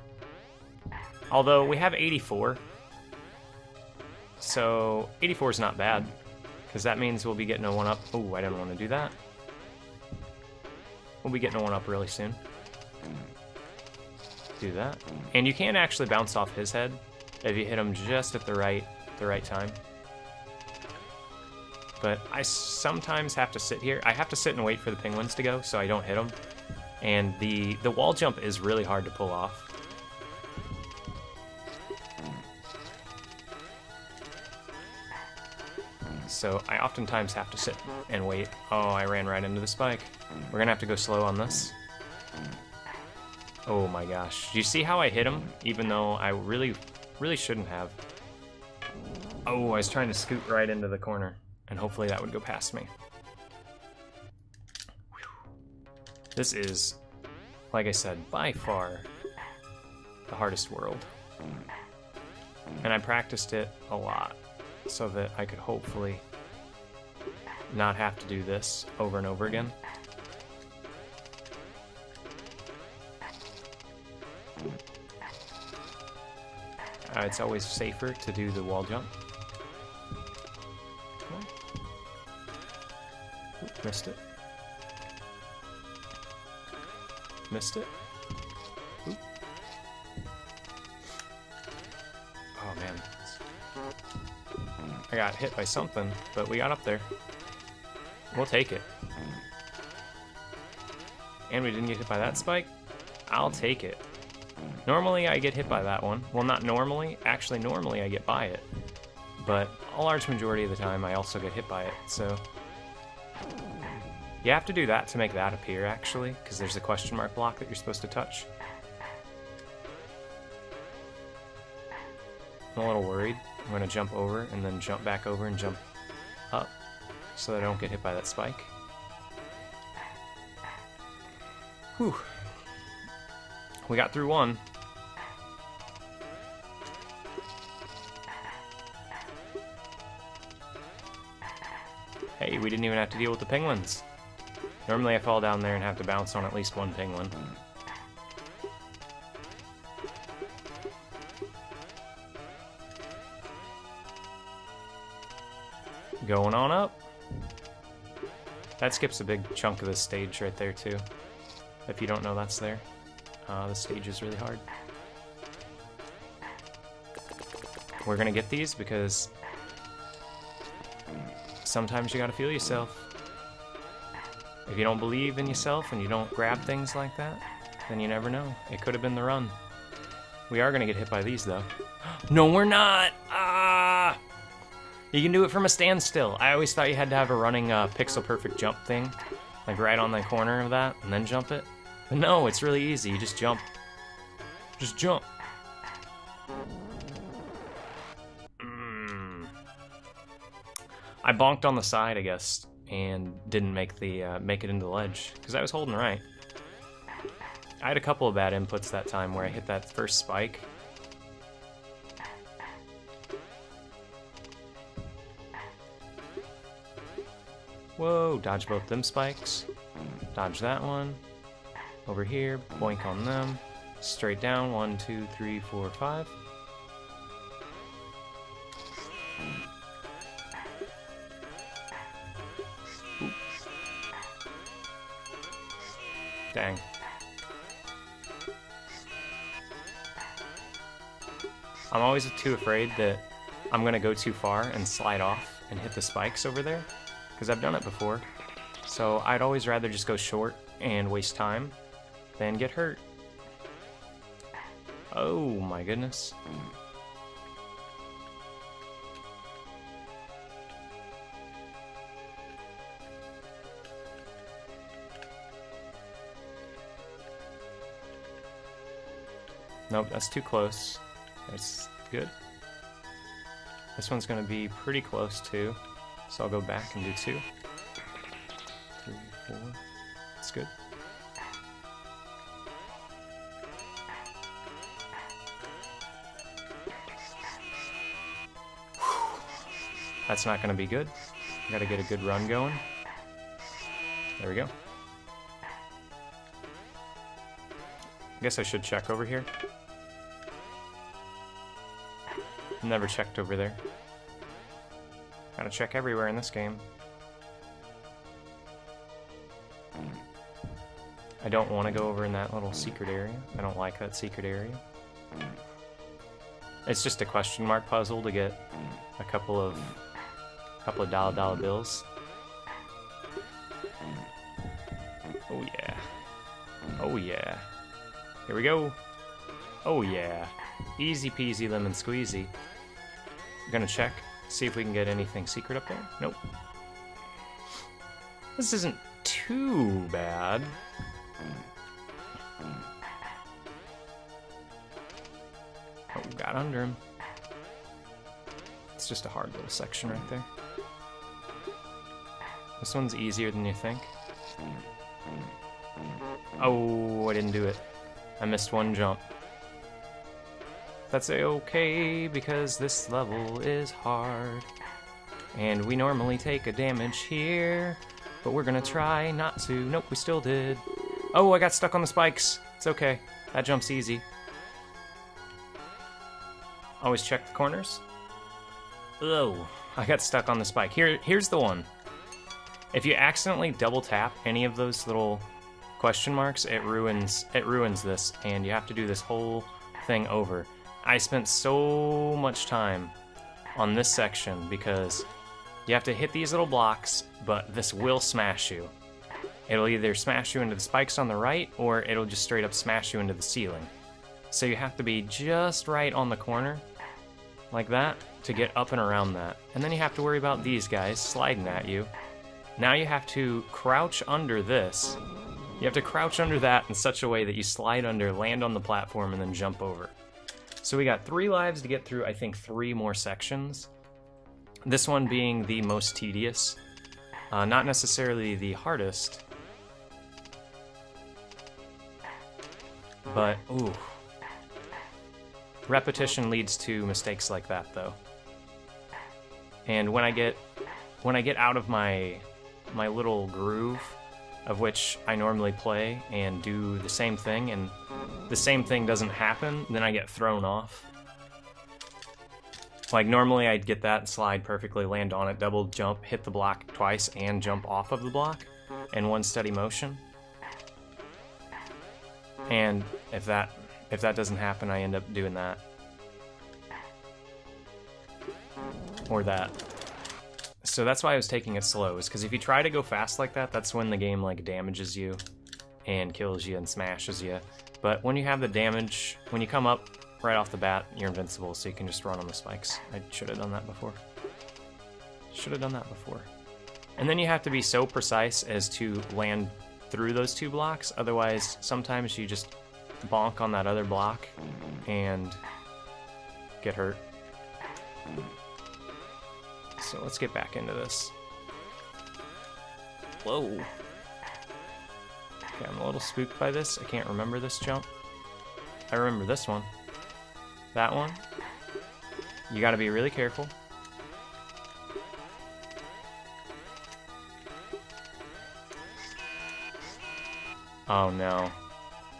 Speaker 1: Although we have 84. So 84 is not bad, because that means we'll be getting a 1-up. Oh, I didn't want to do that. We'll be getting a 1-up really soon. Do that. And you can actually bounce off his head if you hit him just at the right time. But I sometimes have to sit here. I have to sit and wait for the penguins to go so I don't hit them. And the wall jump is really hard to pull off. So I oftentimes have to sit and wait. Oh, I ran right into the spike. We're gonna have to go slow on this. Oh my gosh. Do you see how I hit him? Even though I really shouldn't have. Oh, I was trying to scoot right into the corner, and hopefully that would go past me. This is, like I said, by far the hardest world. And I practiced it a lot so that I could hopefully not have to do this over and over again. It's always safer to do the wall jump. Oop, missed it. Missed it. Oop. Oh man. I got hit by something, but we got up there. We'll take it. And we didn't get hit by that spike. I'll take it. Normally I get hit by that one. Well, not normally. Actually, normally I get by it. But a large majority of the time I also get hit by it, so... You have to do that to make that appear, actually, because there's a question mark block that you're supposed to touch. I'm a little worried. I'm going to jump over and then jump back over and jump up so that I don't get hit by that spike. Whew. We got through one. Hey, we didn't even have to deal with the penguins. Normally I fall down there and have to bounce on at least one penguin. Going on up. That skips a big chunk of the stage right there too. If you don't know that's there. The stage is really hard. We're gonna get these because sometimes you gotta feel yourself. If you don't believe in yourself and you don't grab things like that, then you never know. It could have been the run. We are gonna get hit by these though. No, we're not! Ah! You can do it from a standstill. I always thought you had to have a running pixel perfect jump thing, like right on the corner of that, and then jump it. But no, it's really easy. You just jump. Just jump. I bonked on the side, I guess, and didn't make the make it into the ledge because I was holding right. I had a couple of bad inputs that time where I hit that first spike. Whoa, dodge both them spikes. Dodge that one. Over here, boink on them. Straight down, 1, 2, 3, 4, 5. Ooh. Dang. I'm always too afraid that I'm gonna go too far and slide off and hit the spikes over there, because I've done it before. So I'd always rather just go short and waste time than get hurt. Oh my goodness. Nope, that's too close. That's good. This one's gonna be pretty close too, so I'll go back and do 2. 3, 4. That's good. That's not gonna be good. Gotta get a good run going. There we go. I guess I should check over here. Never checked over there. Gotta check everywhere in this game. I don't want to go over in that little secret area. I don't like that secret area. It's just a question mark puzzle to get a couple of dollar bills. Oh yeah. Oh yeah. Here we go. Oh yeah. Easy peasy lemon squeezy. I'm gonna check, see if we can get anything secret up there. Nope. This isn't too bad. Oh, got under him. It's just a hard little section right there. This one's easier than you think. Oh, I didn't do it. I missed one jump. That's okay, because this level is hard. And we normally take a damage here, but we're gonna try not to. Nope, we still did. Oh, I got stuck on the spikes. It's okay. That jump's easy. Always check the corners. Oh, I got stuck on the spike. Here's the one. If you accidentally double tap any of those little question marks, it ruins this, and you have to do this whole thing over. I spent so much time on this section because you have to hit these little blocks, but this will smash you. It'll either smash you into the spikes on the right, or it'll just straight up smash you into the ceiling. So you have to be just right on the corner, like that, to get up and around that. And then you have to worry about these guys sliding at you. Now you have to crouch under this. You have to crouch under that in such a way that you slide under, land on the platform, and then jump over. So we got 3 lives to get through, I think 3 more sections. This one being the most tedious. Not necessarily the hardest. But, ooh. Repetition leads to mistakes like that, though. And when I get out of my little groove, of which I normally play and do the same thing, and the same thing doesn't happen, then I get thrown off. Like, normally I'd get that, slide perfectly, land on it, double jump, hit the block twice, and jump off of the block in one steady motion. And if that doesn't happen, I end up doing that. Or that. So that's why I was taking it slow, is because if you try to go fast like that, that's when the game like damages you and kills you and smashes you. But when you have the damage, when you come up right off the bat, you're invincible, so you can just run on the spikes. I should have done that before. And then you have to be so precise as to land through those 2 blocks, otherwise sometimes you just bonk on that other block and get hurt. So let's get back into this. Whoa. Okay, I'm a little spooked by this. I can't remember this jump. I remember this one. That one. You gotta be really careful. Oh no.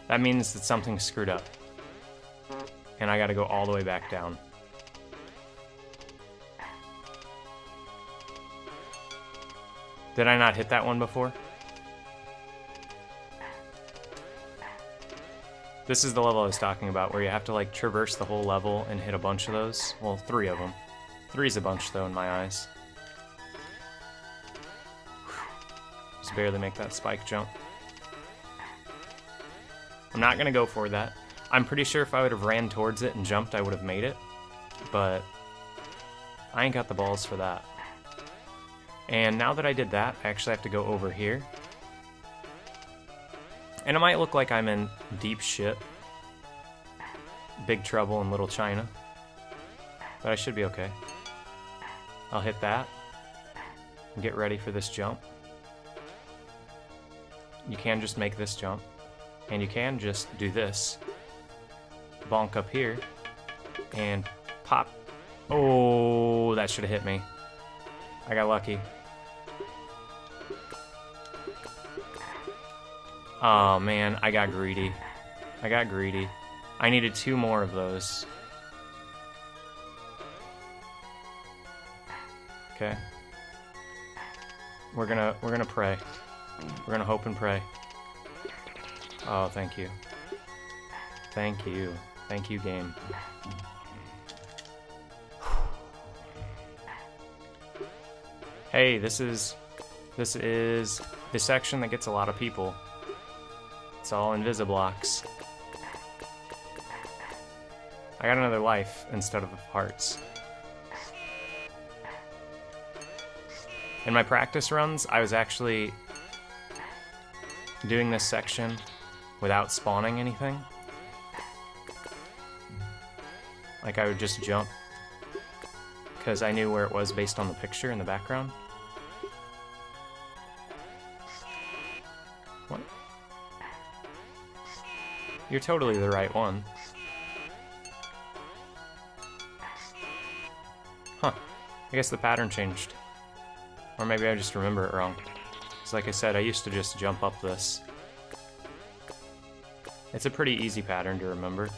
Speaker 1: That means that something's screwed up. And I gotta go all the way back down. Did I not hit that one before? This is the level I was talking about, where you have to like traverse the whole level and hit a bunch of those. Well, 3 of them. 3's a bunch though in my eyes. Just barely make that spike jump. I'm not gonna go for that. I'm pretty sure if I would have ran towards it and jumped, I would have made it. But I ain't got the balls for that. And now that I did that, I actually have to go over here. And it might look like I'm in deep shit. Big trouble in Little China. But I should be okay. I'll hit that. And get ready for this jump. You can just make this jump. And you can just do this. Bonk up here. And pop. Oh, that should have hit me. I got lucky. Oh man, I got greedy. I needed 2 more of those. Okay. We're gonna pray. We're gonna hope and pray. Oh, thank you. Thank you. Thank you, game. Hey, this is the section that gets a lot of people. It's all Invisiblocks. I got another life instead of hearts. In my practice runs, I was actually doing this section without spawning anything. Like I would just jump because I knew where it was based on the picture in the background. What? You're totally the right one. Huh. I guess the pattern changed. Or maybe I just remember it wrong. Because like I said, I used to just jump up this. It's a pretty easy pattern to remember.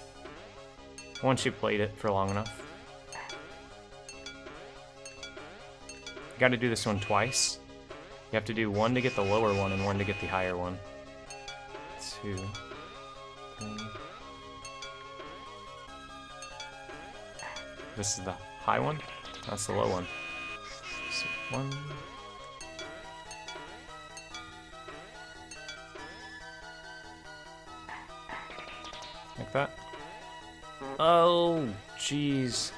Speaker 1: Once you played it for long enough. You gotta do this one twice. You have to do 1 to get the lower one and 1 to get the higher one. 2, 3. This is the high one? That's the low one. So 1. like that. Oh, jeez.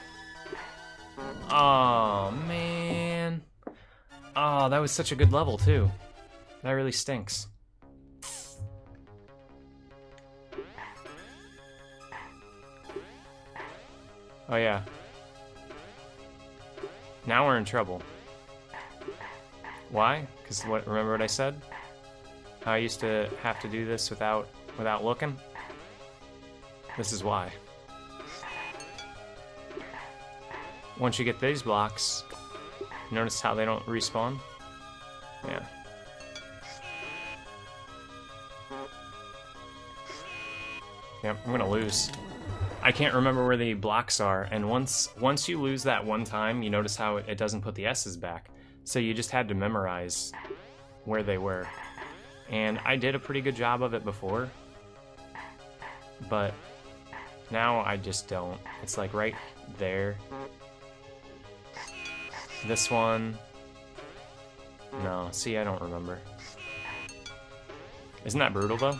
Speaker 1: Oh, man. Oh, that was such a good level, too. That really stinks. Oh, yeah. Now we're in trouble. Why? Because remember what I said? How I used to have to do this without looking? This is why. Once you get these blocks, notice how they don't respawn? Yeah. Yep, I'm gonna lose. I can't remember where the blocks are, and once you lose that one time, you notice how it doesn't put the S's back. So you just had to memorize where they were. And I did a pretty good job of it before, but now I just don't. It's like right there. This one. No, see, I don't remember. Isn't that brutal, though?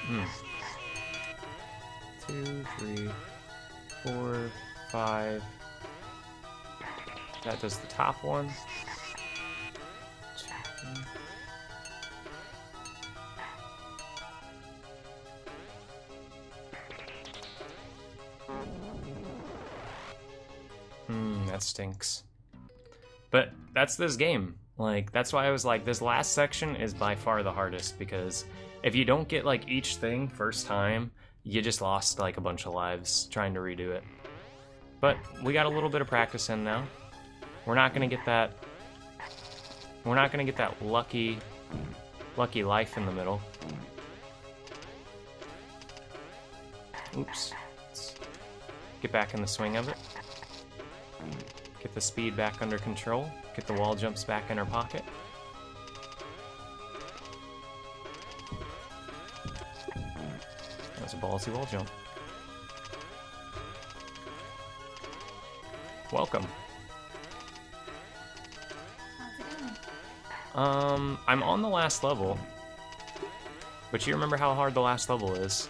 Speaker 1: Hmm. 2, 3, 4, 5. That does the top one. 2, 3. That stinks. But that's this game. Like, that's why I was like, this last section is by far the hardest, because if you don't get like each thing first time, you just lost like a bunch of lives trying to redo it. But we got a little bit of practice in now. We're not gonna get that lucky life in the middle. Oops. Let's get back in the swing of it. Get the speed back under control. Get the wall jumps back in her pocket. That was a ballsy wall jump. Welcome.
Speaker 2: How's it going?
Speaker 1: I'm on the last level. But you remember how hard the last level is.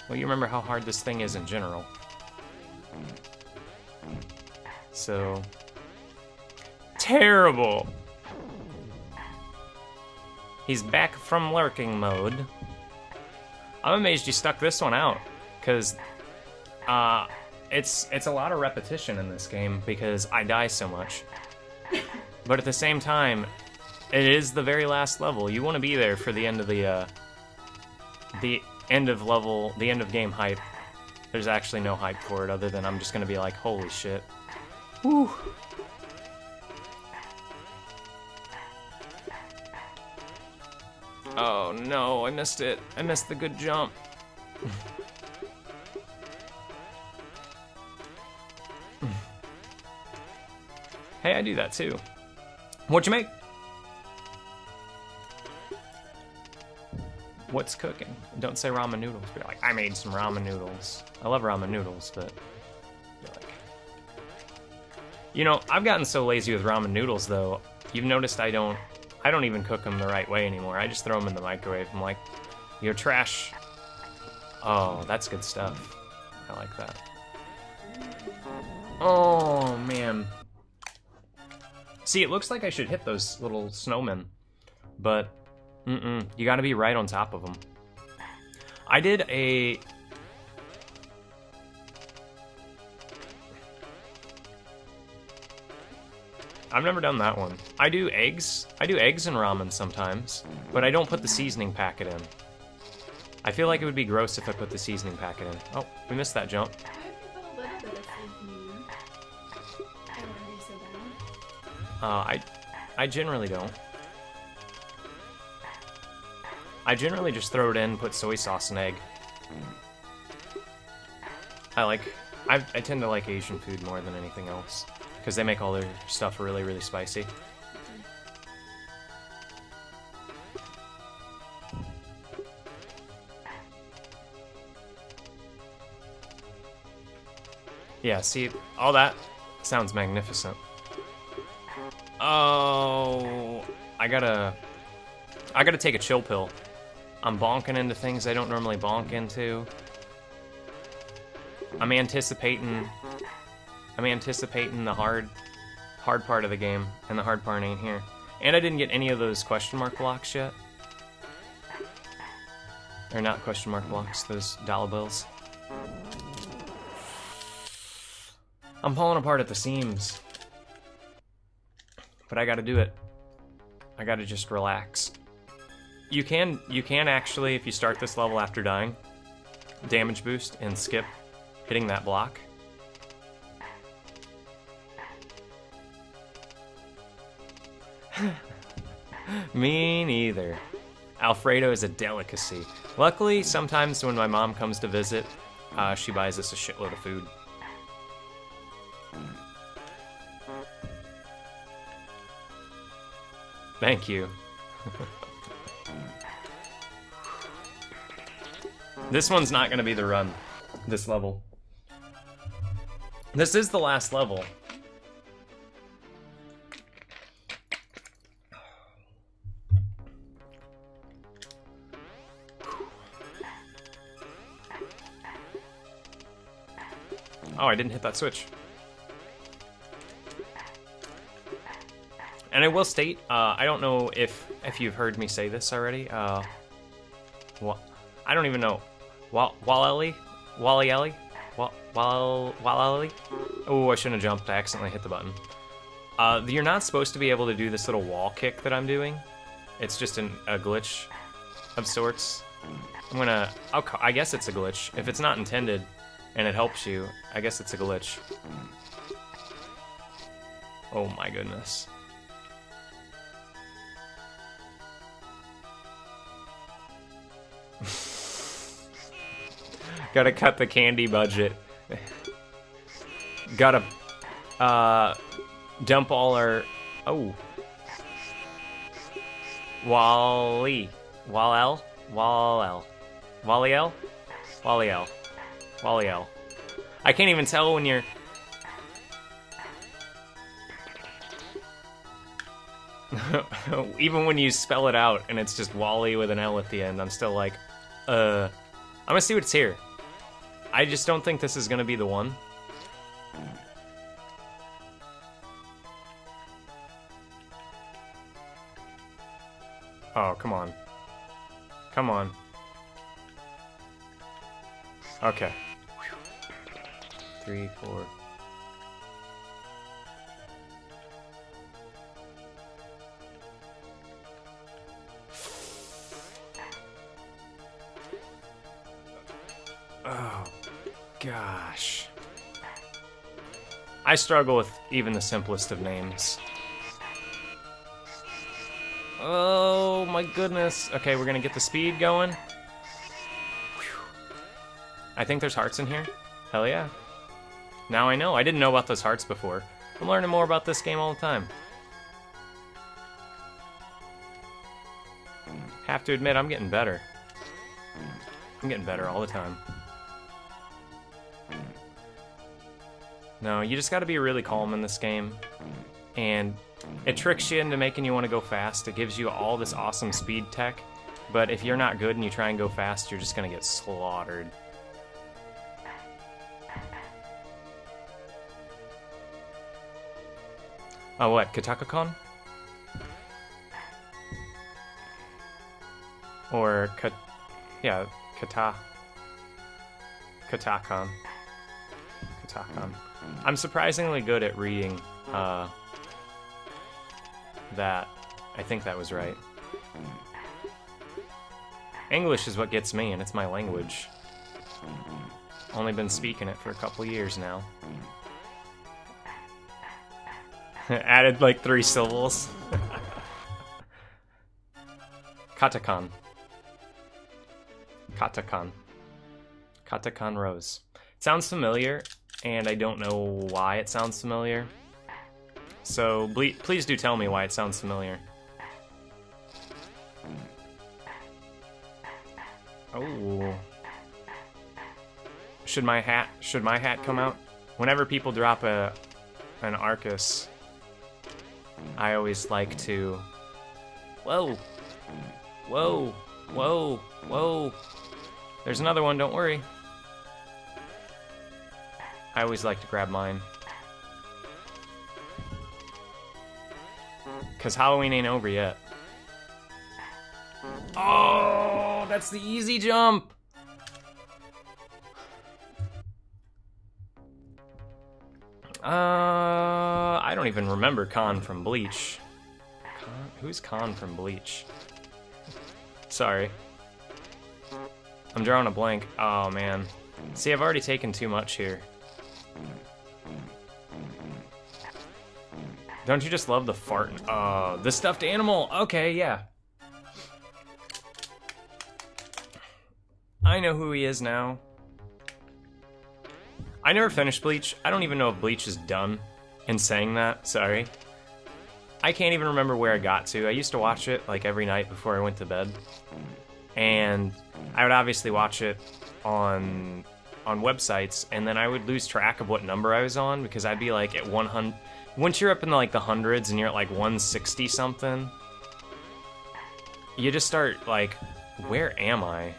Speaker 1: Well, you remember how hard this thing is in general. So... terrible! He's back from lurking mode. I'm amazed you stuck this one out, because it's a lot of repetition in this game because I die so much. But at the same time, it is the very last level. You want to be there for the end of the end of game hype. There's actually no hype for it other than I'm just gonna be like, holy shit. Whew. Oh no, I missed it. I missed the good jump. Hey, I do that too. What'd you make? What's cooking? Don't say ramen noodles. Be like, I made some ramen noodles. I love ramen noodles, but like, you know, I've gotten so lazy with ramen noodles though. You've noticed I don't even cook them the right way anymore. I just throw them in the microwave. I'm like, you're trash. Oh, that's good stuff. I like that. Oh, man. See, it looks like I should hit those little snowmen, but you gotta be right on top of them. I did a... I've never done that one. I do eggs. I do eggs in ramen sometimes, but I don't put the seasoning packet in. I feel like it would be gross if I put the seasoning packet in. Oh, we missed that jump.
Speaker 2: What if you put a little bit of seasoning in? I wouldn't be so bad.
Speaker 1: I generally don't. I generally just throw it in, put soy sauce and egg. I tend to like Asian food more than anything else, because they make all their stuff really, really spicy. Yeah, see, all that sounds magnificent. Oh, I gotta take a chill pill. I'm bonking into things I don't normally bonk into. I'm anticipating the hard part of the game, and the hard part ain't here. And I didn't get any of those question mark blocks yet. Or not question mark blocks, those dollar bills. I'm falling apart at the seams. But I gotta do it. I gotta just relax. You can actually, if you start this level after dying, damage boost and skip hitting that block. Me neither. Alfredo is a delicacy. Luckily, sometimes when my mom comes to visit, she buys us a shitload of food. Thank you. This one's not gonna be the run, this level. This is the last level. Oh, I didn't hit that switch. And I will state, I don't know if you've heard me say this already. Well, I don't even know. Wally? Oh, I shouldn't have jumped. I accidentally hit the button. You're not supposed to be able to do this little wall kick that I'm doing. It's just a glitch of sorts. I guess it's a glitch. If it's not intended and it helps you, I guess it's a glitch. Oh my goodness. Gotta cut the candy budget. Gotta dump all our... Oh. Wally-El? I can't even tell when you're... Even when you spell it out and it's just Wally with an L at the end, I'm still like, I'm gonna see what's here. I just don't think this is gonna be the one. Oh, come on. Come on. Okay. 3, 4. Oh, gosh. I struggle with even the simplest of names. Oh my goodness. Okay, we're gonna get the speed going. Whew. I think there's hearts in here. Hell yeah. Now I know. I didn't know about those hearts before. I'm learning more about this game all the time. Have to admit, I'm getting better. I'm getting better all the time. No, you just gotta be really calm in this game. And it tricks you into making you want to go fast. It gives you all this awesome speed tech. But if you're not good and you try and go fast, you're just gonna get slaughtered. Oh, what? Katakakon? Or yeah, Katakon. Katakon. I'm surprisingly good at reading that. I think that was right. English is what gets me, and it's my language. Only been speaking it for a couple years now. Added like 3 syllables. Katakon. Katakon. Katakon Rose. It sounds familiar, and I don't know why it sounds familiar. So please do tell me why it sounds familiar. Oh. Should my hat come out? Whenever people drop an Arcus, I always like to... Whoa! Whoa! Whoa! Whoa! There's another one, don't worry. I always like to grab mine. Because Halloween ain't over yet. Oh, that's the easy jump! I don't even remember Khan from Bleach. Who's Khan from Bleach? Sorry. I'm drawing a blank. Oh, man. See, I've already taken too much here. Don't you just love the fart? The stuffed animal. Okay, yeah. I know who he is now. I never finished Bleach. I don't even know if Bleach is done. In saying that, sorry. I can't even remember where I got to. I used to watch it like every night before I went to bed. And I would obviously watch it on websites, and then I would lose track of what number I was on because I'd be like at 100. Once you're up in like the hundreds and you're at like 160 something, you just start like, where am I?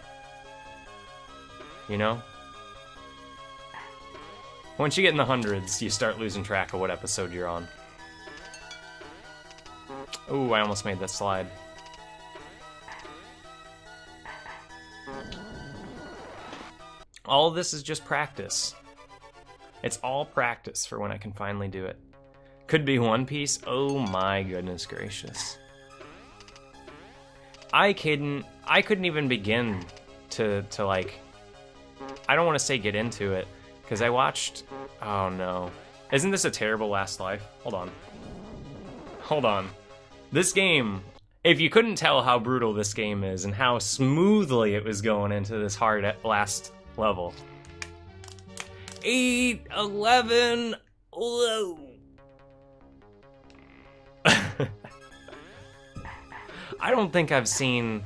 Speaker 1: You know? Once you get in the hundreds, you start losing track of what episode you're on. Ooh, I almost made that slide. All of this is just practice. It's all practice for when I can finally do it. Could be One Piece. Oh my goodness gracious. I couldn't even begin to like, I don't want to say get into it, because I watched, oh no. Isn't this a terrible Last Life? Hold on. Hold on. This game, if you couldn't tell how brutal this game is and how smoothly it was going into this hard last level. 8, 11, whoa. I don't think I've seen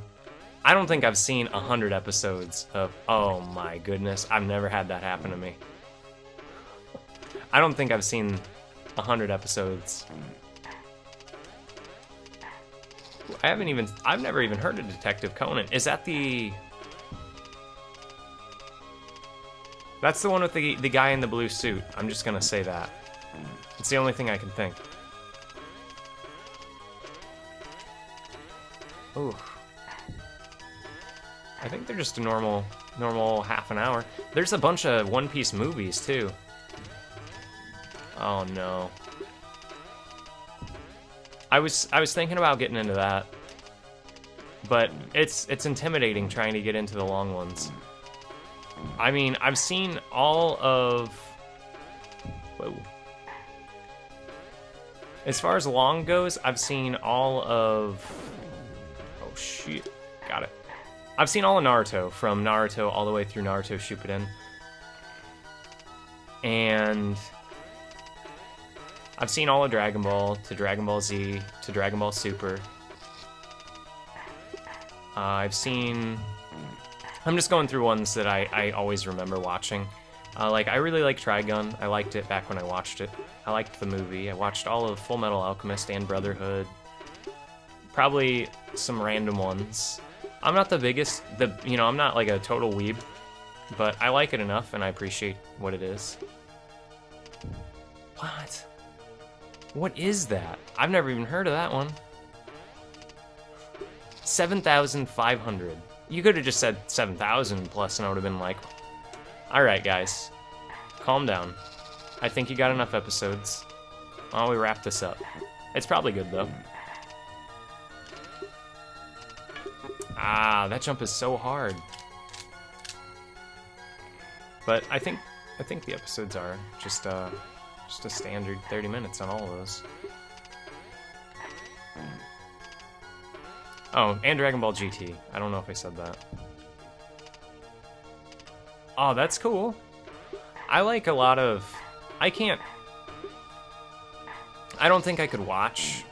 Speaker 1: 100 episodes of, oh my goodness, I've never had that happen to me. I don't think I've seen 100 episodes. I've never even heard of Detective Conan. Is that that's the one with the guy in the blue suit. I'm just gonna say that. It's the only thing I can think. Ooh. I think they're just a normal half an hour. There's a bunch of One Piece movies too. Oh no. I was thinking about getting into that, but it's intimidating trying to get into the long ones. I mean, I've seen all of... Whoa. As far as long goes, I've seen all of... Oh shit, got it. I've seen all of Naruto, from Naruto all the way through Naruto Shippuden. And I've seen all of Dragon Ball, to Dragon Ball Z, to Dragon Ball Super. I've seen... I'm just going through ones that I always remember watching. Like, I really like Trigun. I liked it back when I watched it. I liked the movie. I watched all of Full Metal Alchemist and Brotherhood. Probably some random ones. I'm not the biggest, I'm not like a total weeb, but I like it enough and I appreciate what it is. What? What is that? I've never even heard of that one. 7,500. You could have just said 7,000 plus and I would have been like, alright guys, calm down. I think you got enough episodes. Why don't we wrap this up? It's probably good though. Ah, that jump is so hard. But I think the episodes are just a standard 30 minutes on all of those. Oh, and Dragon Ball GT. I don't know if I said that. Oh, that's cool. I like a lot of... I don't think I could watch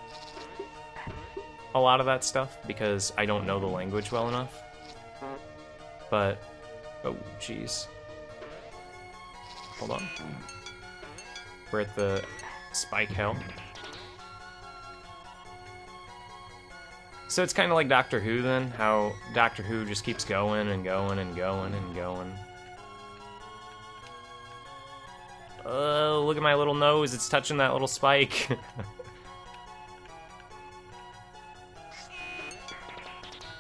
Speaker 1: a lot of that stuff because I don't know the language well enough. But... Oh, jeez. Hold on. We're at the spike hell. So it's kind of like Doctor Who then, how Doctor Who just keeps going and going and going and going. Oh, look at my little nose, it's touching that little spike.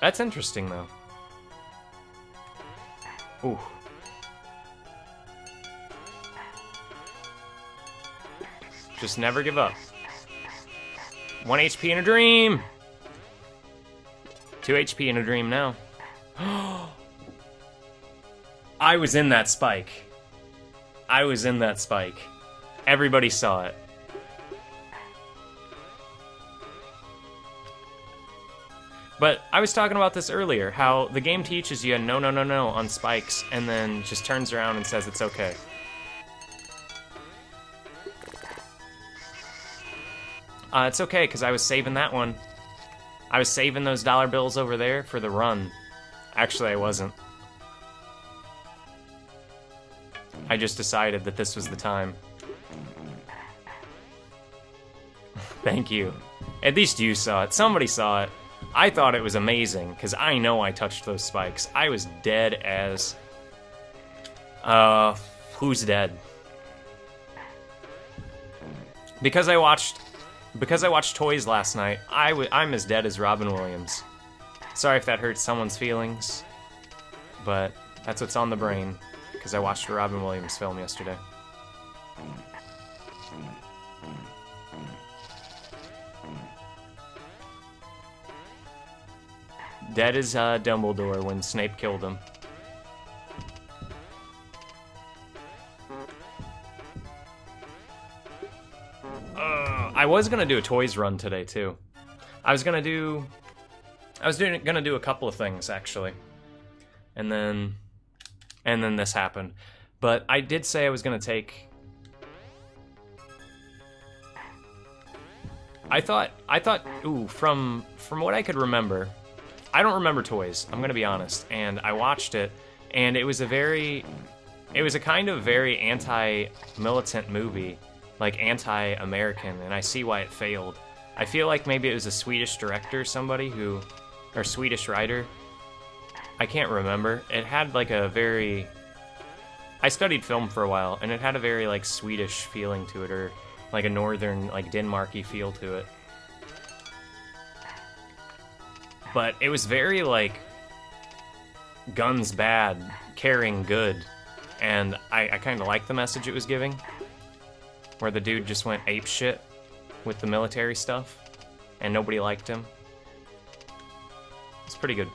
Speaker 1: That's interesting though. Ooh. Just never give up. 1 HP in a dream! 2 HP in a dream now. I was in that spike. I was in that spike. Everybody saw it. But I was talking about this earlier, how the game teaches you no, no, no, no on spikes, and then just turns around and says it's okay. It's okay, because I was saving that one. I was saving those dollar bills over there for the run. Actually, I wasn't. I just decided that this was the time. Thank you. At least you saw it. Somebody saw it. I thought it was amazing, because I know I touched those spikes. I was dead as... who's dead? Because I watched Toys last night, I'm as dead as Robin Williams. Sorry if that hurts someone's feelings, but that's what's on the brain, because I watched a Robin Williams film yesterday. Dead as Dumbledore when Snape killed him. I was gonna do a Toys run today too. I was gonna do a couple of things actually, and then this happened. But I did say I was gonna take. I thought. Ooh, from what I could remember, I don't remember Toys. I'm gonna be honest, and I watched it, and it was a kind of very anti-militant movie. Like anti-American, and I see why it failed. I feel like maybe it was a Swedish director, or Swedish writer. I can't remember. It had like a very... I studied film for a while, and it had a very like Swedish feeling to it, or like a northern, like Denmarky feel to it. But it was very like guns bad, caring good, and I kind of liked the message it was giving. Where the dude just went apeshit with the military stuff, and nobody liked him. It's pretty good.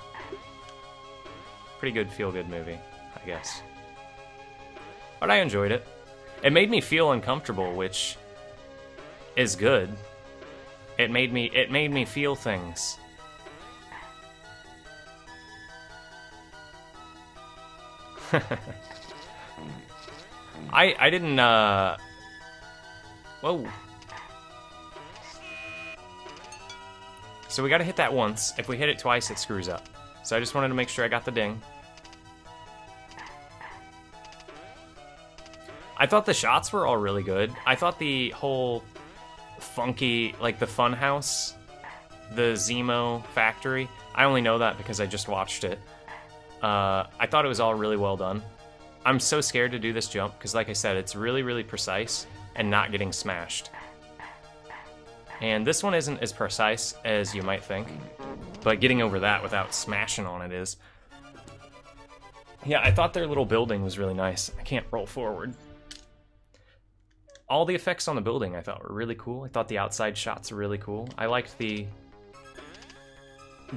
Speaker 1: Pretty good feel-good movie, I guess. But I enjoyed it. It made me feel uncomfortable, which is good. It made me feel things. I didn't Whoa. So we gotta hit that once. If we hit it twice, it screws up. So I just wanted to make sure I got the ding. I thought the shots were all really good. I thought the whole funky, like the Funhouse, the Zemo factory, I only know that because I just watched it. I thought it was all really well done. I'm so scared to do this jump because, like I said, it's really, really precise and not getting smashed. And this one isn't as precise as you might think, but getting over that without smashing on it is. Yeah, I thought their little building was really nice. I can't roll forward. All the effects on the building I thought were really cool. I thought the outside shots were really cool. I liked the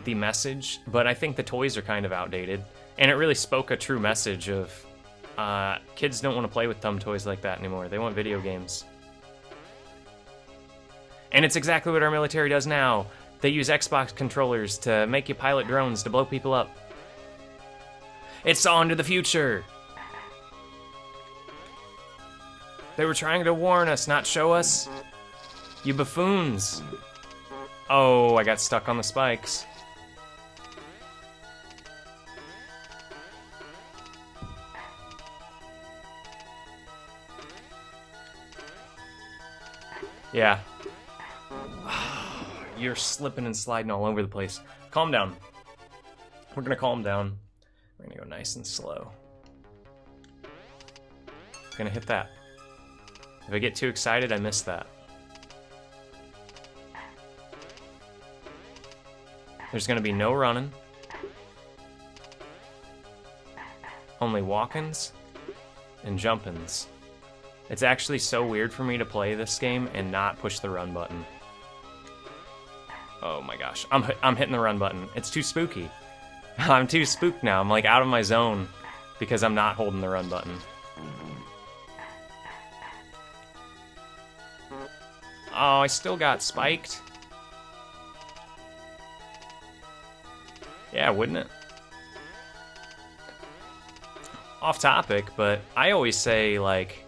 Speaker 1: message, but I think the toys are kind of outdated. And it really spoke a true message of kids don't want to play with dumb toys like that anymore. They want video games. And it's exactly what our military does now. They use Xbox controllers to make you pilot drones to blow people up. It's Saw into the future. They were trying to warn us, not show us. You buffoons. Oh, I got stuck on the spikes. Yeah. You're slipping and sliding all over the place. Calm down. We're gonna calm down. We're gonna go nice and slow. Gonna hit that. If I get too excited, I miss that. There's gonna be no running. Only walk-ins and jump-ins. It's actually so weird for me to play this game and not push the run button. Oh my gosh, I'm hitting the run button. It's too spooky. I'm too spooked now. I'm like out of my zone because I'm not holding the run button. Oh, I still got spiked. Yeah, wouldn't it? Off topic, but I always say, like,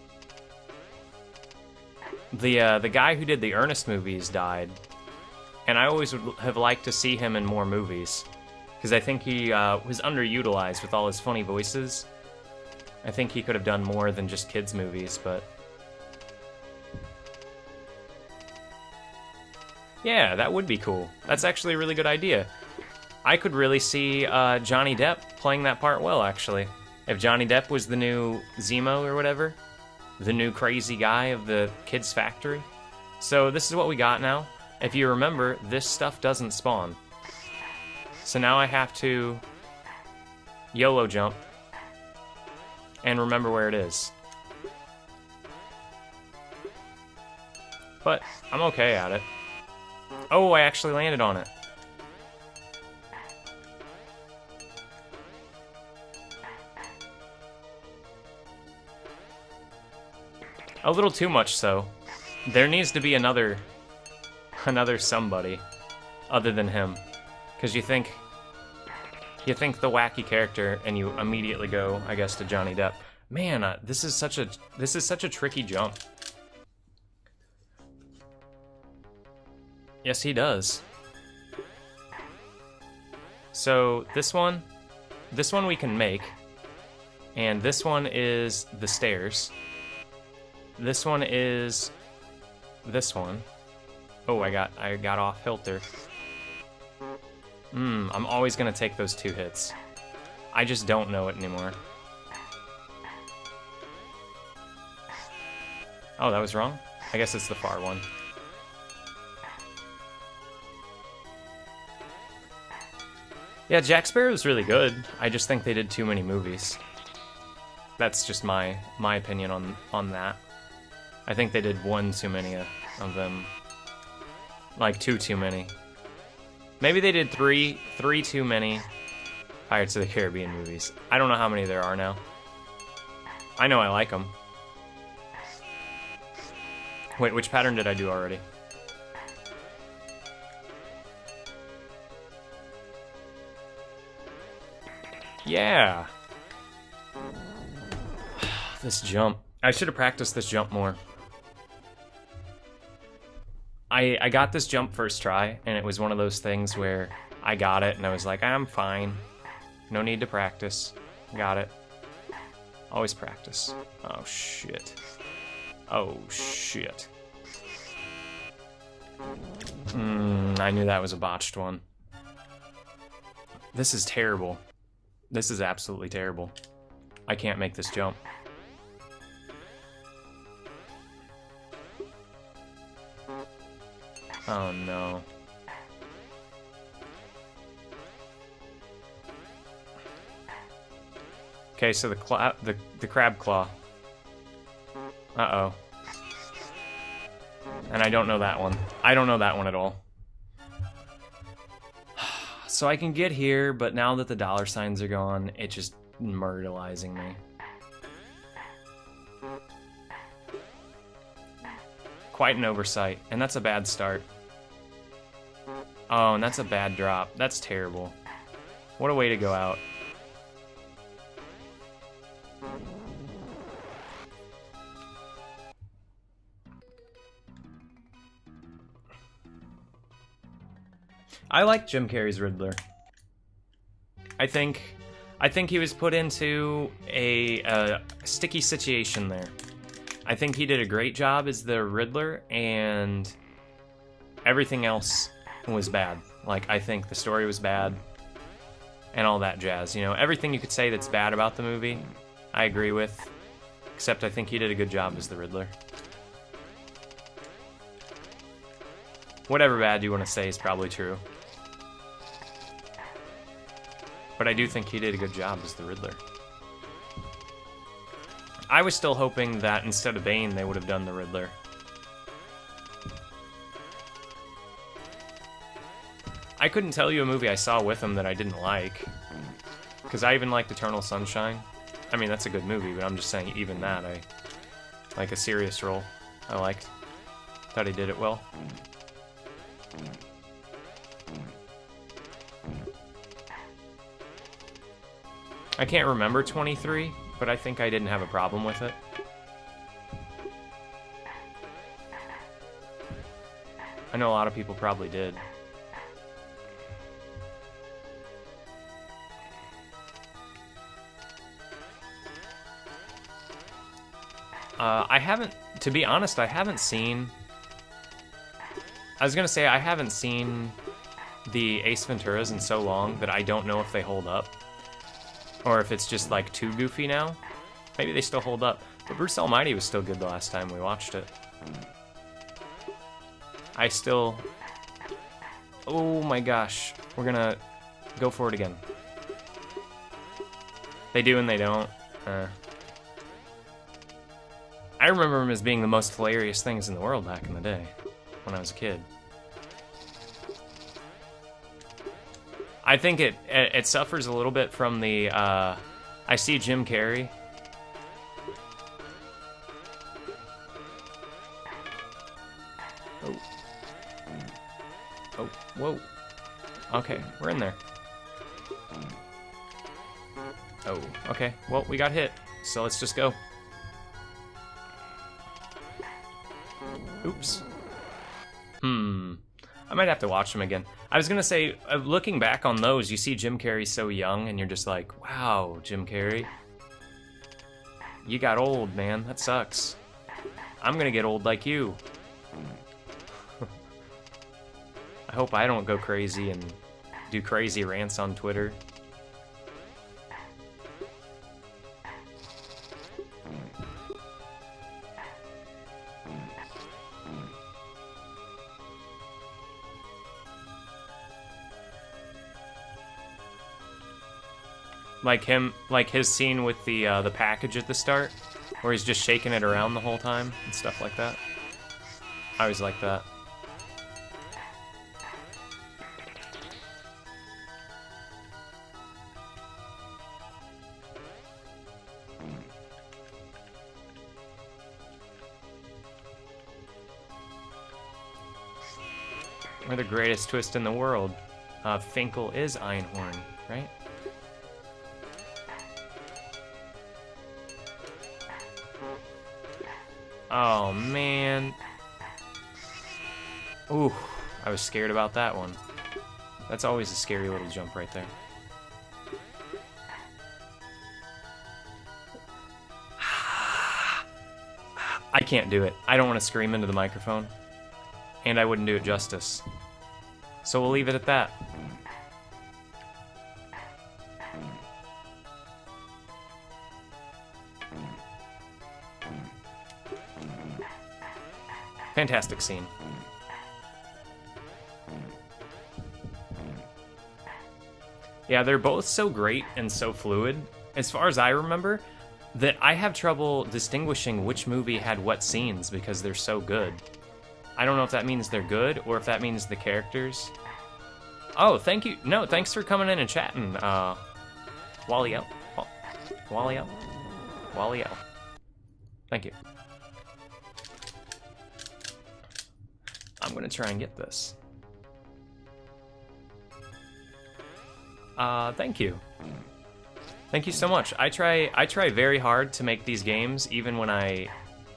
Speaker 1: the guy who did the Ernest movies died, and I always would have liked to see him in more movies, because I think he was underutilized with all his funny voices. I think he could have done more than just kids' movies, but... yeah, that would be cool. That's actually a really good idea. I could really see Johnny Depp playing that part well, actually. If Johnny Depp was the new Zemo or whatever, the new crazy guy of the kids' factory. So this is what we got now. If you remember, this stuff doesn't spawn. So now I have to YOLO jump and remember where it is. But I'm okay at it. Oh, I actually landed on it. A little too much so. There needs to be another somebody other than him. Because you think the wacky character and you immediately go, I guess, to Johnny Depp. Man, this is such a tricky jump. Yes, he does. So this one we can make, and this one is the stairs. This one is this one. Oh, I got off kilter. I'm always gonna take those 2 hits. I just don't know it anymore. Oh, that was wrong? I guess it's the far one. Yeah, Jack Sparrow's really good. I just think they did too many movies. That's just my opinion on that. I think they did one too many of them. Like 2 too many. Maybe they did 3 too many Pirates of the Caribbean movies. I don't know how many there are now. I know I like them. Wait, which pattern did I do already? Yeah. This jump. I should have practiced this jump more. I got this jump first try, and it was one of those things where I got it, and I was like, I'm fine. No need to practice. Got it. Always practice. Oh, shit. Oh, shit. I knew that was a botched one. This is terrible. This is absolutely terrible. I can't make this jump. Oh no. Okay, so the crab claw. Uh-oh. And I don't know that one. I don't know that one at all. So I can get here, but now that the dollar signs are gone, it's just myrtleizing me. Quite an oversight, and that's a bad start. Oh, and that's a bad drop. That's terrible. What a way to go out. I like Jim Carrey's Riddler. I think he was put into a sticky situation there. I think he did a great job as the Riddler, and everything else was bad. Like, I think the story was bad, and all that jazz. You know, everything you could say that's bad about the movie, I agree with, except I think he did a good job as the Riddler. Whatever bad you want to say is probably true. But I do think he did a good job as the Riddler. I was still hoping that instead of Bane, they would have done the Riddler. I couldn't tell you a movie I saw with him that I didn't like. Because I even liked Eternal Sunshine. I mean, that's a good movie, but I'm just saying even that, I like A Serious Role. I liked. Thought he did it well. I can't remember 23, but I think I didn't have a problem with it. I know a lot of people probably did. I haven't, to be honest, I haven't seen... I was gonna say I haven't seen the Ace Venturas in so long that I don't know if they hold up. Or if it's just like too goofy now. Maybe they still hold up. But Bruce Almighty was still good the last time we watched it. I still... Oh my gosh. We're gonna go for it again. They do and they don't. I remember him as being the most hilarious things in the world back in the day, when I was a kid. I think it suffers a little bit from the, I see Jim Carrey. Oh. Oh, whoa. Okay, we're in there. Oh, okay. Well, we got hit, so let's just go. Oops. I might have to watch them again. I was gonna say, looking back on those, you see Jim Carrey so young, and you're just like, wow, Jim Carrey. You got old, man. That sucks. I'm gonna get old like you. I hope I don't go crazy and do crazy rants on Twitter. Like him, like his scene with the package at the start, where he's just shaking it around the whole time and stuff like that. I always like that. We're the greatest twist in the world. Finkel is Einhorn, right? Oh, man. Ooh, I was scared about that one. That's always a scary little jump right there. I can't do it. I don't want to scream into the microphone. And I wouldn't do it justice. So we'll leave it at that. Fantastic scene. Yeah, they're both so great and so fluid, as far as I remember, that I have trouble distinguishing which movie had what scenes because they're so good. I don't know if that means they're good or if that means the characters. Oh, thank you. No, thanks for coming in and chatting. Wally out. Wally out. Wally out. Thank you. I'm gonna try and get this. Thank you. Thank you so much. I try very hard to make these games, even when I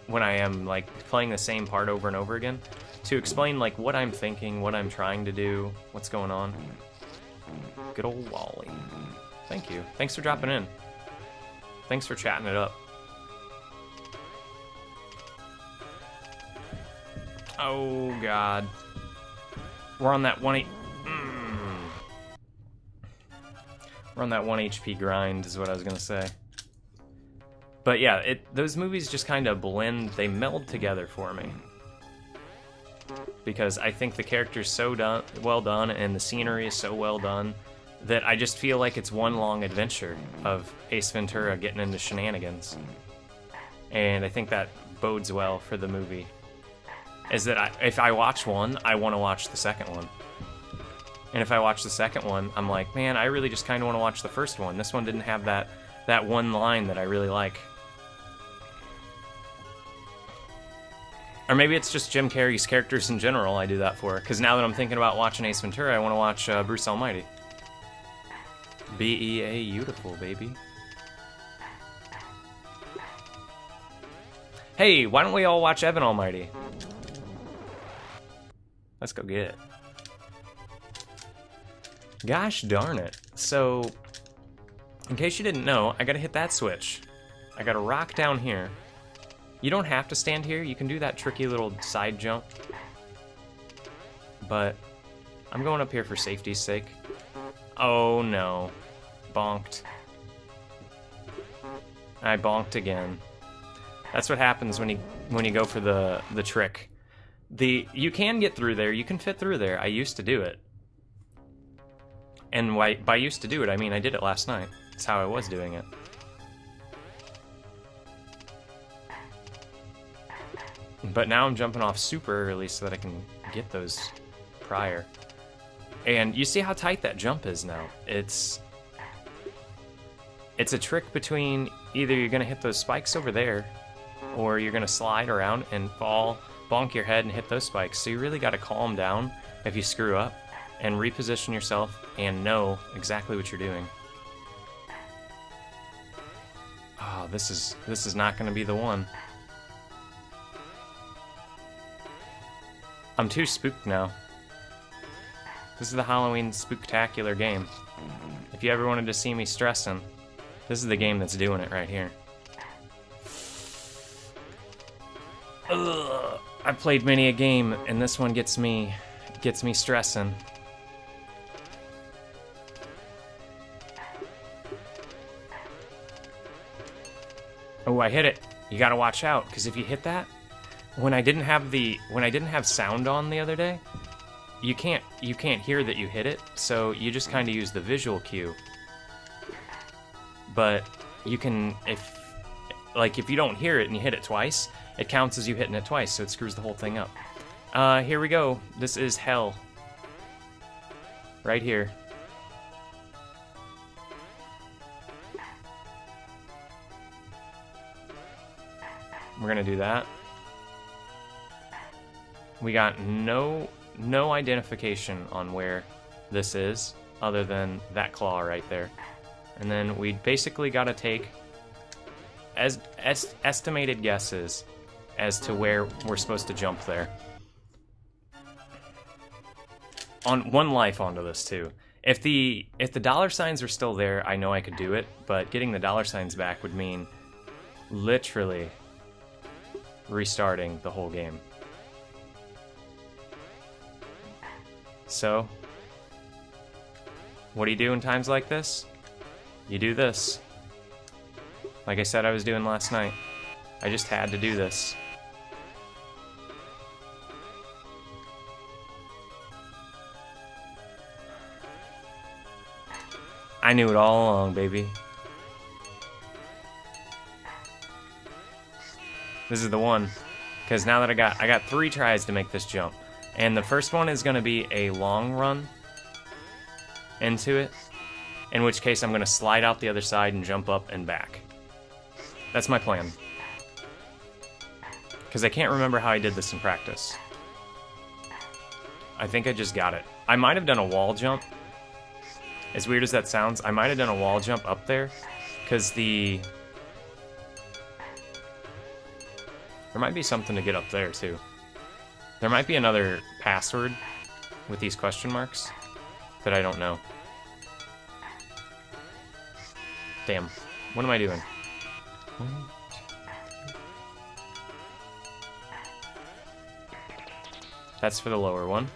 Speaker 1: am like playing the same part over and over again, to explain like what I'm thinking, what I'm trying to do, what's going on. Good old Wally. Thank you. Thanks for dropping in. Thanks for chatting it up. Oh, God. We're on that 1 We're on that 1 HP grind, is what I was going to say. But yeah, those movies just kind of blend, they meld together for me. Because I think the character's so well done, and the scenery is so well done, that I just feel like it's one long adventure of Ace Ventura getting into shenanigans. And I think that bodes well for the movie. Is that if I watch one, I want to watch the second one. And if I watch the second one, I'm like, man, I really just kind of want to watch the first one. This one didn't have that one line that I really like. Or maybe it's just Jim Carrey's characters in general I do that for. Because now that I'm thinking about watching Ace Ventura, I want to watch Bruce Almighty. B-E-A-Beautiful, baby. Hey, why don't we all watch Evan Almighty? Let's go get it. Gosh darn it. So, in case you didn't know, I gotta hit that switch. I gotta rock down here. You don't have to stand here, you can do that tricky little side jump. But, I'm going up here for safety's sake. Oh no. Bonked. I bonked again. That's what happens when you go for the trick. You can get through there, you can fit through there. I used to do it. And by used to do it, I mean I did it last night. That's how I was doing it. But now I'm jumping off super early so that I can get those prior. And you see how tight that jump is now. It's a trick between either you're going to hit those spikes over there, or you're going to slide around and fall, bonk your head and hit those spikes. So you really got to calm down if you screw up and reposition yourself and know exactly what you're doing. Oh, this is not going to be the one. I'm too spooked now. This is the Halloween spooktacular game. If you ever wanted to see me stressing, this is the game that's doing it right here. Ugh, I've played many a game, and this one gets me stressing. Oh, I hit it. You gotta watch out, because if you hit that, when I didn't have sound on the other day, you can't hear that you hit it, so you just kind of use the visual cue. But you can, if you don't hear it and you hit it twice, it counts as you hitting it twice, so it screws the whole thing up. Here we go. This is hell. Right here. We're gonna do that. We got no identification on where this is, other than that claw right there. And then we basically got to take estimated guesses as to where we're supposed to jump there. On one life onto this too. If the dollar signs are still there, I know I could do it, but getting the dollar signs back would mean literally restarting the whole game. So, what do you do in times like this? You do this. Like I said I was doing last night. I just had to do this. I knew it all along, baby. This is the one. Because now that I got 3 tries to make this jump. And the first one is going to be a long run into it, in which case I'm going to slide out the other side and jump up and back. That's my plan. Because I can't remember how I did this in practice. I think I just got it. I might have done a wall jump. As weird as that sounds, I might have done a wall jump up there, because there might be something to get up there too. There might be another password with these question marks that I don't know. Damn. What am I doing? That's for the lower one.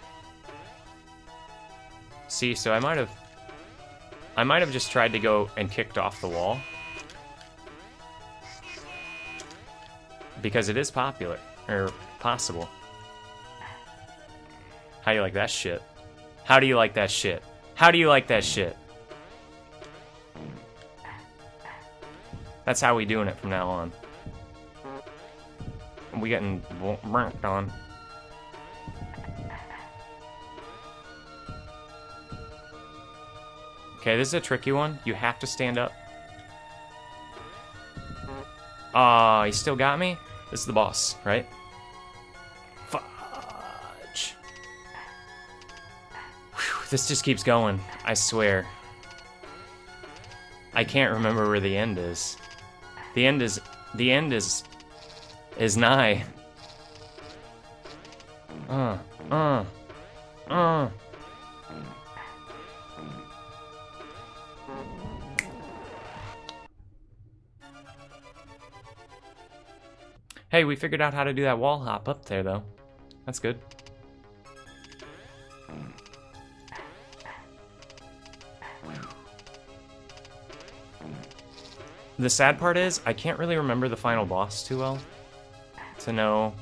Speaker 1: See, so I might have just tried to go and kicked off the wall. Because it is popular, or possible. How do you like that shit? How do you like that shit? How do you like that shit? That's how we doing it from now on. We getting burnt on. Okay, this is a tricky one. You have to stand up. Ah, he still got me? This is the boss, right? Fudge. Whew, this just keeps going, I swear. I can't remember where the end is. The end is nigh. Hey, we figured out how to do that wall hop up there, though. That's good. The sad part is, I can't really remember the final boss too well to know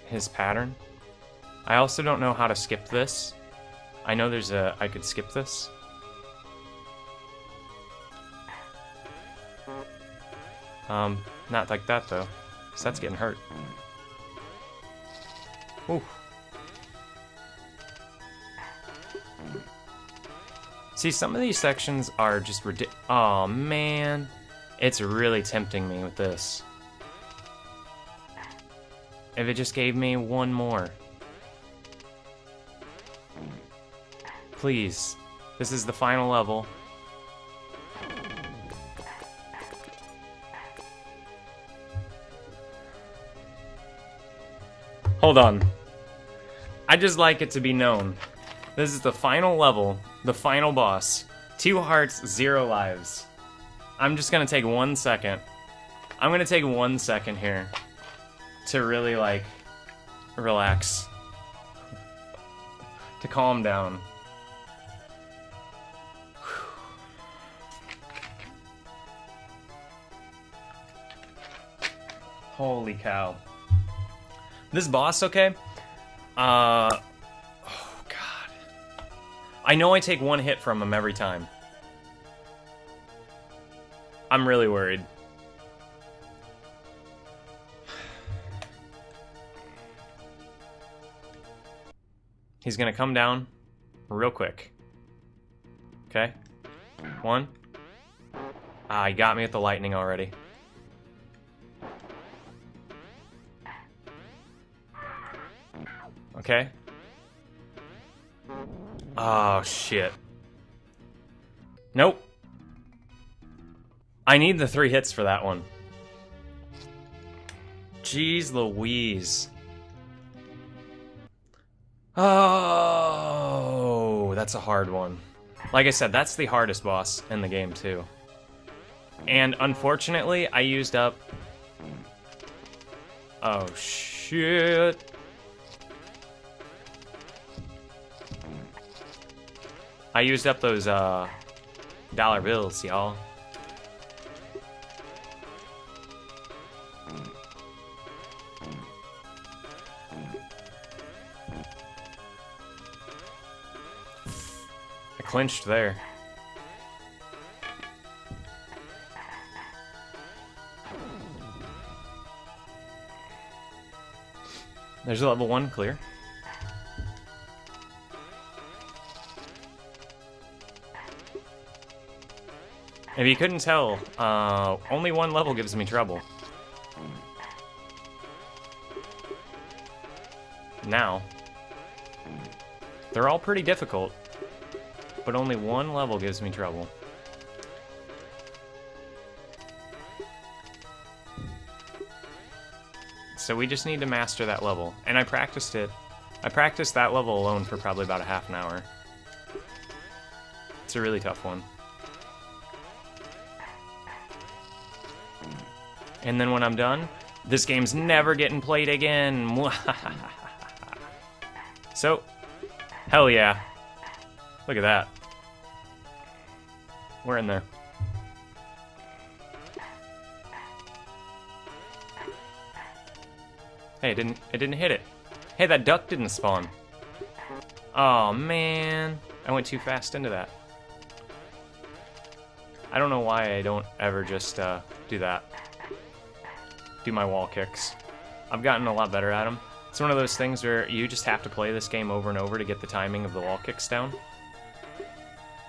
Speaker 1: his pattern. I also don't know how to skip this. I know I could skip this. Not like that though, because that's getting hurt. Ooh. See, some of these sections are just ridiculous. Oh man, it's really tempting me with this. If it just gave me one more. Please, this is the final level. Hold on. I just like it to be known. This is the final level, the final boss. 2 hearts, 0 lives. I'm just gonna take 1 second. I'm gonna take 1 second here to really, like, relax. To calm down. Holy cow. This boss, okay? Oh, God. I know I take 1 hit from him every time. I'm really worried. He's gonna come down real quick. Okay? 1. Ah, he got me with the lightning already. Okay. Oh, shit. Nope. I need the 3 hits for that one. Jeez Louise. Oh, that's a hard one. Like I said, that's the hardest boss in the game, too. And unfortunately, I used up... Oh, shit. I used up those, dollar bills, y'all. I clinched there. There's a level 1 clear. If you couldn't tell, only 1 level gives me trouble. Now. They're all pretty difficult, but only 1 level gives me trouble. So we just need to master that level. And I practiced it. I practiced that level alone for probably about a half an hour. It's a really tough one. And then when I'm done, This game's never getting played again. So, hell yeah. Look at that. We're in there. Hey, it didn't hit it. Hey, that duck didn't spawn. Oh man, I went too fast into that. I don't know why I don't ever just do that. Do my wall kicks. I've gotten a lot better at them. It's one of those things where you just have to play this game over and over to get the timing of the wall kicks down.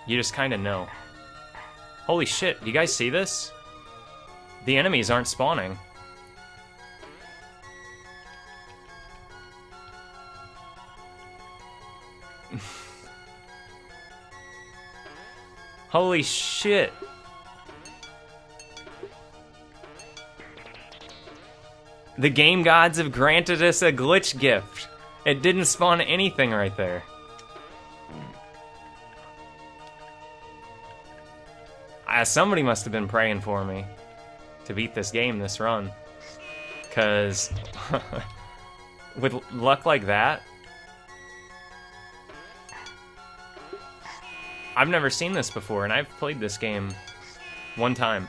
Speaker 1: You just kind of know. Holy shit, you guys see this? The enemies aren't spawning. Holy shit. The game gods have granted us a glitch gift. It didn't spawn anything right there. Somebody must have been praying for me to beat this game this run. Because with luck like that, I've never seen this before, and I've played this game one time.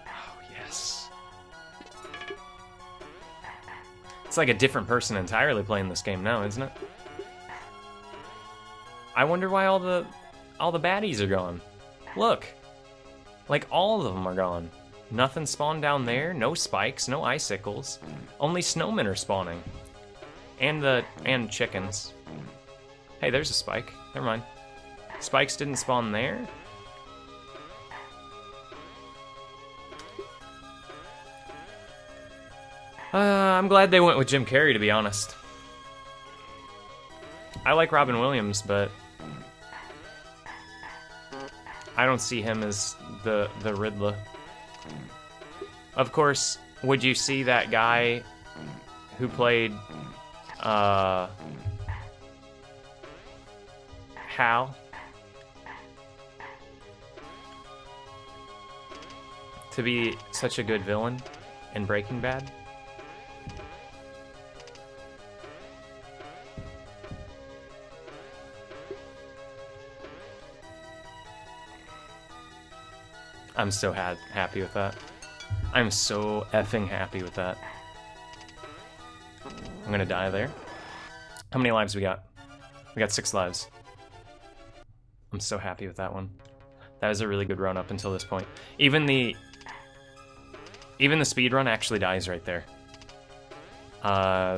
Speaker 1: Oh, yes. It's like a different person entirely playing this game now, isn't it? I wonder why all the baddies are gone. Look. Like, all of them are gone. Nothing spawned down there, no spikes, no icicles. Only snowmen are spawning. And chickens. Hey, there's a spike. Never mind. Spikes didn't spawn there? I'm glad they went with Jim Carrey, to be honest. I like Robin Williams, but I don't see him as the Riddler. Of course, would you see that guy who played Hal to be such a good villain in Breaking Bad? I'm so happy with that. I'm so effing happy with that. I'm gonna die there. How many lives we got? We got 6 lives. I'm so happy with that one. That was a really good run up until this point. Even the speed run actually dies right there.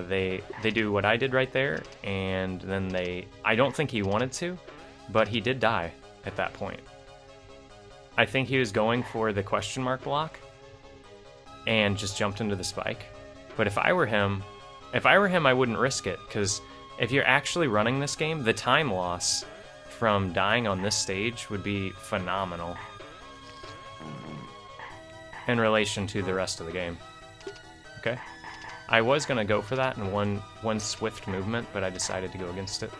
Speaker 1: They do what I did right there, and then I don't think he wanted to, but he did die at that point. I think he was going for the question mark block and just jumped into the spike. But if I were him, I wouldn't risk it, because if you're actually running this game, the time loss from dying on this stage would be phenomenal in relation to the rest of the game. Okay? I was going to go for that in one swift movement, but I decided to go against it.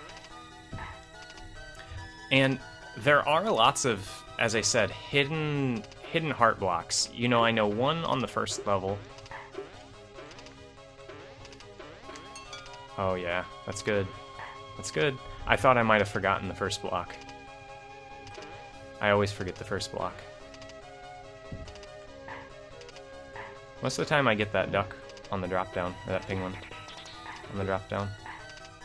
Speaker 1: And there are lots of, as I said, hidden heart blocks. You know, I know one on the first level. Oh yeah, that's good. That's good. I thought I might have forgotten the first block. I always forget the first block. Most of the time I get that duck on the drop down, or that penguin on the drop down.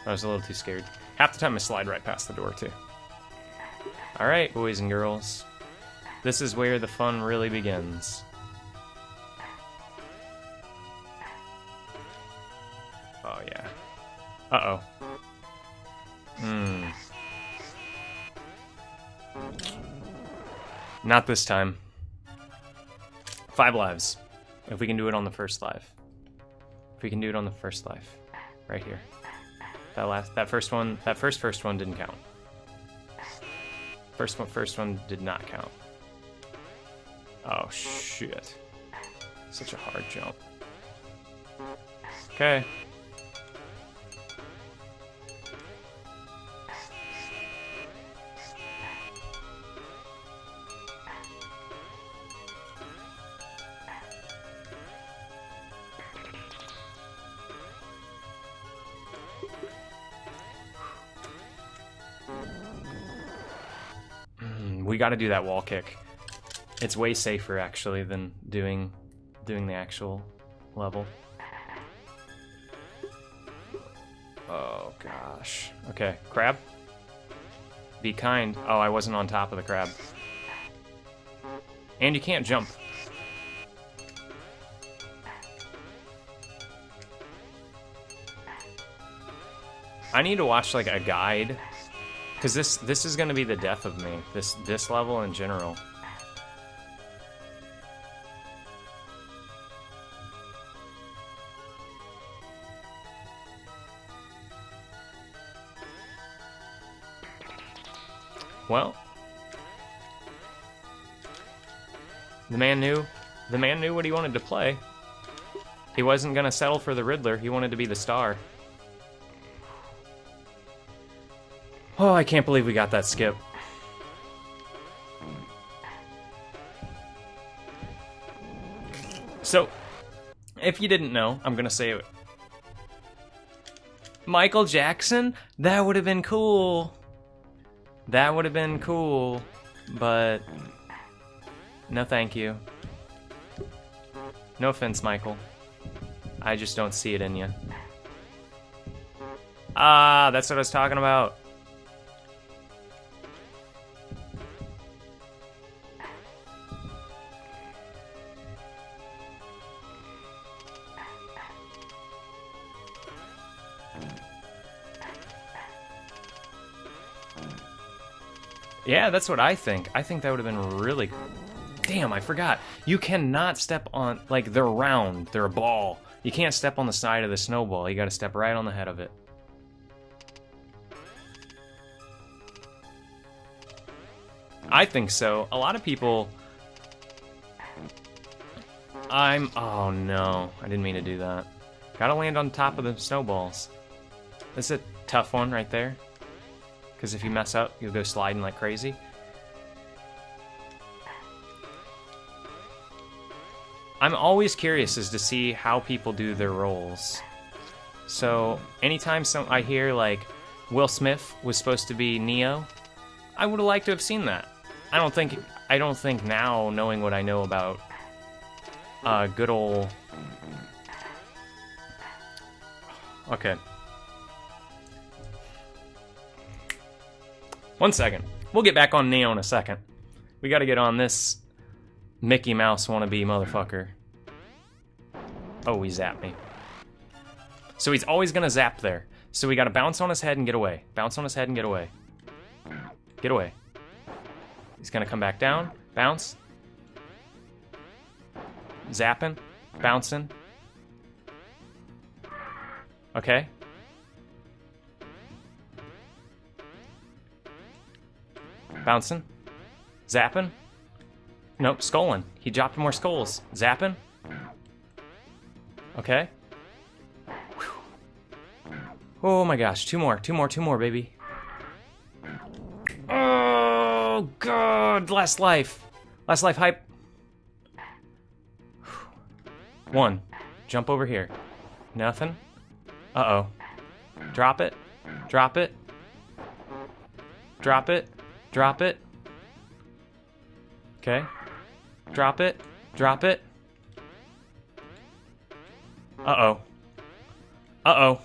Speaker 1: I was a little too scared. Half the time I slide right past the door too. Alright, boys and girls. This is where the fun really begins. Oh, yeah. Uh-oh. Not this time. 5 lives. If we can do it on the first life. If we can do it on the first life. Right here. That first one didn't count. First one did not count. Oh, shit. Such a hard jump. Okay. We got to do that wall kick. It's way safer, actually, than doing the actual level. Oh, gosh. Okay, crab. Be kind. Oh, I wasn't on top of the crab. And you can't jump. I need to watch, like, a guide. Because this is going to be the death of me. This level in general. Well, the man knew what he wanted to play. He wasn't gonna settle for the Riddler. He wanted to be the star. Oh, I can't believe we got that skip. So, if you didn't know, I'm gonna say it. Michael Jackson? That would have been cool. That would have been cool, but no thank you. No offense, Michael. I just don't see it in you. Ah, that's what I was talking about. Yeah, that's what I think. I think that would have been really... Damn, I forgot. You cannot step on... Like, they're round. They're a ball. You can't step on the side of the snowball. You gotta step right on the head of it. I think so. A lot of people... Oh, no. I didn't mean to do that. Gotta land on top of the snowballs. This is a tough one right there. Because if you mess up, you'll go sliding like crazy. I'm always curious as to see how people do their roles. So, anytime I hear, like, Will Smith was supposed to be Neo, I would have liked to have seen that. I don't think now, knowing what I know about good old... Okay. 1 second. We'll get back on Neo in a second. We gotta get on this Mickey Mouse wannabe motherfucker. Oh, he zapped me. So he's always gonna zap there. So we gotta bounce on his head and get away. Bounce on his head and get away. Get away. He's gonna come back down. Bounce. Zapping. Bouncing. Okay. Bouncing. Zapping. Nope, skulling. He dropped more skulls. Zapping. Okay. Whew. Oh my gosh, two more, baby. Oh god, last life. Last life hype. 1. Jump over here. Nothing. Uh-oh. Drop it. Drop it. Drop it. Drop it. Okay. Drop it. Drop it. Uh-oh. Uh-oh.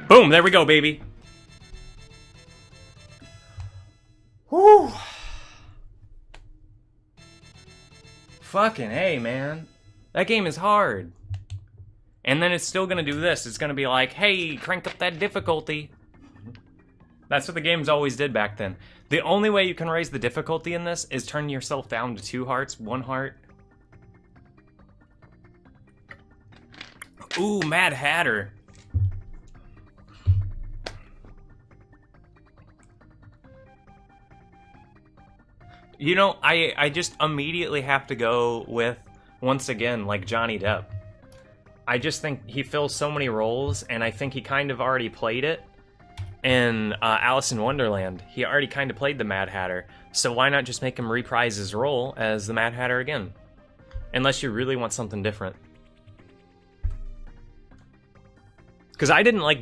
Speaker 1: Boom, there we go, baby. Whew. Fucking A, man. That game is hard. And then it's still gonna do this. It's gonna be like, hey, crank up that difficulty. That's what the games always did back then. The only way you can raise the difficulty in this is turn yourself down to 2 hearts, 1 heart. Ooh, Mad Hatter. You know, I just immediately have to go with, once again, like Johnny Depp. I just think he fills so many roles, and I think he kind of already played it. In Alice in Wonderland, he already kind of played the Mad Hatter, so why not just make him reprise his role as the Mad Hatter again? Unless you really want something different. Because I didn't like